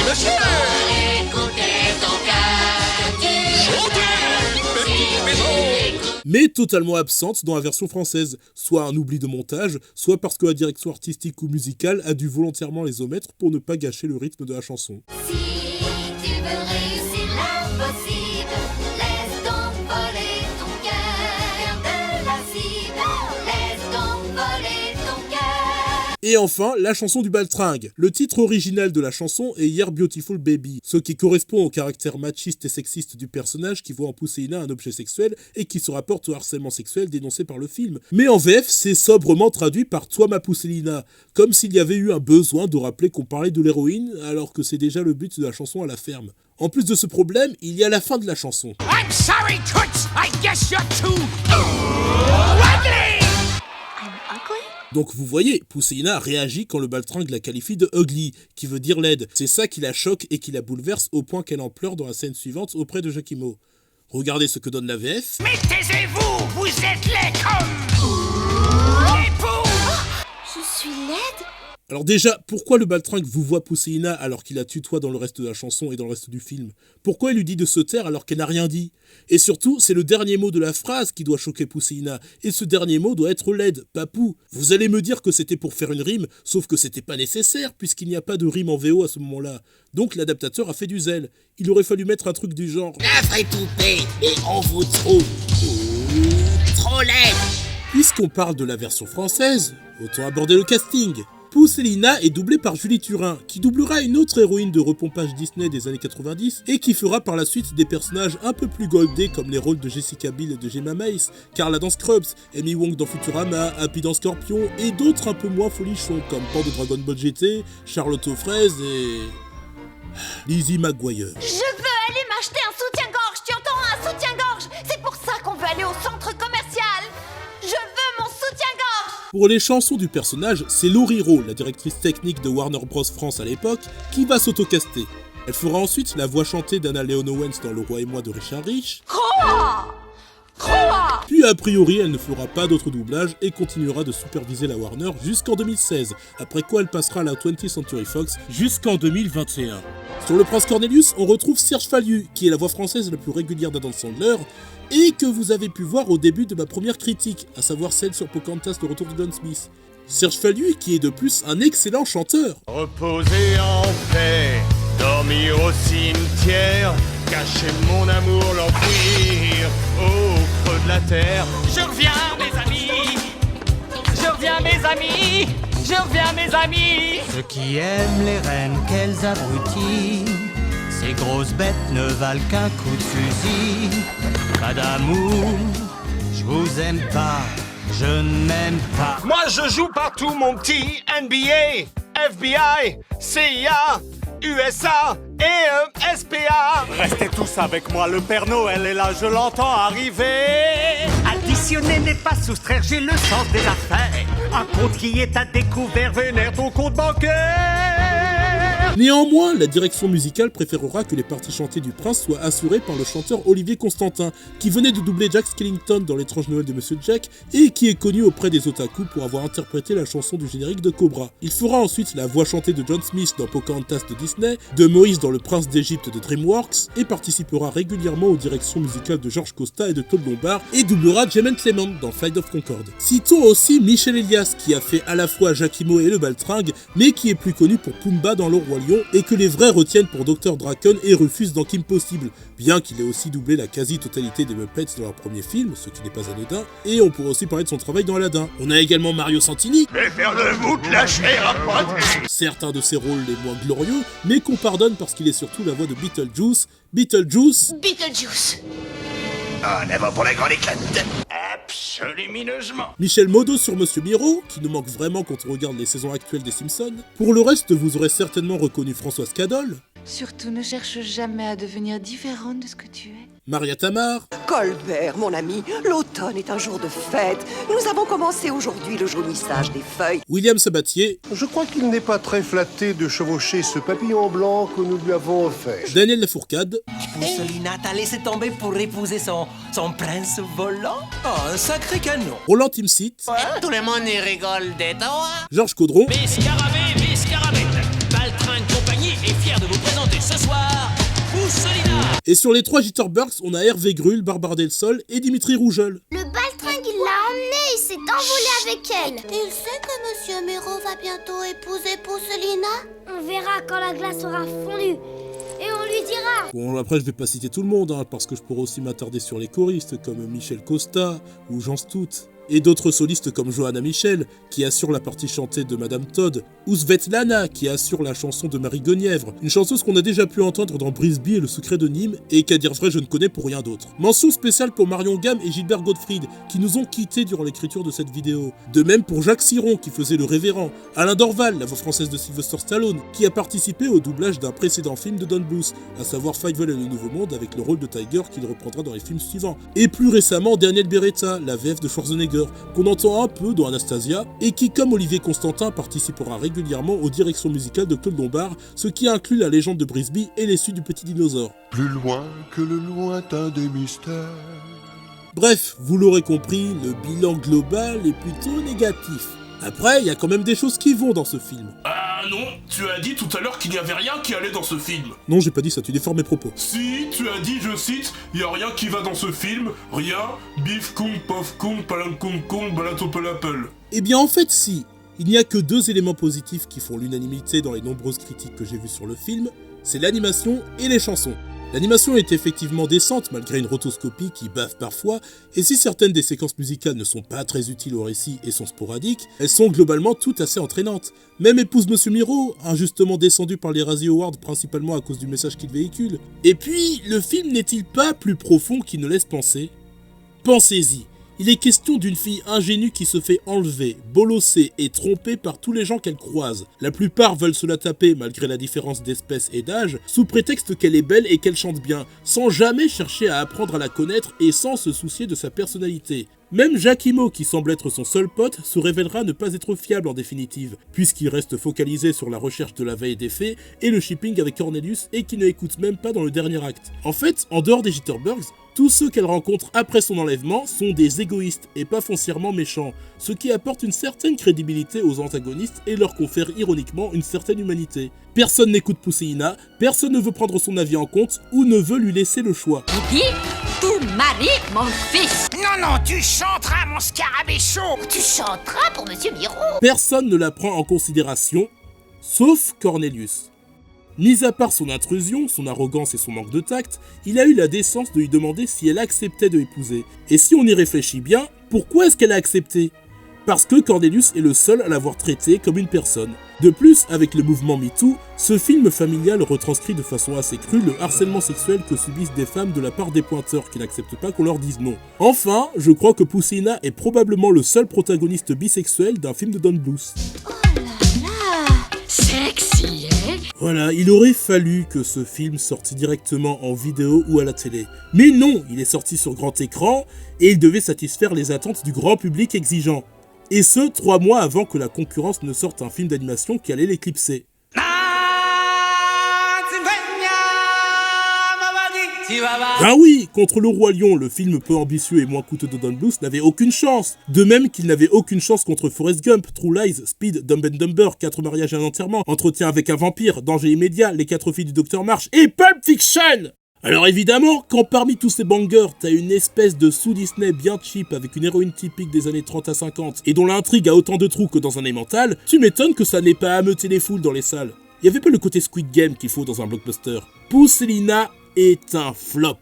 monsieur. Mais totalement absente dans la version française, soit un oubli de montage, soit parce que la direction artistique ou musicale a dû volontairement les omettre pour ne pas gâcher le rythme de la chanson. Si tu veux réussir l'impossible, laisse donc voler ton cœur de la cible, laisse donc voler ton cœur. Et enfin, la chanson du baltringue. Le titre original de la chanson est You're Beautiful Baby, ce qui correspond au caractère machiste et sexiste du personnage qui voit en Pousselina un objet sexuel et qui se rapporte au harcèlement sexuel dénoncé par le film. Mais en VF, c'est sobrement traduit par Toi ma Pousselina, comme s'il y avait eu un besoin de rappeler qu'on parlait de l'héroïne alors que c'est déjà le but de la chanson à la ferme. En plus de ce problème, il y a la fin de la chanson. I'm sorry, Toots. I guess you're too ugly. I'm ugly? Donc vous voyez, Pousselina réagit quand le baltringue la qualifie de ugly, qui veut dire laide. C'est ça qui la choque et qui la bouleverse au point qu'elle en pleure dans la scène suivante auprès de Giacomo. Regardez ce que donne la VF. Mais taisez-vous, vous êtes laid comme... les poules. Je suis laide? Alors déjà, pourquoi le baltringue vous voit Pousselina alors qu'il la tutoie dans le reste de la chanson et dans le reste du film? Pourquoi il lui dit de se taire alors qu'elle n'a rien dit? Et surtout, c'est le dernier mot de la phrase qui doit choquer Pousselina, et ce dernier mot doit être laide, pas pou. Vous allez me dire que c'était pour faire une rime, sauf que c'était pas nécessaire puisqu'il n'y a pas de rime en VO à ce moment-là. Donc l'adaptateur a fait du zèle. Il aurait fallu mettre un truc du genre La vraie poupée, et on vous trouve trop laide. Puisqu'on parle de la version française, autant aborder le casting. Pousselina est doublée par Julie Turin, qui doublera une autre héroïne de repompage Disney des années 90 et qui fera par la suite des personnages un peu plus goldés comme les rôles de Jessica Biel et de Gemma Mace, Carla dans Scrubs, Amy Wong dans Futurama, Happy dans Scorpion et d'autres un peu moins folichons comme Pan de Dragon Ball GT, Charlotte aux fraises et... Lizzie McGuire. Je veux aller m'acheter un soutien-gorge, tu entends? Un soutien-gorge! C'est pour ça qu'on veut aller au centre commercial! Je veux mon soutien-gorge! Pour les chansons du personnage, c'est Laurie Rowe, la directrice technique de Warner Bros France à l'époque, qui va s'auto-caster. Elle fera ensuite la voix chantée d'Anna Leon Owens dans Le Roi et moi de Richard Rich. Puis a priori, elle ne fera pas d'autres doublages et continuera de superviser la Warner jusqu'en 2016, après quoi elle passera à la 20th Century Fox jusqu'en 2021. Sur le Prince Cornelius, on retrouve Serge Falliu, qui est la voix française la plus régulière d'Adam Sandler, et que vous avez pu voir au début de ma première critique, à savoir celle sur Pocahontas, le retour de John Smith. Serge Falliu, qui est de plus un excellent chanteur. Reposer en paix, dormir au cimetière, cacher mon amour, l'enfouir au creux de la terre. Je reviens, mes amis. Je reviens, mes amis. Je reviens, mes amis. Ceux qui aiment les reines, quels abrutis. Ces grosses bêtes ne valent qu'un coup de fusil. Pas d'amour, je vous aime pas, je ne m'aime pas. Moi je joue partout mon petit NBA, FBI, CIA, USA et SPA. Restez tous avec moi, le Père Noël est là, je l'entends arriver. Additionner n'est pas soustraire, j'ai le sens des affaires. Un compte qui est à découvert vénère ton compte bancaire. Néanmoins, la direction musicale préférera que les parties chantées du prince soient assurées par le chanteur Olivier Constantin, qui venait de doubler Jack Skellington dans L'étrange Noël de Monsieur Jack et qui est connu auprès des otaku pour avoir interprété la chanson du générique de Cobra. Il fera ensuite la voix chantée de John Smith dans Pocahontas de Disney, de Moïse dans Le Prince d'Égypte de DreamWorks et participera régulièrement aux directions musicales de George Costa et de Claude Lombard et doublera Jemaine Clement dans Flight of Concorde. Citons aussi Michel Elias qui a fait à la fois Jacquimo et le Baltringue, mais qui est plus connu pour Pumba dans Le Roi Lion et que les vrais retiennent pour Dr. Dracon et Rufus dans Kim Possible, bien qu'il ait aussi doublé la quasi-totalité des Muppets dans leur premier film, ce qui n'est pas anodin, et on pourrait aussi parler de son travail dans Aladdin. On a également Mario Santini, Je vais faire de vous de la chair à pâté. certains de ses rôles les moins glorieux, mais qu'on pardonne parce qu'il est surtout la voix de Beetlejuice. Beetlejuice En avant pour la grande éclate. Absolumineusement. Michel Modo sur Monsieur Miro, qui nous manque vraiment quand on regarde les saisons actuelles des Simpsons. Pour le reste, vous aurez certainement reconnu Françoise Cadol, Surtout ne cherche jamais à devenir différente de ce que tu es. Maria Tamar, Colbert, mon ami, l'automne est un jour de fête. Nous avons commencé aujourd'hui le jaunissage des feuilles. William Sabatier, Je crois qu'il n'est pas très flatté de chevaucher ce papillon blanc que nous lui avons offert. Daniel Lafourcade, Pousselina t'a laissé tomber pour épouser son prince volant? Oh, un sacré canon! Roland Timsit, Tout le monde y rigole des toi. Georges Caudron, Mes scarabées, Baltringue compagnie est fier de vous présenter ce soir Pousselina. et sur les trois Jitterbugs, on a Hervé Grull, Barbara Del Sol et Dimitri Rougeol. Le Baltringue, il l'a emmenée, il s'est envolé avec elle. Il sait que Monsieur Miro va bientôt épouser Pousselina? On verra quand la glace sera fondue. Et on lui dira. Bon, après, je vais pas citer tout le monde, parce que je pourrais aussi m'attarder sur les choristes, comme Michel Costa ou Jean Stout. Et d'autres solistes comme Johanna Michel, qui assure la partie chantée de Madame Todd, ou Svetlana, qui assure la chanson de Marie Guenièvre, une chanteuse qu'on a déjà pu entendre dans Brisby et le secret de Nîmes, et qu'à dire vrai, je ne connais pour rien d'autre. Mention spéciale pour Marion Gamme et Gilbert Gottfried, qui nous ont quittés durant l'écriture de cette vidéo. De même pour Jacques Siron, qui faisait le révérend, Alain Dorval, la voix française de Sylvester Stallone, qui a participé au doublage d'un précédent film de Don Bluth, à savoir Fievel et le Nouveau Monde, avec le rôle de Tiger qu'il reprendra dans les films suivants. Et plus récemment, Daniel Beretta, la VF de Schwarzenegger, qu'on entend un peu dans Anastasia, et qui, comme Olivier Constantin, participera régulièrement aux directions musicales de Claude Lombard, ce qui inclut la légende de Brisby et les suites du Petit Dinosaure. Plus loin que le lointain des mystères. Bref, vous l'aurez compris, le bilan global est plutôt négatif. Après, il y a quand même des choses qui vont dans ce film. Ah non, tu as dit tout à l'heure qu'il n'y avait rien qui allait dans ce film. Non, j'ai pas dit ça, tu déformes mes propos. Si, tu as dit, je cite, il y a rien qui va dans ce film, rien, bif kong, pof kong, palang kong kong, balatopalapel. Eh bien en fait si, il n'y a que deux éléments positifs qui font l'unanimité dans les nombreuses critiques que j'ai vues sur le film, c'est l'animation et les chansons. L'animation est effectivement décente malgré une rotoscopie qui baffe parfois, et si certaines des séquences musicales ne sont pas très utiles au récit et sont sporadiques, elles sont globalement toutes assez entraînantes. Même Épouse Monsieur Miro, injustement descendu par les Razzie Awards principalement à cause du message qu'il véhicule. Et puis, le film n'est-il pas plus profond qu'il ne laisse penser ? Pensez-y. Il est question d'une fille ingénue qui se fait enlever, bolosser et tromper par tous les gens qu'elle croise. La plupart veulent se la taper malgré la différence d'espèce et d'âge, sous prétexte qu'elle est belle et qu'elle chante bien, sans jamais chercher à apprendre à la connaître et sans se soucier de sa personnalité. Même Jacquimo, qui semble être son seul pote, se révélera ne pas être fiable en définitive, puisqu'il reste focalisé sur la recherche de la veille des fées et le shipping avec Cornelius et qui ne écoute même pas dans le dernier acte. En fait, en dehors des Jitterbugs, tous ceux qu'elle rencontre après son enlèvement sont des égoïstes et pas foncièrement méchants, ce qui apporte une certaine crédibilité aux antagonistes et leur confère ironiquement une certaine humanité. Personne n'écoute Pousseina, personne ne veut prendre son avis en compte ou ne veut lui laisser le choix. Pipi, tu maries mon fils. Non, tu chanteras, mon scarabée chaud. Tu chanteras pour Monsieur Miro. Personne ne la prend en considération, sauf Cornelius. Mis à part son intrusion, son arrogance et son manque de tact, il a eu la décence de lui demander si elle acceptait de l'épouser. Et si on y réfléchit bien, pourquoi est-ce qu'elle a accepté ? Parce que Cornelius est le seul à l'avoir traité comme une personne. De plus, avec le mouvement MeToo, ce film familial retranscrit de façon assez crue le harcèlement sexuel que subissent des femmes de la part des pointeurs qui n'acceptent pas qu'on leur dise non. Enfin, je crois que Pousseina est probablement le seul protagoniste bisexuel d'un film de Don Bluth. Sexy, hein? Voilà, il aurait fallu que ce film sorte directement en vidéo ou à la télé. Mais non, il est sorti sur grand écran et il devait satisfaire les attentes du grand public exigeant. Et ce, 3 mois avant que la concurrence ne sorte un film d'animation qui allait l'éclipser. Ah oui, contre le Roi Lion, le film peu ambitieux et moins coûteux de Don Bluth n'avait aucune chance. De même qu'il n'avait aucune chance contre Forrest Gump, True Lies, Speed, Dumb and Dumber, 4 mariages et un enterrement, Entretien avec un vampire, Danger immédiat, Les 4 filles du Docteur March et Pulp Fiction. Alors évidemment, quand parmi tous ces bangers, t'as une espèce de sous-Disney bien cheap avec une héroïne typique des années 30 à 50 et dont l'intrigue a autant de trous que dans un Emmental, tu m'étonnes que ça n'ait pas ameuté les foules dans les salles. Y avait pas le côté Squid Game qu'il faut dans un blockbuster. Pousselina est un flop.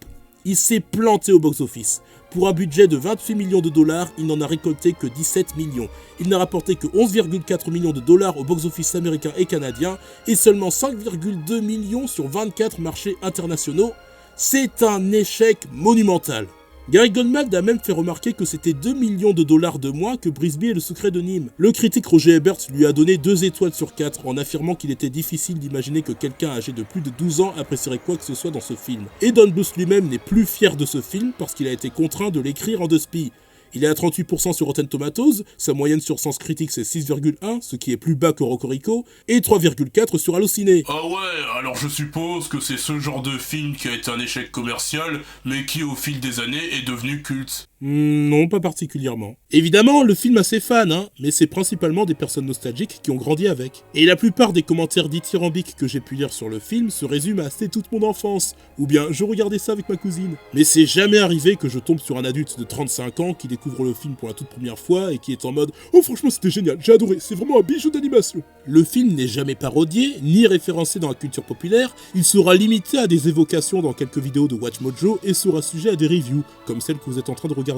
Il s'est planté au box-office. Pour un budget de 28 millions de dollars, il n'en a récolté que 17 millions. Il n'a rapporté que 11,4 millions de dollars au box-office américain et canadien et seulement 5,2 millions sur 24 marchés internationaux. C'est un échec monumental. Gary Goldman a même fait remarquer que c'était 2 millions de dollars de moins que Brisby et le secret de Nîmes. Le critique Roger Ebert lui a donné 2 étoiles sur 4 en affirmant qu'il était difficile d'imaginer que quelqu'un âgé de plus de 12 ans apprécierait quoi que ce soit dans ce film. Et Don Bluth lui-même n'est plus fier de ce film parce qu'il a été contraint de l'écrire en 2 spies. Il est à 38% sur Rotten Tomatoes, sa moyenne sur Sens Critique c'est 6,1, ce qui est plus bas que Rocorico, et 3,4 sur Allociné. Ah ouais, alors je suppose que c'est ce genre de film qui a été un échec commercial, mais qui au fil des années est devenu culte. Non, pas particulièrement. Évidemment, le film a ses fans, mais c'est principalement des personnes nostalgiques qui ont grandi avec. Et la plupart des commentaires dithyrambiques que j'ai pu lire sur le film se résument à « c'est toute mon enfance » ou bien « je regardais ça avec ma cousine ». Mais c'est jamais arrivé que je tombe sur un adulte de 35 ans qui découvre le film pour la toute première fois et qui est en mode « oh franchement c'était génial, j'ai adoré, c'est vraiment un bijou d'animation ». Le film n'est jamais parodié, ni référencé dans la culture populaire, il sera limité à des évocations dans quelques vidéos de WatchMojo et sera sujet à des reviews, comme celle que vous êtes en train de regarder.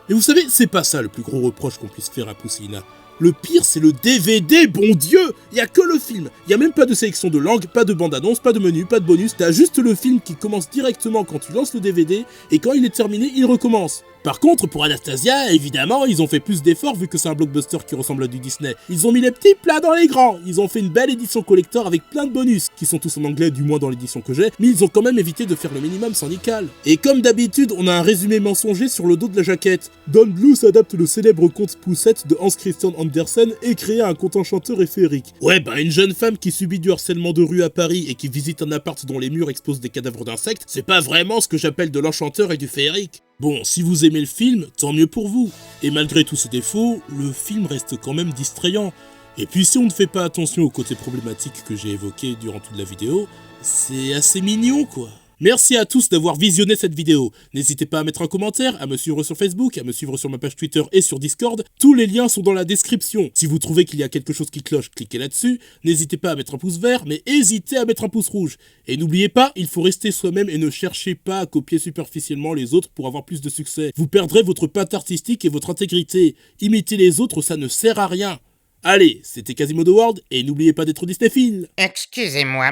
Et vous savez, c'est pas ça le plus gros reproche qu'on puisse faire à Pousselina. Le pire, c'est le DVD, bon Dieu! Y a que le film. Y a même pas de sélection de langue, pas de bande-annonce, pas de menu, pas de bonus. T'as juste le film qui commence directement quand tu lances le DVD, et quand il est terminé, il recommence. Par contre, pour Anastasia, évidemment, ils ont fait plus d'efforts vu que c'est un blockbuster qui ressemble à du Disney. Ils ont mis les petits plats dans les grands. Ils ont fait une belle édition collector avec plein de bonus, qui sont tous en anglais, du moins dans l'édition que j'ai, mais ils ont quand même évité de faire le minimum syndical. Et comme d'habitude, on a un résumé mensonger sur le dos de la jaquette. Don Bluth adapte le célèbre conte Poussette de Hans Christian Andersen et crée un conte enchanteur et féerique. Ouais, une jeune femme qui subit du harcèlement de rue à Paris et qui visite un appart dont les murs exposent des cadavres d'insectes, c'est pas vraiment ce que j'appelle de l'enchanteur et du féerique. Bon, si vous aimez le film, tant mieux pour vous. Et malgré tous ses défauts, le film reste quand même distrayant. Et puis si on ne fait pas attention aux côtés problématiques que j'ai évoqués durant toute la vidéo, c'est assez mignon quoi. Merci à tous d'avoir visionné cette vidéo. N'hésitez pas à mettre un commentaire, à me suivre sur Facebook, à me suivre sur ma page Twitter et sur Discord. Tous les liens sont dans la description. Si vous trouvez qu'il y a quelque chose qui cloche, cliquez là-dessus. N'hésitez pas à mettre un pouce vert, mais hésitez à mettre un pouce rouge. Et n'oubliez pas, il faut rester soi-même et ne cherchez pas à copier superficiellement les autres pour avoir plus de succès. Vous perdrez votre patte artistique et votre intégrité. Imiter les autres, ça ne sert à rien. Allez, c'était Quasimodo World, et n'oubliez pas d'être Disneyphile. Excusez-moi.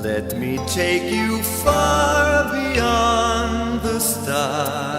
Let me take you far beyond the stars.